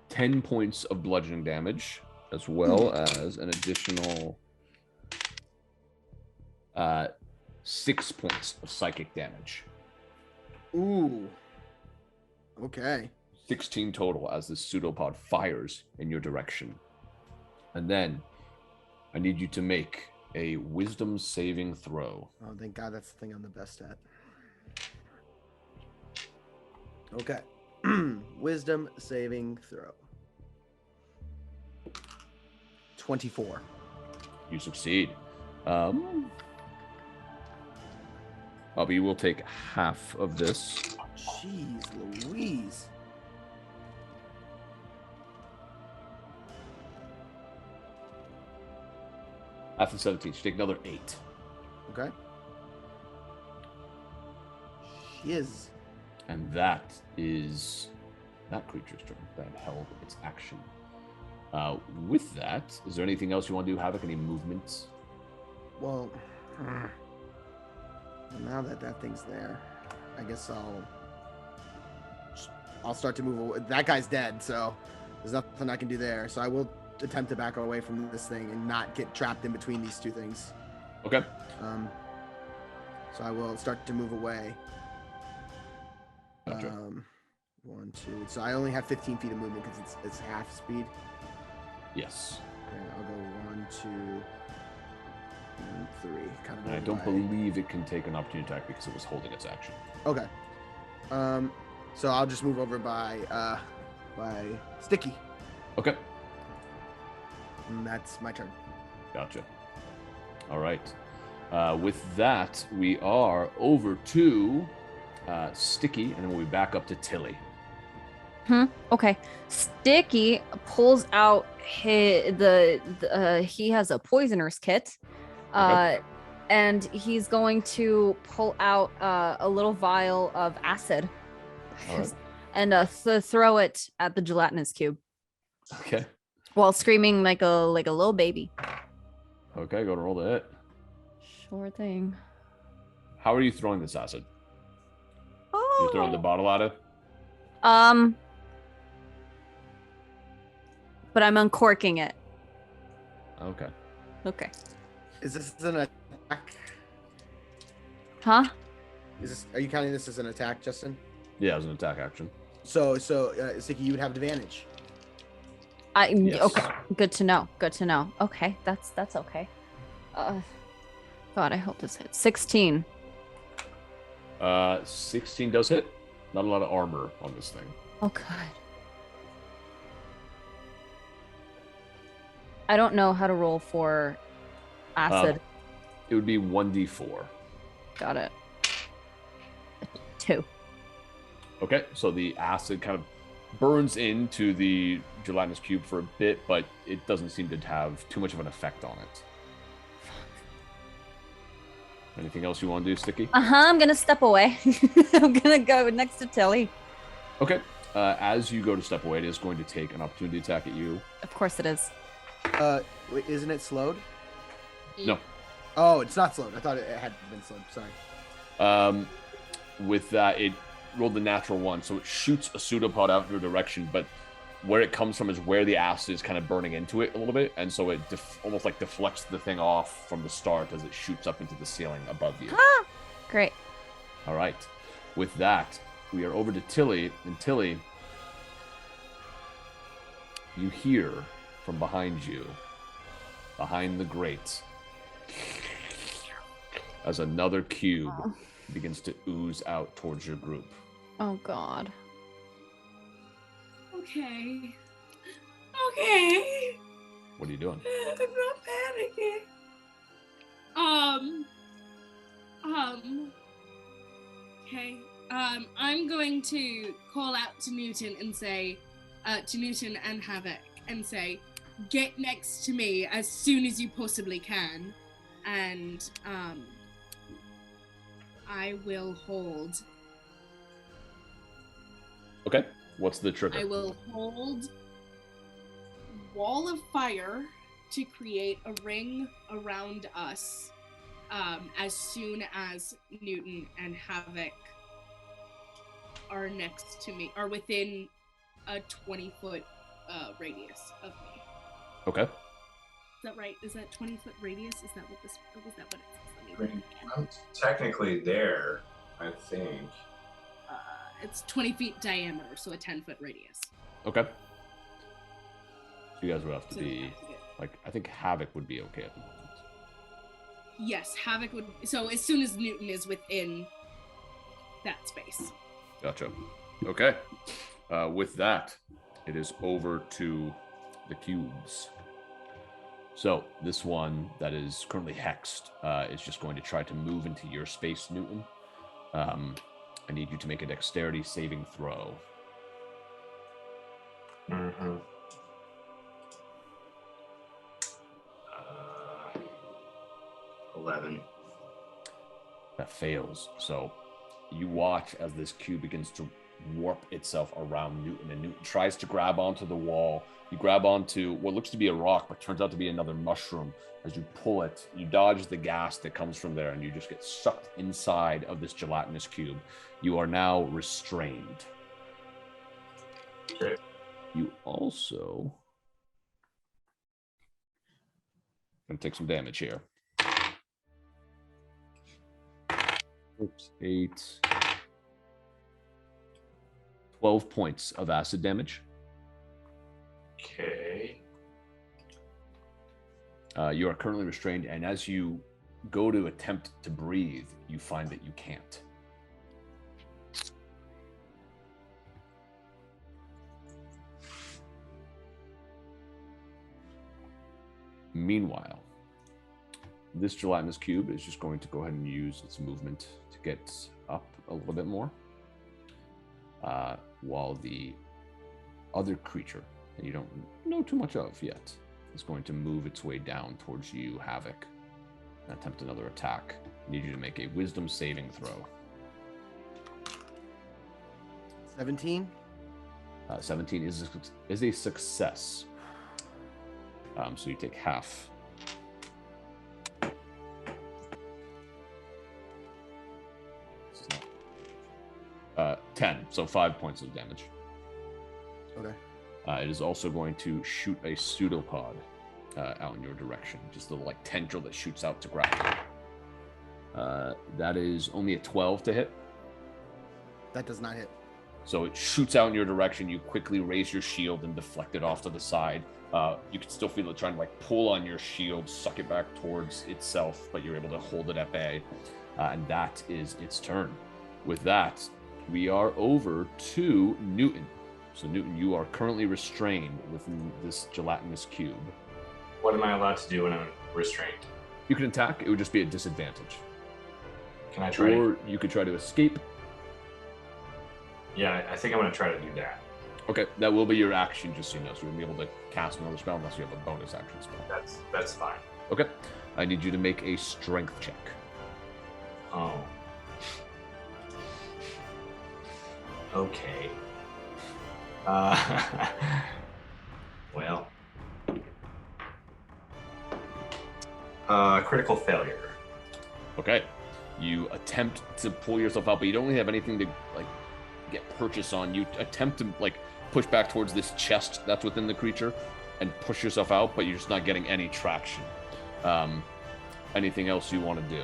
10 points of bludgeoning damage, as well as an additional 6 points of psychic damage. Ooh. Okay. 16 total as this pseudopod fires in your direction. And then I need you to make a wisdom saving throw. Oh, thank God, that's the thing I'm the best at. Okay. Wisdom saving throw. 24. You succeed. Bobby will take half of this. Jeez Louise. Half of 17. You take another 8. Okay. He is. And that is that creature's turn that held its action. With that, is there anything else you want to do, Havok? Any movements? Well, now that thing's there, I guess I'll start to move away. That guy's dead, so there's nothing I can do there. So I will attempt to back away from this thing and not get trapped in between these two things. Okay. So I will start to move away. Gotcha. 1, 2. So I only have 15 feet of movement because it's half speed. Yes. Okay, I'll go 1, 2, and 3. Kind of. And I don't believe it can take an opportunity attack because it was holding its action. Okay. So I'll just move over by Stiki. Okay. And that's my turn. Gotcha. All right. With that, we are over to Stiki, and then we'll be back up to Tilly. Okay. Stiki pulls out he has a poisoner's kit. Okay. And he's going to pull out a little vial of acid. All right. And throw it at the gelatinous cube Okay. while screaming like a little baby. Okay, go to roll to hit. Sure thing. How are you throwing this acid? Oh. You're throwing the bottle at it? But I'm uncorking it. Okay. Okay. Is this an attack? Huh? Are you counting this as an attack, Justin? Yeah, it was an attack action. So Stiki, you would have advantage. Yes. Okay. Good to know. Good to know. Okay, that's okay. God, I hope this hits. 16. 16 does hit. Not a lot of armor on this thing. Oh God. I don't know how to roll for acid. It would be 1d4. Got it. 2. Okay, so the acid kind of burns into the gelatinous cube for a bit, but it doesn't seem to have too much of an effect on it. Anything else you want to do, Stiki? I'm gonna step away. I'm gonna go next to Tilly. Okay. As you go to step away, it is going to take an opportunity attack at you. Of course it is. Wait, isn't it slowed? No. Oh, it's not slowed. I thought it had been slowed. Sorry. With that, it rolled the natural one, so it shoots a pseudopod out in your direction, but where it comes from is where the acid is kind of burning into it a little bit, and so it almost like deflects the thing off from the start as it shoots up into the ceiling above you. Ah! Great. All right. With that, we are over to Tilly, and Tilly, you hear from behind you, behind the grate, as another cube begins to ooze out towards your group. Oh God. Okay. What are you doing? I'm not panicking. Okay. I'm going to call out to Newton and say, to Newton and Havok, and say, get next to me as soon as you possibly can, and I will hold. Okay. What's the trigger? I will hold wall of fire to create a ring around us as soon as Newton and Havok are next to me, are within a 20-foot radius of me. Okay. Is that right? Is that 20-foot radius? Is that what this? Was that what it says? I'm technically there, I think. It's 20 feet diameter, so a 10-foot radius. Okay. So you guys would have to be, like, I think Havok would be okay at the moment. Yes, Havok would. So as soon as Newton is within that space. Gotcha. Okay. With that, it is over to the cubes. So this one that is currently hexed is just going to try to move into your space, Newton. I need you to make a dexterity saving throw. Mm-hmm. 11. That fails. So you watch as this cube begins to warp itself around Newton, and Newton tries to grab onto the wall. You grab onto what looks to be a rock, but turns out to be another mushroom. As you pull it, you dodge the gas that comes from there, and you just get sucked inside of this gelatinous cube. You are now restrained. Okay. You also going to take some damage here. Oops, 8, 12 points of acid damage. Okay. You are currently restrained, and as you go to attempt to breathe, you find that you can't. Meanwhile, this gelatinous cube is just going to go ahead and use its movement to get up a little bit more, while the other creature that you don't know too much of yet is going to move its way down towards you, Havok, and attempt another attack. I need you to make a wisdom saving throw. 17. 17 is a success. So you take half. 10, so 5 points of damage. Okay. It is also going to shoot a pseudopod out in your direction. Just a little like tendril that shoots out to grab you. That is only a 12 to hit. That does not hit. So it shoots out in your direction. You quickly raise your shield and deflect it off to the side. You can still feel it trying to like pull on your shield, suck it back towards itself, but you're able to hold it at bay. And that is its turn. With that, we are over to Newton. So Newton, you are currently restrained within this gelatinous cube. What am I allowed to do when I'm restrained? You can attack. It would just be a disadvantage. Can I try? Or you could try to escape. Yeah, I think I'm going to try to do that. Okay, that will be your action, just so you know. So you'll be able to cast another spell unless you have a bonus action spell. That's fine. Okay, I need you to make a strength check. Oh. Okay. Well. Critical failure. Okay, you attempt to pull yourself out, but you don't really have anything to like get purchase on. You attempt to like push back towards this chest that's within the creature and push yourself out, but you're just not getting any traction. Anything else you want to do?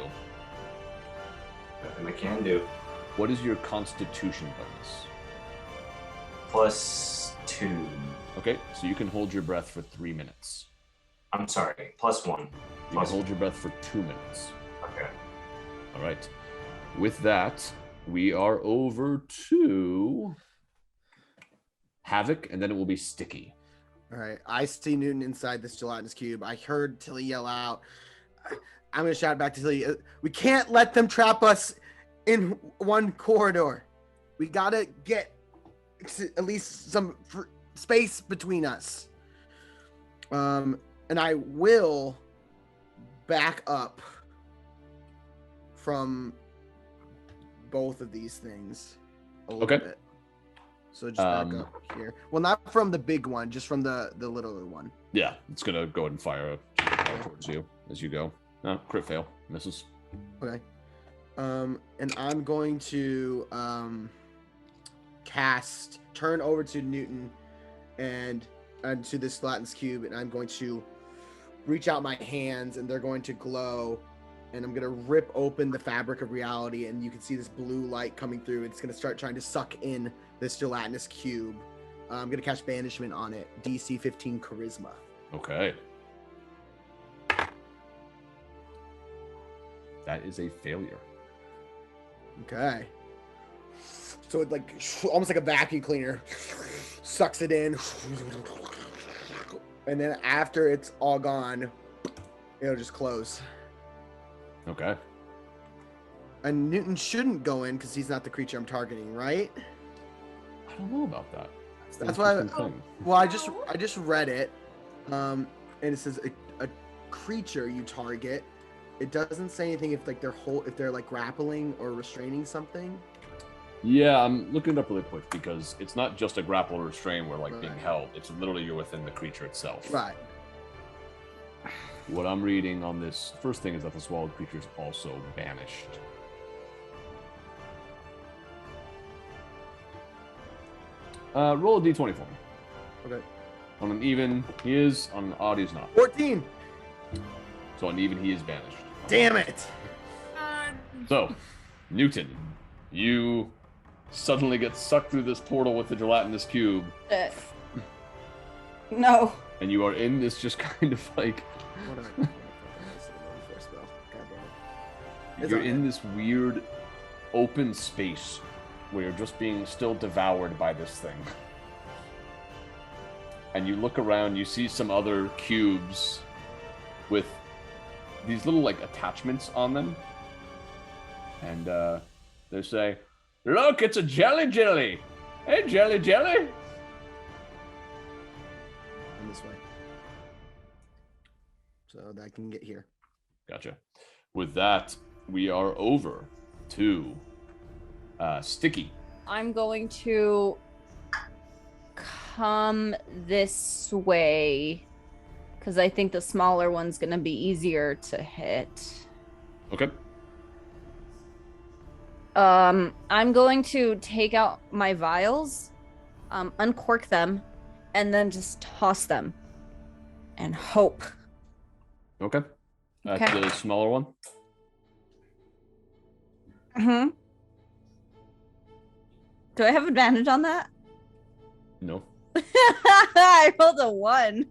Nothing I can do. What is your Constitution bonus? +2. Okay, so you can hold your breath for 3 minutes. I'm sorry, +1. You can hold your breath for 2 minutes. Okay. All right. With that, we are over to Havok, and then it will be Stiki. All right. I see Newton inside this gelatinous cube. I heard Tilly yell out. I'm going to shout back to Tilly. We can't let them trap us in one corridor. We got to get at least some space between us. And I will back up from both of these things a little bit. So just back up here. Well, not from the big one, just from the littler one. Yeah, it's going to go ahead and fire towards you as you go. Crit fail. Misses. Okay. And I'm going to turn over to Newton and to this gelatinous cube, and I'm going to reach out my hands, and they're going to glow, and I'm going to rip open the fabric of reality, and you can see this blue light coming through. It's going to start trying to suck in this gelatinous cube. I'm going to cast Banishment on it. DC 15 Charisma. Okay. That is a failure. Okay. So it like almost like a vacuum cleaner sucks it in. And then after it's all gone, it'll just close. Okay. And Newton shouldn't go in because he's not the creature I'm targeting, right? I don't know about that. That's why. Well, I just read it, and it says a creature you target. It doesn't say anything if like if they're like grappling or restraining something. Yeah, I'm looking it up really quick because it's not just a grapple or restrain where being Right. held. It's literally you're within the creature itself. Right. What I'm reading on this first thing is that the swallowed creature is also banished. Roll a d20 for me. Okay. On an even, he is. On an odd, he's not. 14. So on even, he is banished. Damn it. So, Newton, you suddenly get sucked through this portal with the gelatinous cube, No. and you are in this just kind of like What am I first spell? God damn it. It's you're okay. in this weird open space where you're just being still devoured by this thing. And you look around, you see some other cubes with these little attachments on them. And they say, "Look, it's a jelly jelly. Hey, jelly jelly." I'm this way. So that I can get here. Gotcha. With that, we are over to Stiki. I'm going to come this way because I think the smaller one's going to be easier to hit. Okay. I'm going to take out my vials, uncork them, and then just toss them and hope. Okay. That's Okay. the smaller one. Mm-hmm. Do I have advantage on that? No. I rolled a 1.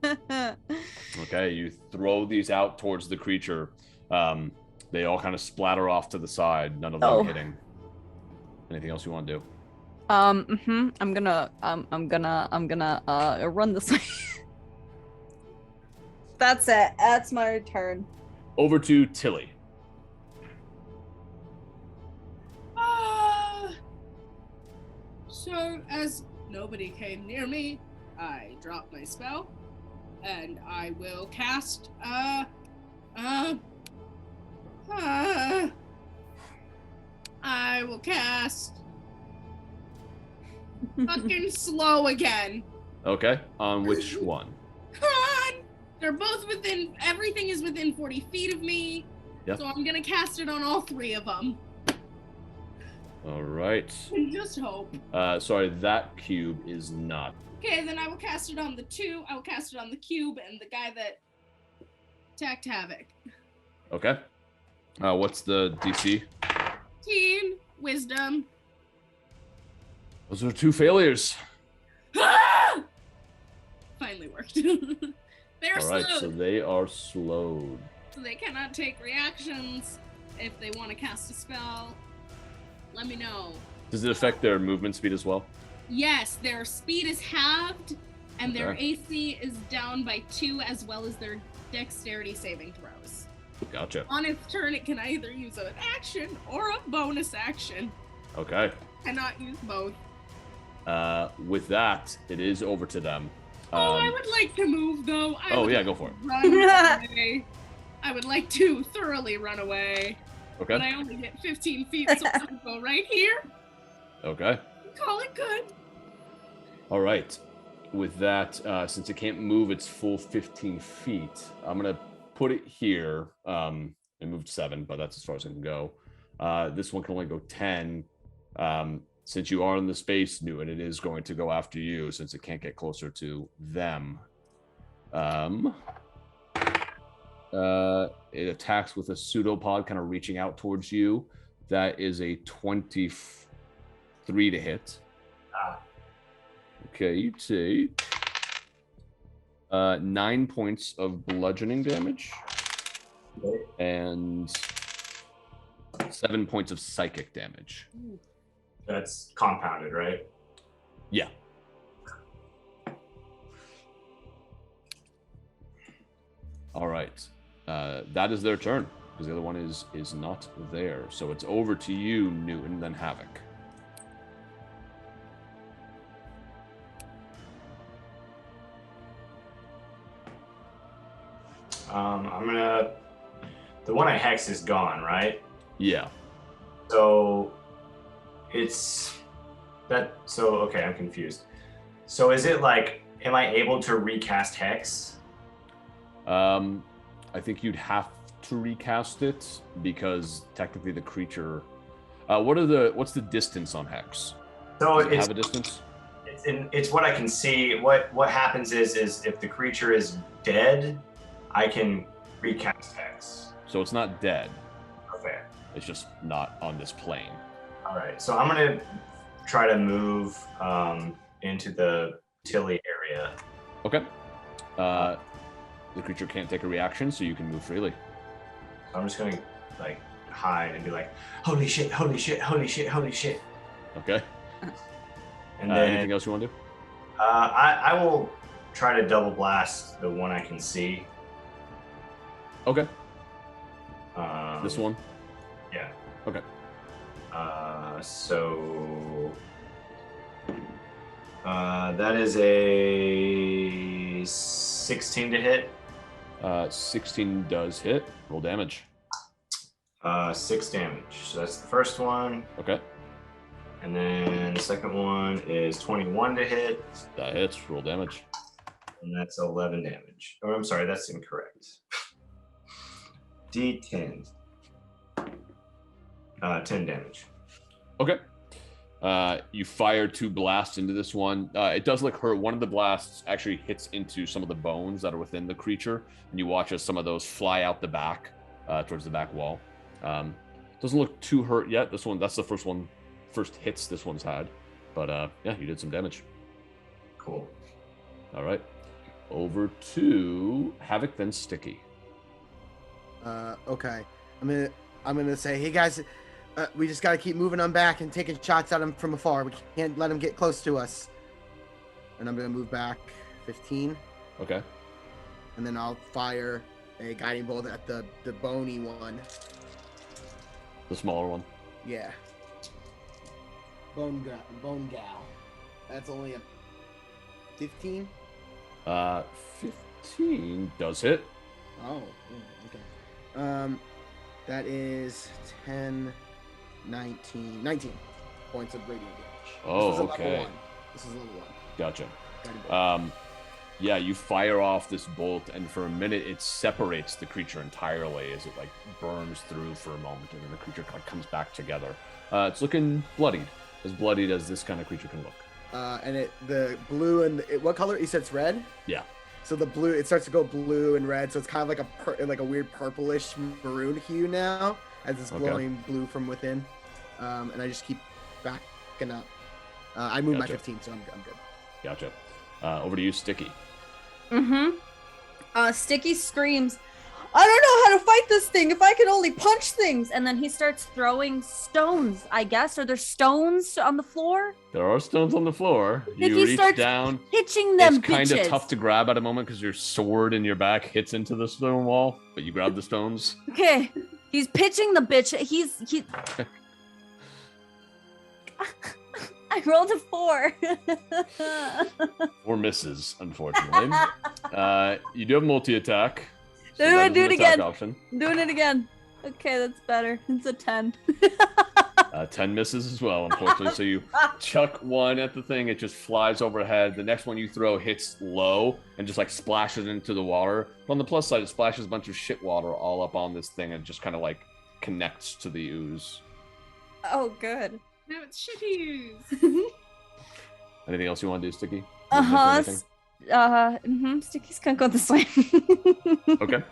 Okay, you throw these out towards the creature. They all kind of splatter off to the side, none of them hitting. Anything else you want to do? I'm gonna run this way. That's it. That's my turn. Over to Tilly. So, as nobody came near me, I dropped my spell, and I will cast, I will cast fucking slow again. Okay, on which one? Come on! They're both everything is within 40 feet of me, Yep. so I'm gonna cast it on all 3 of them. All right. And just hope. Sorry, that cube is not. Okay, then I will cast it on the 2, I will cast it on the cube, and the guy that attacked Havok. Okay. What's the DC? 18, wisdom. Those are 2 failures. Ah! Finally worked. They're All right, slowed, so they are slowed. so they cannot take reactions. If they want to cast a spell, let me know. Does it affect their movement speed as well? Yes, their speed is halved, and their Okay. AC is down by 2, as well as their dexterity saving throws. Gotcha. On its turn, it can either use an action or a bonus action. Okay. Cannot use both. With that, it is over to them. I would like to move, though. I would yeah, go for it. Run away. I would like to thoroughly run away. Okay. But I only get 15 feet, so I'm gonna go right here. Okay. Call it good. All right. With that, since it can't move its full 15 feet, I'm going to put it here. It moved 7, but that's as far as it can go. This one can only go 10. Since you are in the space, Newton, it is going to go after you since it can't get closer to them. It attacks with a pseudopod kind of reaching out towards you. That is a 23 to hit. Okay, you take 9 points of bludgeoning damage and 7 points of psychic damage. That's compounded, right? Yeah. All right. That is their turn because the other one is not there. So it's over to you, Newton, then Havok. I'm gonna. The one I hex is gone, right? Yeah. So it's that. So okay, I'm confused. So is it like, am I able to recast Hex? I think you'd have to recast it because technically the creature. What's the distance on Hex? So Does it have a distance? It's what I can see. What happens is if the creature is dead, I can recast Hex. So it's not dead. Okay. It's just not on this plane. All right. So I'm gonna try to move into the Tilly area. Okay. The creature can't take a reaction, so you can move freely. I'm just gonna like hide and be like, holy shit, holy shit, holy shit, holy shit. Okay. And then anything else you want to do? I will try to double blast the one I can see. Okay. This one? Yeah. Okay. So that is a 16 to hit. 16 does hit. Roll damage. 6 damage. So that's the first one. Okay. And then the second one is 21 to hit. That hits. Roll damage. And that's 11 damage. Oh, I'm sorry, that's incorrect. D10. 10 damage. Okay. You fire 2 blasts into this one. It does look hurt. One of the blasts actually hits into some of the bones that are within the creature, and you watch as some of those fly out the back, towards the back wall. Doesn't look too hurt yet. This one, that's the first hits this one's had. But yeah, you did some damage. Cool. All right. Over to Havok, then Stiki. Okay. I'm gonna say, hey guys, we just gotta keep moving on back and taking shots at him from afar. We can't let him get close to us. And I'm gonna move back 15. Okay. And then I'll fire a guiding bolt at the bony one. The smaller one. Yeah. Bone gal. That's only a 15. 15 does hit. Oh, okay. That is 10, 19 points of radiant damage. Oh, this is a okay. Level 1. This is level 1. Gotcha. Yeah, you fire off this bolt, and for a minute, it separates the creature entirely as it like burns through for a moment, and then the creature like comes back together. It's looking bloodied, as bloodied as this kind of creature can look. And the blue and what color? You said it's red. Yeah. So the blue, it starts to go blue and red, so it's kind of like a weird purplish maroon hue now, as it's glowing blue from within. And I just keep backing up. I moved my 15, so I'm good. Gotcha. Over to you, Stiki. Stiki screams, I don't know how to fight this thing if I could only punch things. And then he starts throwing stones, I guess. Are there stones on the floor? There are stones on the floor. If You he reach starts down. pitching them, It's kind of bitches. tough to grab at a moment because your sword in your back hits into the stone wall, but you grab the stones. Okay, he's pitching the bitch. He. I rolled a 4. 4 misses, unfortunately. You do have multi-attack. So Do that is it an attack again. option. I'm doing it again. Okay, that's better. It's a 10. 10 misses as well, unfortunately. So you chuck one at the thing, it just flies overhead. The next one you throw hits low and just like splashes into the water. But on the plus side, it splashes a bunch of shit water all up on this thing and just kind of like connects to the ooze. Oh, good. No, it's shitty. Anything else you want to do, Stiki? Sticky's gonna go this way. Okay.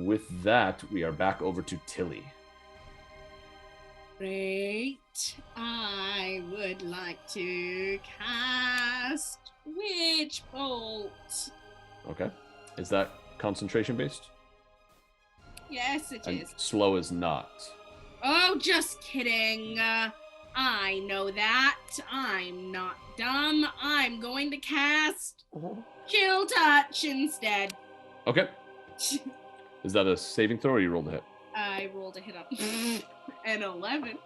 With that, we are back over to Tilly. Great. I would like to cast Witch Bolt. Okay. Is that concentration based? Yes, it And is. slow is not. Oh, just kidding. I know that. I'm not dumb. I'm going to cast Chill Touch instead. Okay. Is that a saving throw or you rolled a hit? I rolled a hit up. An 11.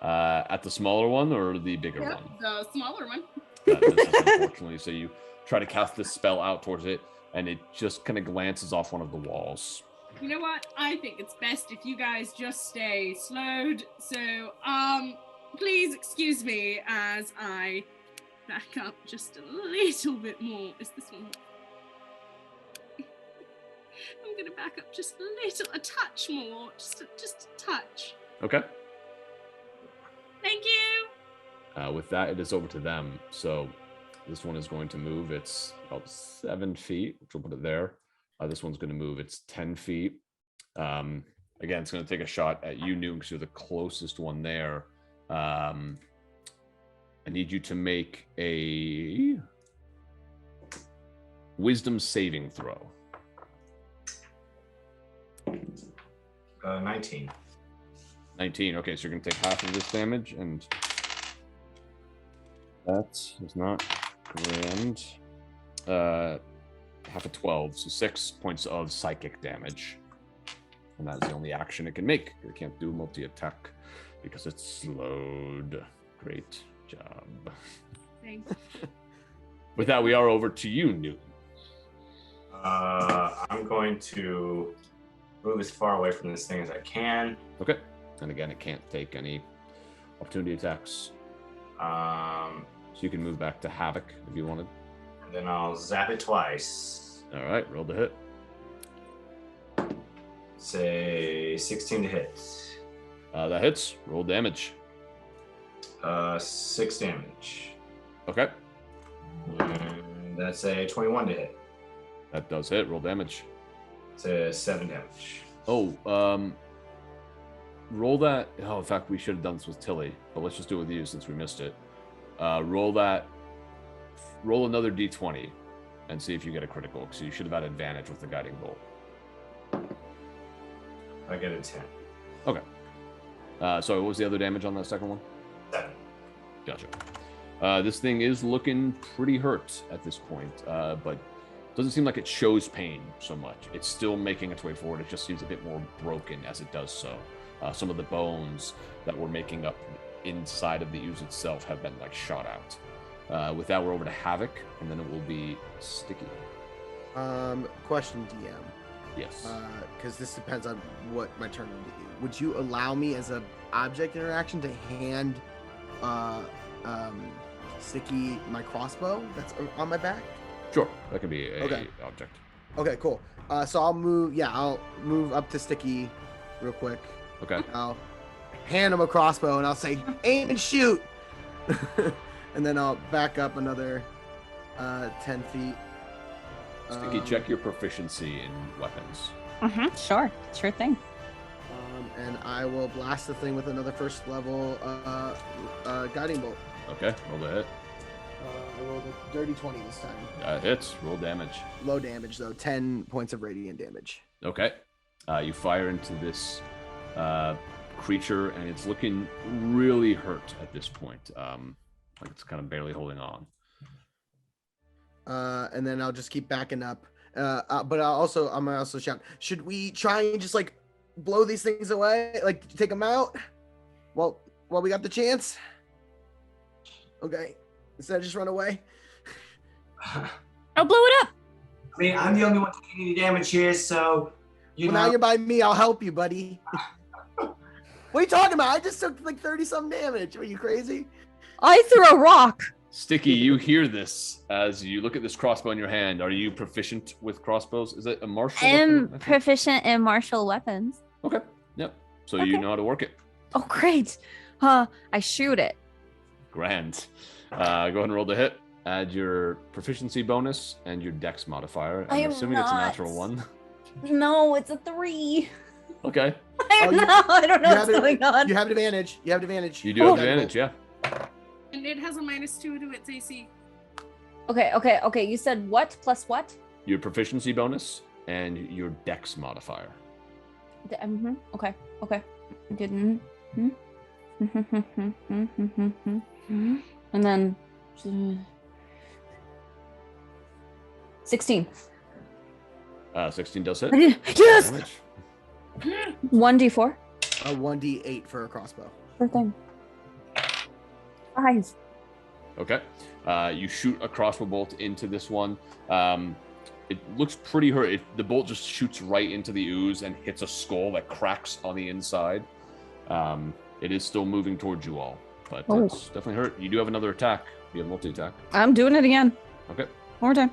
At the smaller one or the bigger Yep, one? the smaller one. That misses, unfortunately. So you try to cast this spell out towards it, and it just kind of glances off one of the walls. You know what? I think it's best if you guys just stay slowed. So, please excuse me as I back up just a little bit more. Is this one? I'm gonna back up just a touch more, just a touch. Okay. Thank you. With that, it is over to them. So this one is going to move. It's about 7 feet, which we'll put it there. This one's going to move. It's 10 feet. Again, it's going to take a shot at you, Newton, because you're the closest one there. I need you to make a wisdom saving throw. 19. 19. Okay, so you're going to take half of this damage, and that is not grand. Half of 12, so 6 points of psychic damage. And that is the only action it can make. It can't do multi-attack because it's slowed. Great job. Thanks. With that, we are over to you, Newton. I'm going to move as far away from this thing as I can. Okay. And again, it can't take any opportunity attacks. So you can move back to Havok if you wanted. And then I'll zap it twice. All right, roll the hit. Say 16 to hit. That hits. Roll damage. 6 damage. Okay. And that's a 21 to hit. That does hit. Roll damage. It's a 7 damage. Oh, roll that. Oh, in fact, we should have done this with Tilly, but let's just do it with you since we missed it. Roll that. Roll another d20 and see if you get a critical, because you should have had advantage with the guiding bolt. I get a 10. Okay. So what was the other damage on that second one? 7. Gotcha. This thing is looking pretty hurt at this point, but doesn't seem like it shows pain so much. It's still making its way forward. It just seems a bit more broken as it does so. Some of the bones that were making up inside of the ooze itself have been like shot out. With that, we're over to Havok, and then it will be Stiki. Question, DM. Yes. Because this depends on what my turn would be. Would you allow me as a object interaction to hand Stiki my crossbow that's on my back? Sure, that could be a Okay. object. Okay, cool. So I'll move. Yeah, I'll move up to Stiki real quick. Okay. I'll hand him a crossbow and I'll say, "Aim and shoot." And then I'll back up another 10 feet. Stiki, check your proficiency in weapons. Sure thing. And I will blast the thing with another first level guiding bolt. Okay, roll the hit. I rolled a dirty 20 this time. Hits. Roll damage. Low damage though, 10 points of radiant damage. Okay. You fire into this creature, and it's looking really hurt at this point. Like it's kind of barely holding on. And then I'll just keep backing up. But I'm gonna also shout, should we try and just like blow these things away? Like take them out? Well, we got the chance. Okay. Instead of just run away. I'll blow it up. I mean, I'm the only one taking any damage here, so Now you're by me. I'll help you, buddy. What are you talking about? I just took like 30-some damage. Are you crazy? I threw a rock. Sticky, you hear this as you look at this crossbow in your hand. Are you proficient with crossbows? Is it a martial I'm weapon? proficient in martial weapons. Okay. Yep. So Okay. you know how to work it. Oh, great. I shoot it. Grand. Go ahead and roll the hit. Add your proficiency bonus and your dex modifier. I I'm am assuming it's a not. natural one. No, it's a 3. Okay. I don't know what's going on. You have advantage. You have advantage. You do have advantage, yeah. And it has a -2 to its AC. Okay. You said what plus what? Your proficiency bonus and your dex modifier. Okay. Good. And then 16. 16 does hit. Yes. Damage. 1d4. A 1d8 for a crossbow. Sure thing. 5. Okay. You shoot a crossbow bolt into this one. it looks pretty hurt. The bolt just shoots right into the ooze and hits a skull that cracks on the inside. It is still moving towards you all, but it's definitely hurt. You do have another attack. You have multi-attack. I'm doing it again. Okay. One more time.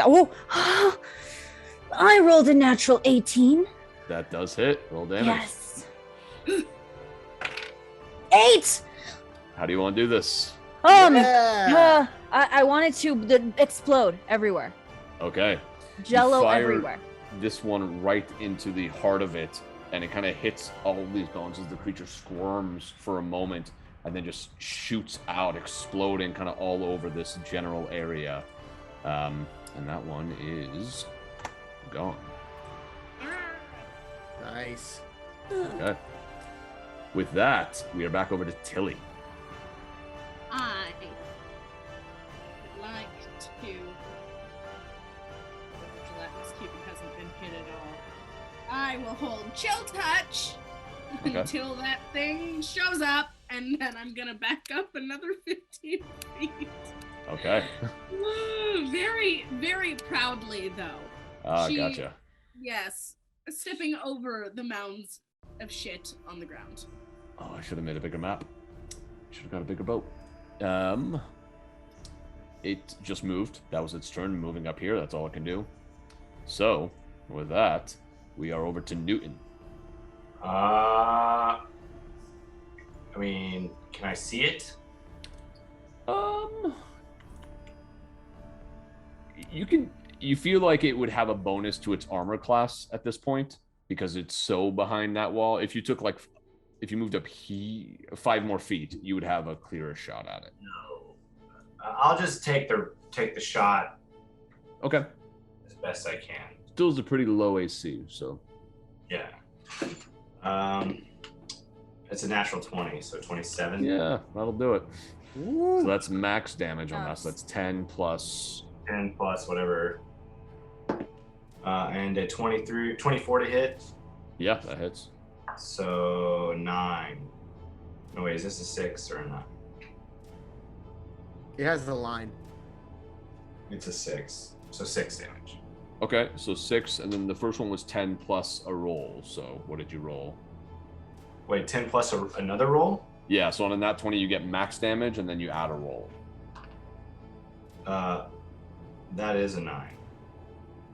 Oh, I rolled a natural 18. That does hit. Roll damage. Yes. 8. How do you want to do this? I wanted to explode everywhere. Okay. Jello everywhere. This one right into the heart of it, and it kind of hits all of these bones as the creature squirms for a moment, and then just shoots out, exploding kind of all over this general area. And that one is gone. Nice. Okay. With that, we are back over to Tilly. I would like to. This cupid hasn't been hit at all. I will hold chill touch until that thing shows up, and then I'm gonna back up another 15 feet. Okay. Very, very proudly, though. Gotcha. Yes, stepping over the mounds of shit on the ground. Oh, I should have made a bigger map. Should have got a bigger boat. It just moved. That was its turn, moving up here. That's all it can do. So, with that, we are over to Newton. I mean, can I see it? You feel like it would have a bonus to its armor class at this point because it's so behind that wall. If you took if you moved up 5 more feet, you would have a clearer shot at it. No. I'll just take the shot. Okay. As best I can. Still is a pretty low AC, so. Yeah. It's a natural 20, so 27. Yeah, that'll do it. Ooh. So that's max damage on that. So that's 10 plus. 10 plus whatever. And a 24 to hit. Yeah, that hits. So 9. No, wait, is this a 6 or a 9? It has the line. It's a 6. So 6 damage. Okay, so 6, and then the first one was 10 plus a roll. So what did you roll? Wait, 10 plus another roll? Yeah, so on a nat 20, you get max damage, and then you add a roll. That is a 9.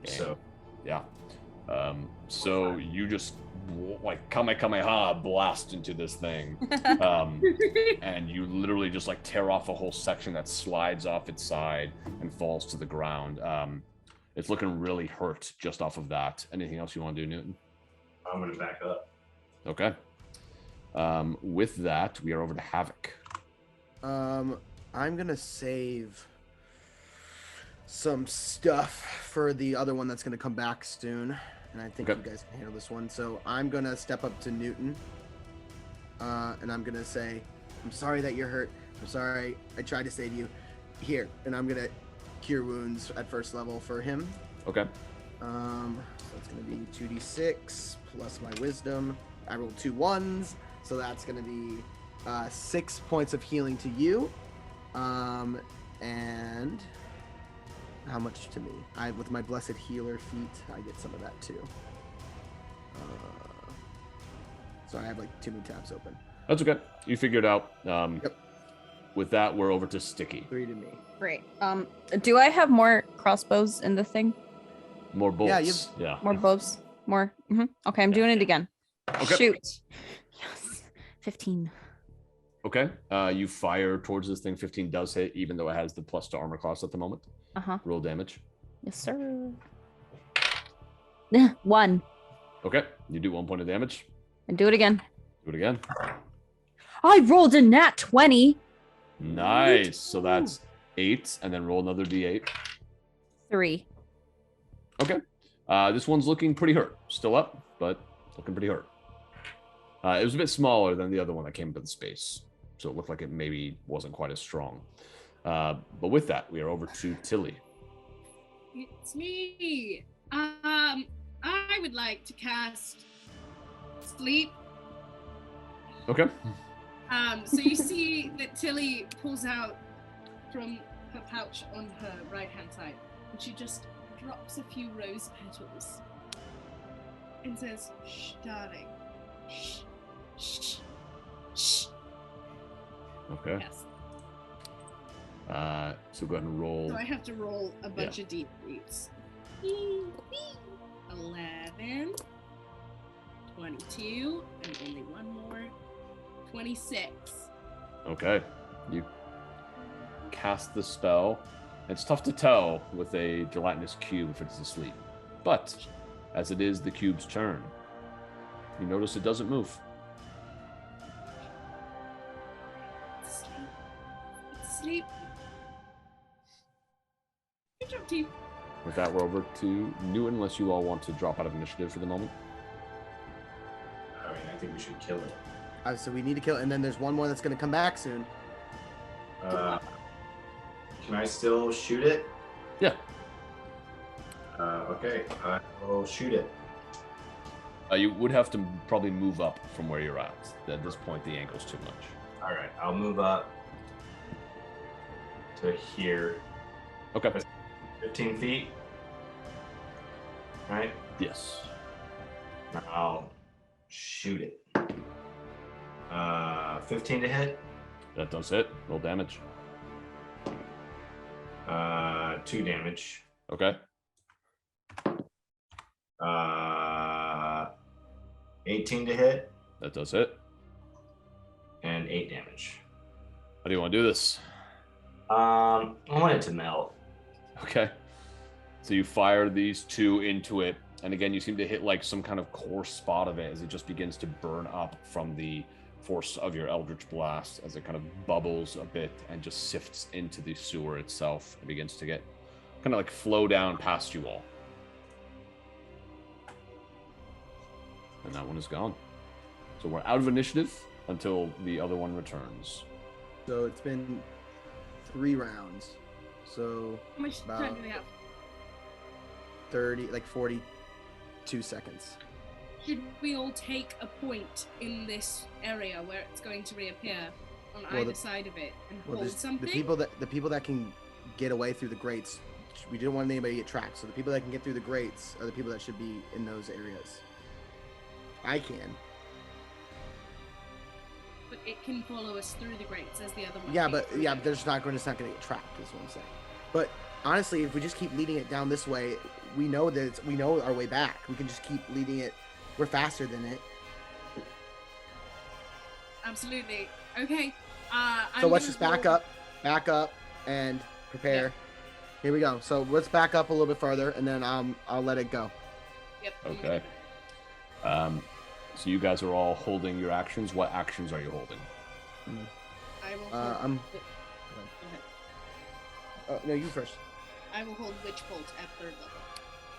Okay. So. Yeah. So you just Kamehameha blast into this thing. And you literally just tear off a whole section that slides off its side and falls to the ground. It's looking really hurt just off of that. Anything else you want to do, Newton? I'm going to back up. Okay. With that, we are over to Havok. I'm going to save some stuff for the other one that's going to come back soon. And I think you guys can handle this one. So I'm going to step up to Newton. And I'm going to say, I'm sorry that you're hurt. I'm sorry. I tried to save you. Here. And I'm going to cure wounds at first level for him. Okay. So it's going to be 2d6 plus my wisdom. I rolled 2 1s. So that's going to be 6 points of healing to you. And how much to me? With my blessed healer feat, I get some of that too. So I have 2 new tabs open. That's okay. You figured it out. Yep. With that, we're over to Stiki. 3 to me. Great. Do I have more crossbows in the thing? More bolts. Yeah, Yeah. More bows? More? Mm-hmm. Okay, I'm doing it again. Okay. Shoot. Yes. 15. Okay. You fire towards this thing. 15 does hit, even though it has the plus to armor class at the moment. Uh-huh. Roll damage. Yes, sir. 1. Okay. You do 1 point of damage. And do it again. Do it again. I rolled a nat 20. Nice. So that's 8, and then roll another d8. 3. Okay. This one's looking pretty hurt. Still up, but looking pretty hurt. It was a bit smaller than the other one that came into the space, so it looked like it maybe wasn't quite as strong. But with that, we are over to Tilly. It's me. I would like to cast Sleep. Okay. So you see that Tilly pulls out from her pouch on her right-hand side, and she just drops a few rose petals and says, "Shh, darling. Shh, shh, shh." Okay. Yes. So go ahead and roll. So I have to roll a bunch of d8s. 11, 22, and only one more. 26. Okay. You cast the spell. It's tough to tell with a gelatinous cube if it's asleep. But as it is the cube's turn, you notice it doesn't move. Sleep. It's sleep. Good job, team. With that, we're over to Newton, unless you all want to drop out of initiative for the moment. I mean, I think we should kill it. So we need to kill it, and then there's one more that's going to come back soon. Can I still shoot it? Yeah. Okay, I will shoot it. You would have to probably move up from where you're at. At this point, the angle's too much. All right, I'll move up to here. Okay. 15 feet. Right? Yes. I'll shoot it. 15 to hit. That does hit. Roll damage. 2 damage. Okay. 18 to hit. That does hit. And 8 damage. How do you want to do this? I want it to melt. Okay. So you fire these two into it, and again, you seem to hit like some kind of core spot of it as it just begins to burn up from the force of your Eldritch Blast as it kind of bubbles a bit and just sifts into the sewer itself. It begins to get kind of like flow down past you all. And that one is gone. So we're out of initiative until the other one returns. So it's been 3 rounds. So How much About- time do we have? 42 seconds. Should we all take a point in this area where it's going to reappear on Well, either the- side of it and Well, hold there's something? the people that can get away through the grates. We didn't want anybody to get trapped, so the people that can get through the grates are the people that should be in those areas. I can. But it can follow us through the grates as the other one. Yeah, came but through yeah, them. they're just not going to get trapped. Is what I'm saying. But honestly, if we just keep leading it down this way, we know we know our way back. We can just keep leading it. We're faster than it. Absolutely. Okay. So let's just back up, and prepare. Yeah. Here we go. So let's back up a little bit further, and then I'll let it go. Yep. Okay. So you guys are all holding your actions. What actions are you holding? I will. I'm- Go ahead. Oh, no, you first. I will hold Witch Bolt at 3rd level.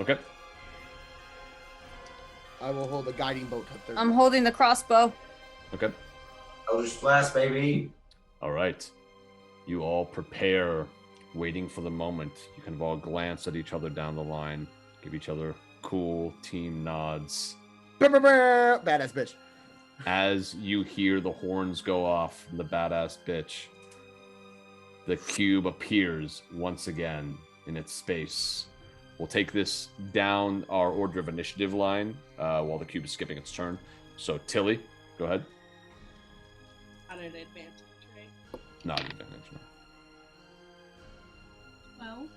Okay. I will hold the guiding bolt at 3rd. I'm holding the crossbow. Okay. Eldritch Blast, baby. All right. You all prepare, waiting for the moment. You can all glance at each other down the line, give each other cool team nods. Badass bitch. As you hear the horns go off from the badass bitch, the cube appears once again in its space. We'll take this down our order of initiative line while the cube is skipping its turn. So, Tilly, go ahead. At an advantage, right? Not an advantage. No. Well,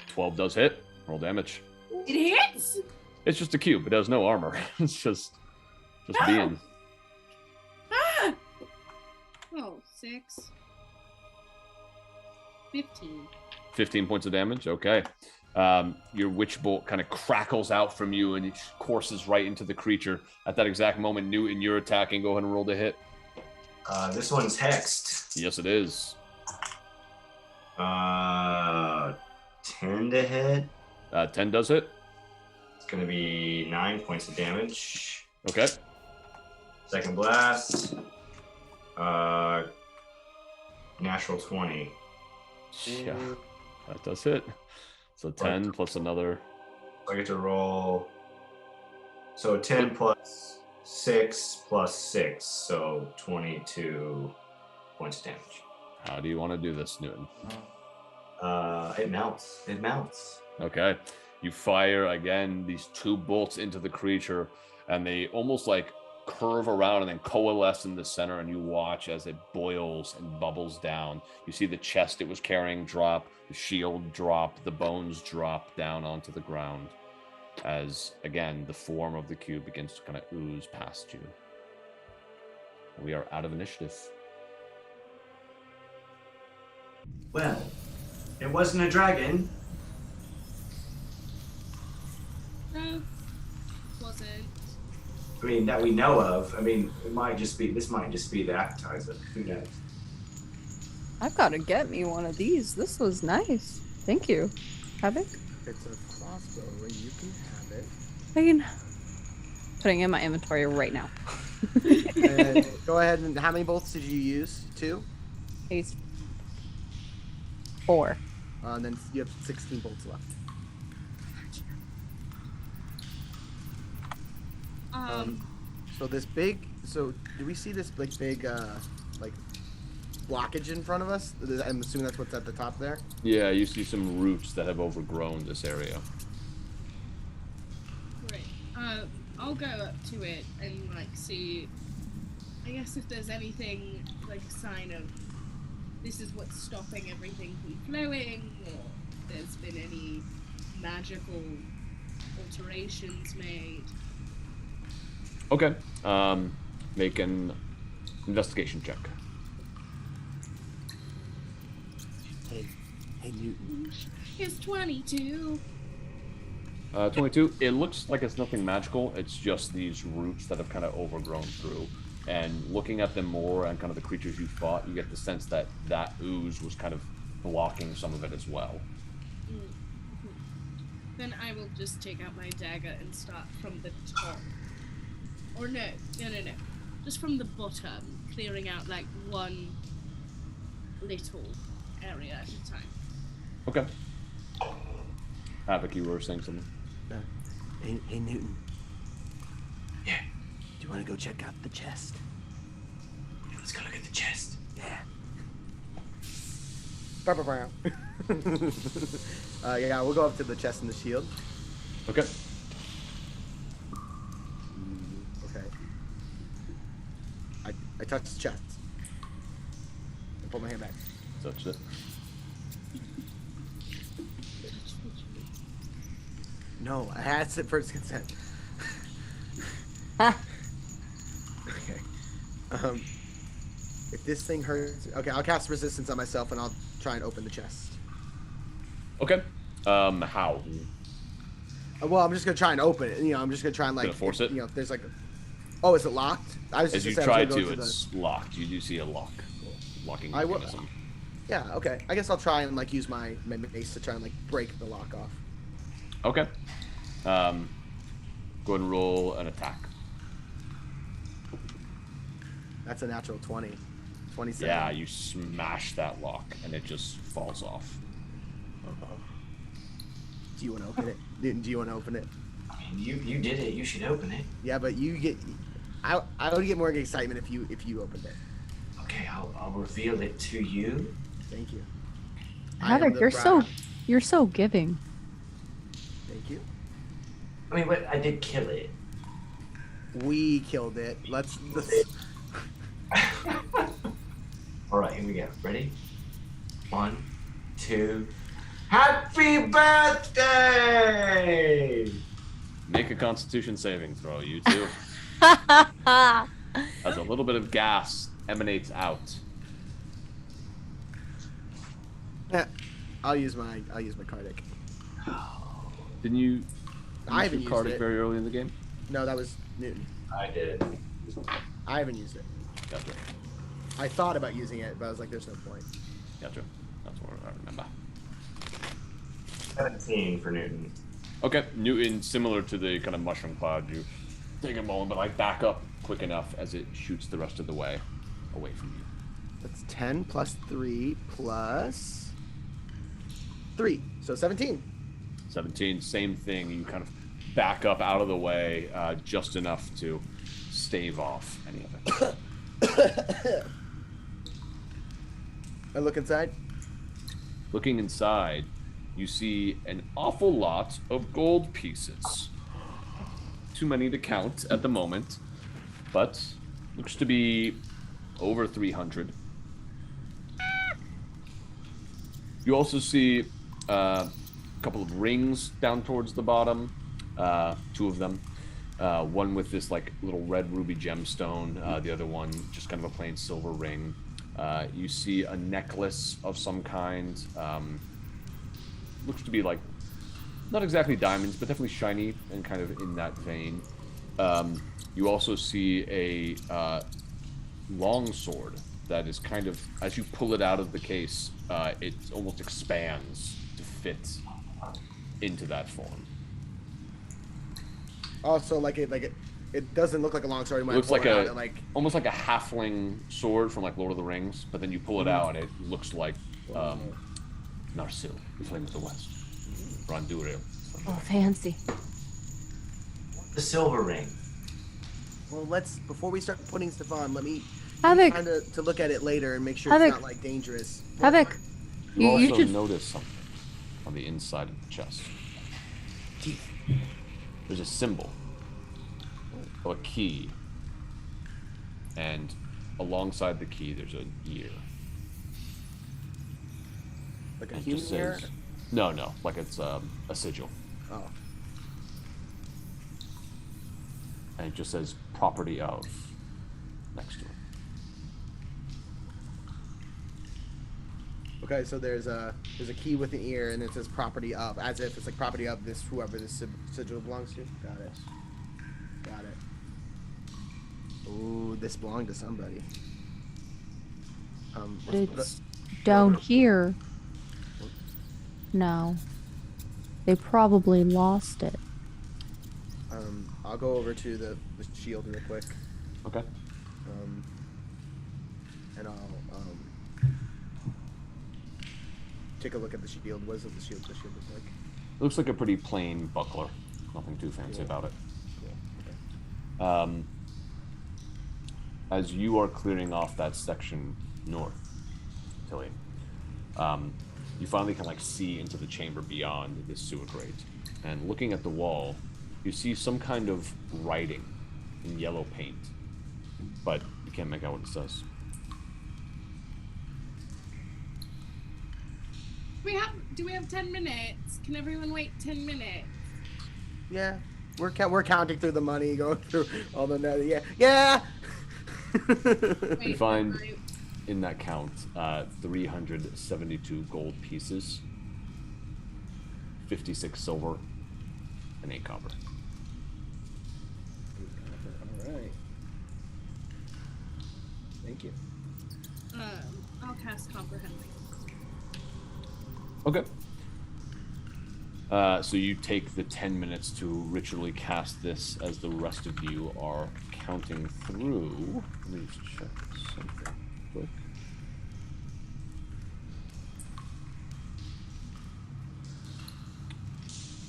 12 does hit. Roll damage. it hits. It's just a cube. It has no armor. It's just being. Ah! Oh, 6. 15. 15 points of damage. Okay. Your witch bolt kind of crackles out from you and it courses right into the creature. At that exact moment, Newton, you're attacking. Go ahead and roll the hit. This one's hexed. Yes, it is. 10 to hit. 10 does hit. It's going to be 9 points of damage. Okay. Second blast. Natural 20. Yeah, that does hit. So 10 plus another. I get to roll. So 10 plus 6 plus 6. So 22 points of damage. How do you want to do this, Newton? It melts. It melts. Okay. You fire again these 2 bolts into the creature, and they almost like curve around and then coalesce in the center, and you watch as it boils and bubbles down. You see the chest it was carrying drop, the shield drop, the bones drop down onto the ground as, again, the form of the cube begins to kind of ooze past you. We are out of initiative. Well, it wasn't a dragon. No, wasn't. I mean, that we know of. I mean, this might just be the appetizer. Who knows? I've got to get me one of these. This was nice. Thank you. Havok? It's a crossbow. You can have it. I can... Putting it in my inventory right now. Go ahead and how many bolts did you use? 2? He's 4. And then you have 16 bolts left. So this big. So do we see this like big like blockage in front of us? I'm assuming that's what's at the top there. Yeah, you see some roots that have overgrown this area. Right. I'll go up to it and like see. I guess if there's anything like a sign of this is what's stopping everything from flowing, or if there's been any magical alterations made. Okay. Make an investigation check. Hey Newton. It's 22. 22. It looks like it's nothing magical. It's just these roots that have kind of overgrown through. And looking at them more and kind of the creatures you fought, you get the sense that that ooze was kind of blocking some of it as well. Mm-hmm. Then I will just take out my dagger and start from the top. Or no. Just from the bottom, clearing out like one little area at a time. Okay. Havok, you were saying something? Hey Newton. Yeah. Do you want to go check out the chest? Yeah, let's go look at the chest. Yeah. Yeah, we'll go up to the chest and the shield. Okay. Okay. I touch the chest. I pull my hand back. Touched it. No, I asked it first consent. Ah. Okay. If this thing hurts, okay, I'll cast resistance on myself and I'll try and open the chest. Okay. How? Well, I'm just gonna try and open it. I'm just gonna try and like Gonna force it? if there's like oh, is it locked? I was As just you gonna say I try was gonna to, go it's locked. You do see a locking I will- mechanism. Yeah, okay. I guess I'll try and like use my mace to try and like break the lock off. Okay. Go ahead and roll an attack. That's a natural 20. 27. Yeah, you smash that lock and it just falls off. Do you want to open it? Newton, do you want to open it? I mean, you did it. You should open it. Yeah, but you get. I would get more excitement if you opened it. Okay, I'll reveal it to you. Thank you. I am Havok, the you're so giving. Thank you. I mean, I did kill it. We killed it. Let's All right, here we go. Ready? 1, 2. Happy birthday! Make a Constitution saving throw, you two. As a little bit of gas emanates out. Yeah, I'll use my Cardic. Didn't you? I haven't use used Cardic it. very early in the game. No, that was Newton. I did. I haven't used it. Gotcha. I thought about using it, but I was like, there's no point. Gotcha. That's what I remember. 17 for Newton. Okay, Newton, similar to the kind of mushroom cloud, you take a moment, but like back up quick enough as it shoots the rest of the way away from you. That's 10 plus 3 plus 3, so 17. 17, same thing. You kind of back up out of the way just enough to stave off any of it. I look inside. Looking inside, you see an awful lot of gold pieces. Too many to count at the moment, but looks to be over 300. You also see a couple of rings down towards the bottom, 2 of them. One with this like little red ruby gemstone, the other one just kind of a plain silver ring. You see a necklace of some kind. Looks to be like, not exactly diamonds, but definitely shiny and kind of in that vein. You also see a long sword that is kind of, as you pull it out of the case, it almost expands to fit into that form. Also, it doesn't look like a long sword. You might It looks pull like it out and, almost like a halfling sword from like Lord of the Rings, but then you pull it out and it looks like Narsil, the Flame of the West. Randuril. Oh, fancy. The silver ring. Well, before we start putting stuff on, let me Havok. kind of to look at it later and make sure Havok. it's not like dangerous. Havok. You also you should... notice something on the inside of the chest. There's a symbol of a key, and alongside the key there's an ear. Like a And it human just ear? says, no, like it's a sigil. Oh. And it just says property of next to it. Okay, so there's a key with an ear, and it says property of, as if it's like property of this whoever this sigil belongs to. Got it. Ooh, this belonged to somebody. But it's down here. No. They probably lost it. I'll go over to the shield real quick. Okay. And I'll take a look at the shield. What does the shield look like? It looks like a pretty plain buckler. Nothing too fancy about it. Cool. Okay. As you are clearing off that section north, Tilly, you finally can like see into the chamber beyond this sewer grate. And looking at the wall, you see some kind of writing in yellow paint, but you can't make out what it says. Do we have 10 minutes? Can everyone wait 10 minutes? Yeah, we're counting through the money, going through all the net. Yeah. Wait, You find in that count 372 gold pieces, 56 silver, and 8 copper. All right. Thank you. I'll cast Comprehend. Okay. So you take the 10 minutes to ritually cast this as the rest of you are counting through. Let me just check something quick.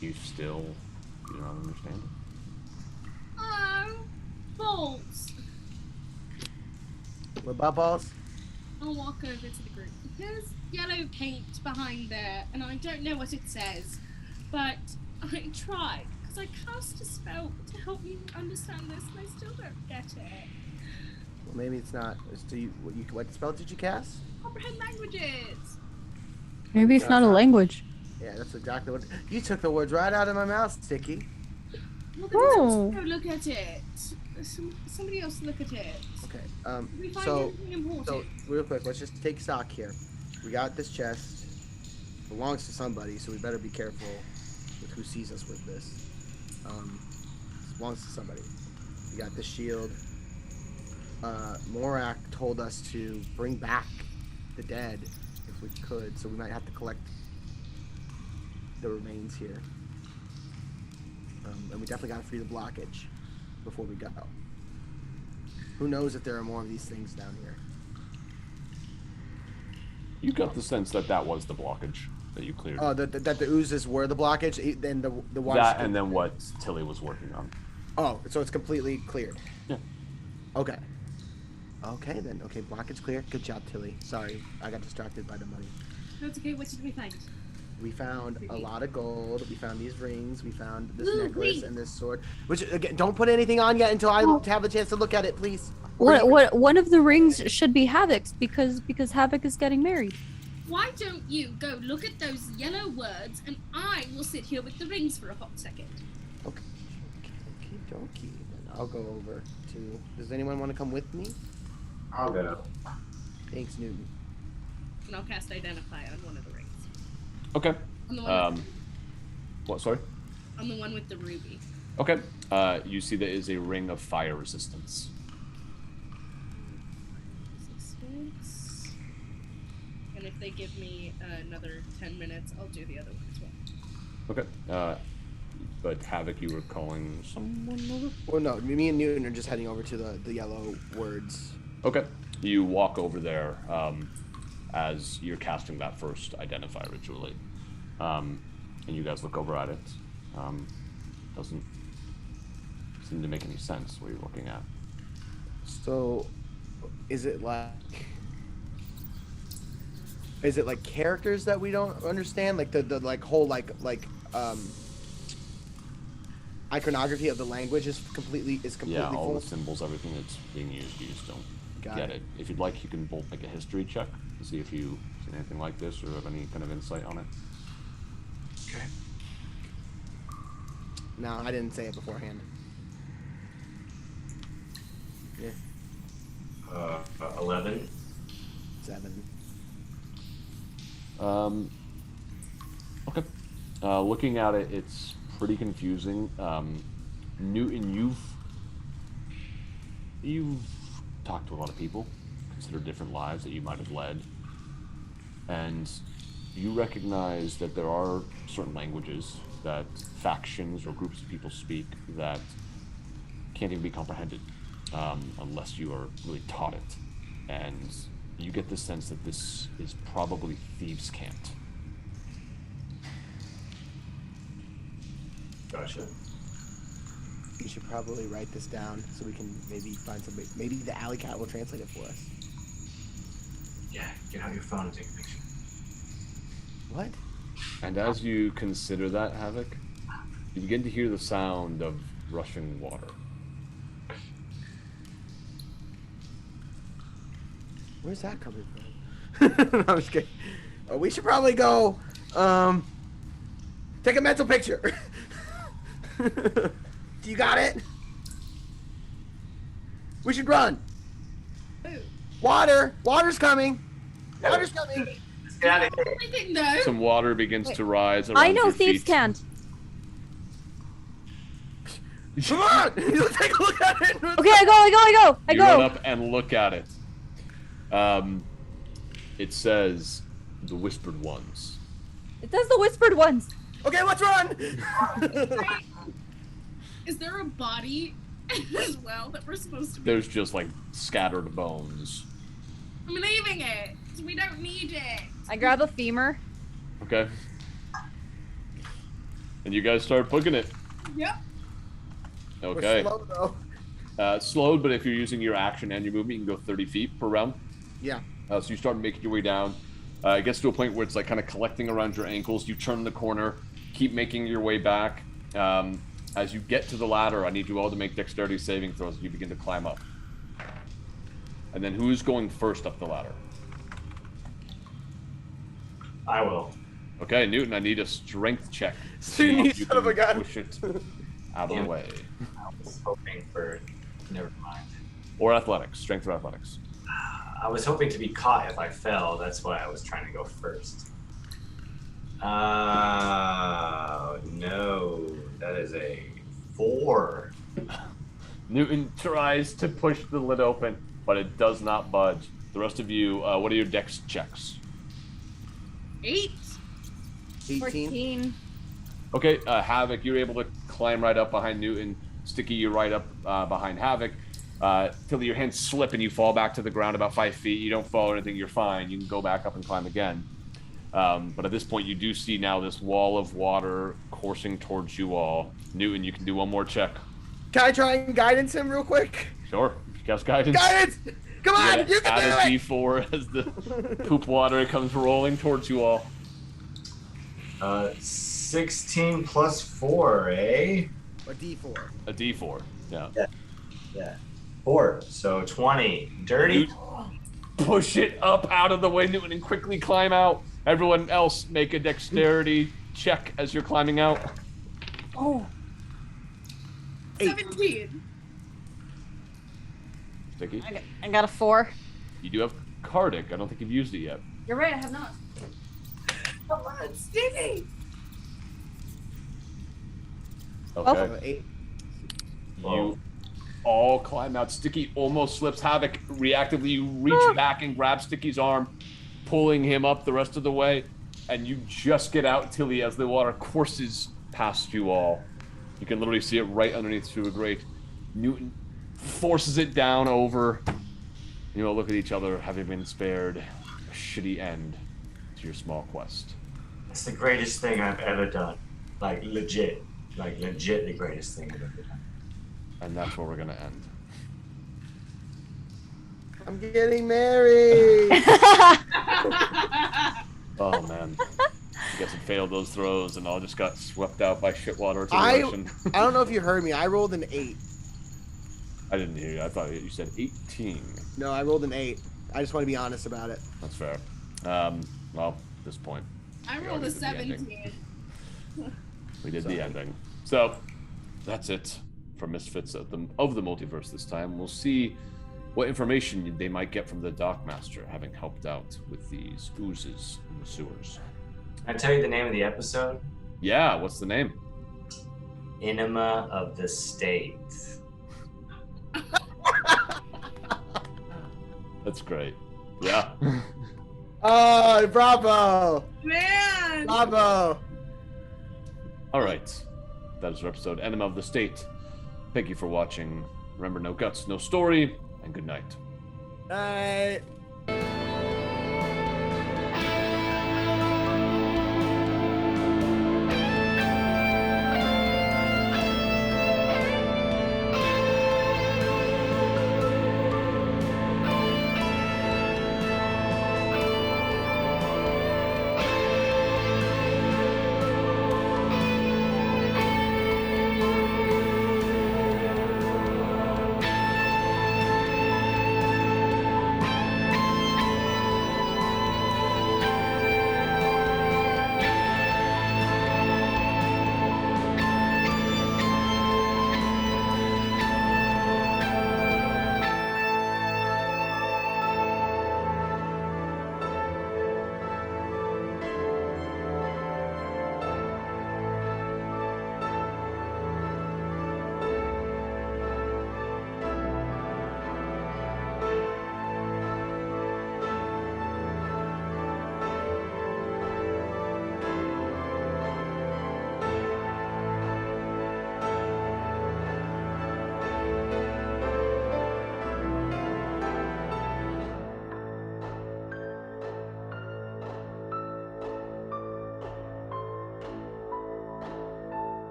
You do not understand it? Balls. What about balls? I'll walk over to the group. There's yellow paint behind there, and I don't know what it says, but I tried, because I cast a spell to help me understand this, and I still don't get it. Well, maybe it's not. What spell did you cast? Comprehend languages. Maybe it's not a language. Yeah, that's exactly what. You took the words right out of my mouth, Stiki. Well, then go look at it. Somebody else look at it. Okay. Did we find So anything important? real quick, let's just take stock here. We got this chest. Belongs to somebody, so we better be careful with who sees us with this. Belongs to somebody. We got this shield. Morak told us to bring back the dead if we could, so we might have to collect the remains here. And we definitely gotta free the blockage before we go. Who knows if there are more of these things down here? You got the sense that that was the blockage that you cleared. Oh, that the oozes were the blockage. Then the water. That and then what Tilly was working on. Oh, so it's completely cleared. Yeah. Okay. Okay then. Okay, blockage clear. Good job, Tilly. Sorry, I got distracted by the money. That's okay. What did we find? We found a lot of gold. We found these rings. We found this Ooh, necklace wait. and this sword. Which again, don't put anything on yet until I have a chance to look at it, please. What? One of the rings should be Havok's because Havok is getting married. Why don't you go look at those yellow words, and I will sit here with the rings for a hot second. Okay. Okie dokie. Then I'll go over to. Does anyone want to come with me? I'll go. Thanks, Newton. And I'll cast Identify on one of the rings. Okay. On the one What? Sorry. on the one with the ruby. Okay. You see there is a ring of fire resistance. Resistance. And if they give me another 10 minutes, I'll do the other one as well. Okay. But Havok, you were calling someone over? Well, no. Me and Newton are just heading over to the yellow words. Okay. You walk over there as you're casting that first Identify ritually. And you guys look over at it. Doesn't seem to make any sense what you're looking at. So, is it like characters that we don't understand? Like the like whole iconography of the language is completely Yeah, all full? the symbols, everything that's being used, you just don't Got get it. If you'd like, you can both make a history check to see if you've seen anything like this or have any kind of insight on it. Okay. No, I didn't say it beforehand. Yeah, 11. 7. Okay. Looking at it, it's pretty confusing. Newton, you've talked to a lot of people, considered different lives that you might have led, and you recognize that there are certain languages that factions or groups of people speak that can't even be comprehended unless you are really taught it. And you get the sense that this is probably thieves' cant. Gotcha. You should probably write this down so we can maybe find somebody. Maybe the alley cat will translate it for us. Yeah, get out your phone and take a picture. What? And as you consider that, Havok, you begin to hear the sound of rushing water. Where's that coming from? I'm just kidding. We should probably go take a mental picture. Do you got it? We should run. Ooh. Water's coming. Water's coming. Let's get out of here. Everything though. Some water begins to rise around I know your thieves feet. can't. Come on! Let's take a look at it. Okay, I You run go. up and look at it. It says the Whispered Ones. It does the whispered ones. Okay, let's run. Is there a body as well that we're supposed to be? There's just like scattered bones. I'm leaving it. We don't need it. I grab a femur. Okay. And you guys start booking it. Yep. Okay. We're slow, though. Slowed, but if you're using your action and your movement, you can go 30 feet per round. Yeah. So you start making your way down. It gets to a point where it's like kind of collecting around your ankles. You turn the corner, keep making your way back. As you get to the ladder, I need you all to make dexterity saving throws as you begin to climb up. And then who's going first up the ladder? I will. Okay, Newton, I need a strength check. to See, see if you son of a can gun. push it out of the way. I was hoping for. Never mind. Or athletics, strength or athletics. I was hoping to be caught if I fell. That's why I was trying to go first. No. That is a 4. Newton tries to push the lid open, but it does not budge. The rest of you, what are your dex checks? 8. 18. 14. Okay, Havok, you're able to climb right up behind Newton. Stiki, you're right up behind Havok. Till your hands slip and you fall back to the ground about 5 feet. You don't fall or anything, you're fine. You can go back up and climb again. But at this point, you do see now this wall of water coursing towards you all. Newton, you can do one more check. Can I try and guidance him real quick? Sure. Cast guidance. Guidance! Come on, you can add do a it. D4 as the poop water comes rolling towards you all. 16 plus 4, eh? A D4. A D4. Yeah. Yeah. 4. So 20. Dirty. You push it up out of the way, Newton, and quickly climb out. Everyone else make a dexterity check as you're climbing out. Oh. 17. Stiki, I got a 4. you do have Cardic. I don't think you've used it yet. You're right, I have not. Come on, Stiki. Okay. 8. You all climb out. Stiki almost slips. Havok reactively, you reach back and grab Sticky's arm, pulling him up the rest of the way, and you just get out, Tilly, as the water courses past you all. You can literally see it right underneath through a grate. Newton forces it down over. You all look at each other, having been spared a shitty end to your small quest. It's the greatest thing I've ever done. Like, legit. Like, legit the greatest thing I've ever done. And that's where we're going to end. I'm getting married. Oh, man. You guys had failed those throws and all just got swept out by shitwater to the I ocean. don't know if you heard me. I rolled an 8. I didn't hear you. I thought you said 18. No, I rolled an 8. I just want to be honest about it. That's fair. Well, at this point, I we rolled already a did the ending. 17. We did the ending. So, that's it for Misfits of the Multiverse this time. We'll see what information they might get from the Dockmaster, having helped out with these oozes in the sewers. Can I tell you the name of the episode? Yeah, what's the name? Enema of the State. That's great. Yeah. Oh, bravo. Man. Bravo. All right. That is our episode, Enema of the State. Thank you for watching. Remember, no guts, no story, and good night. All right.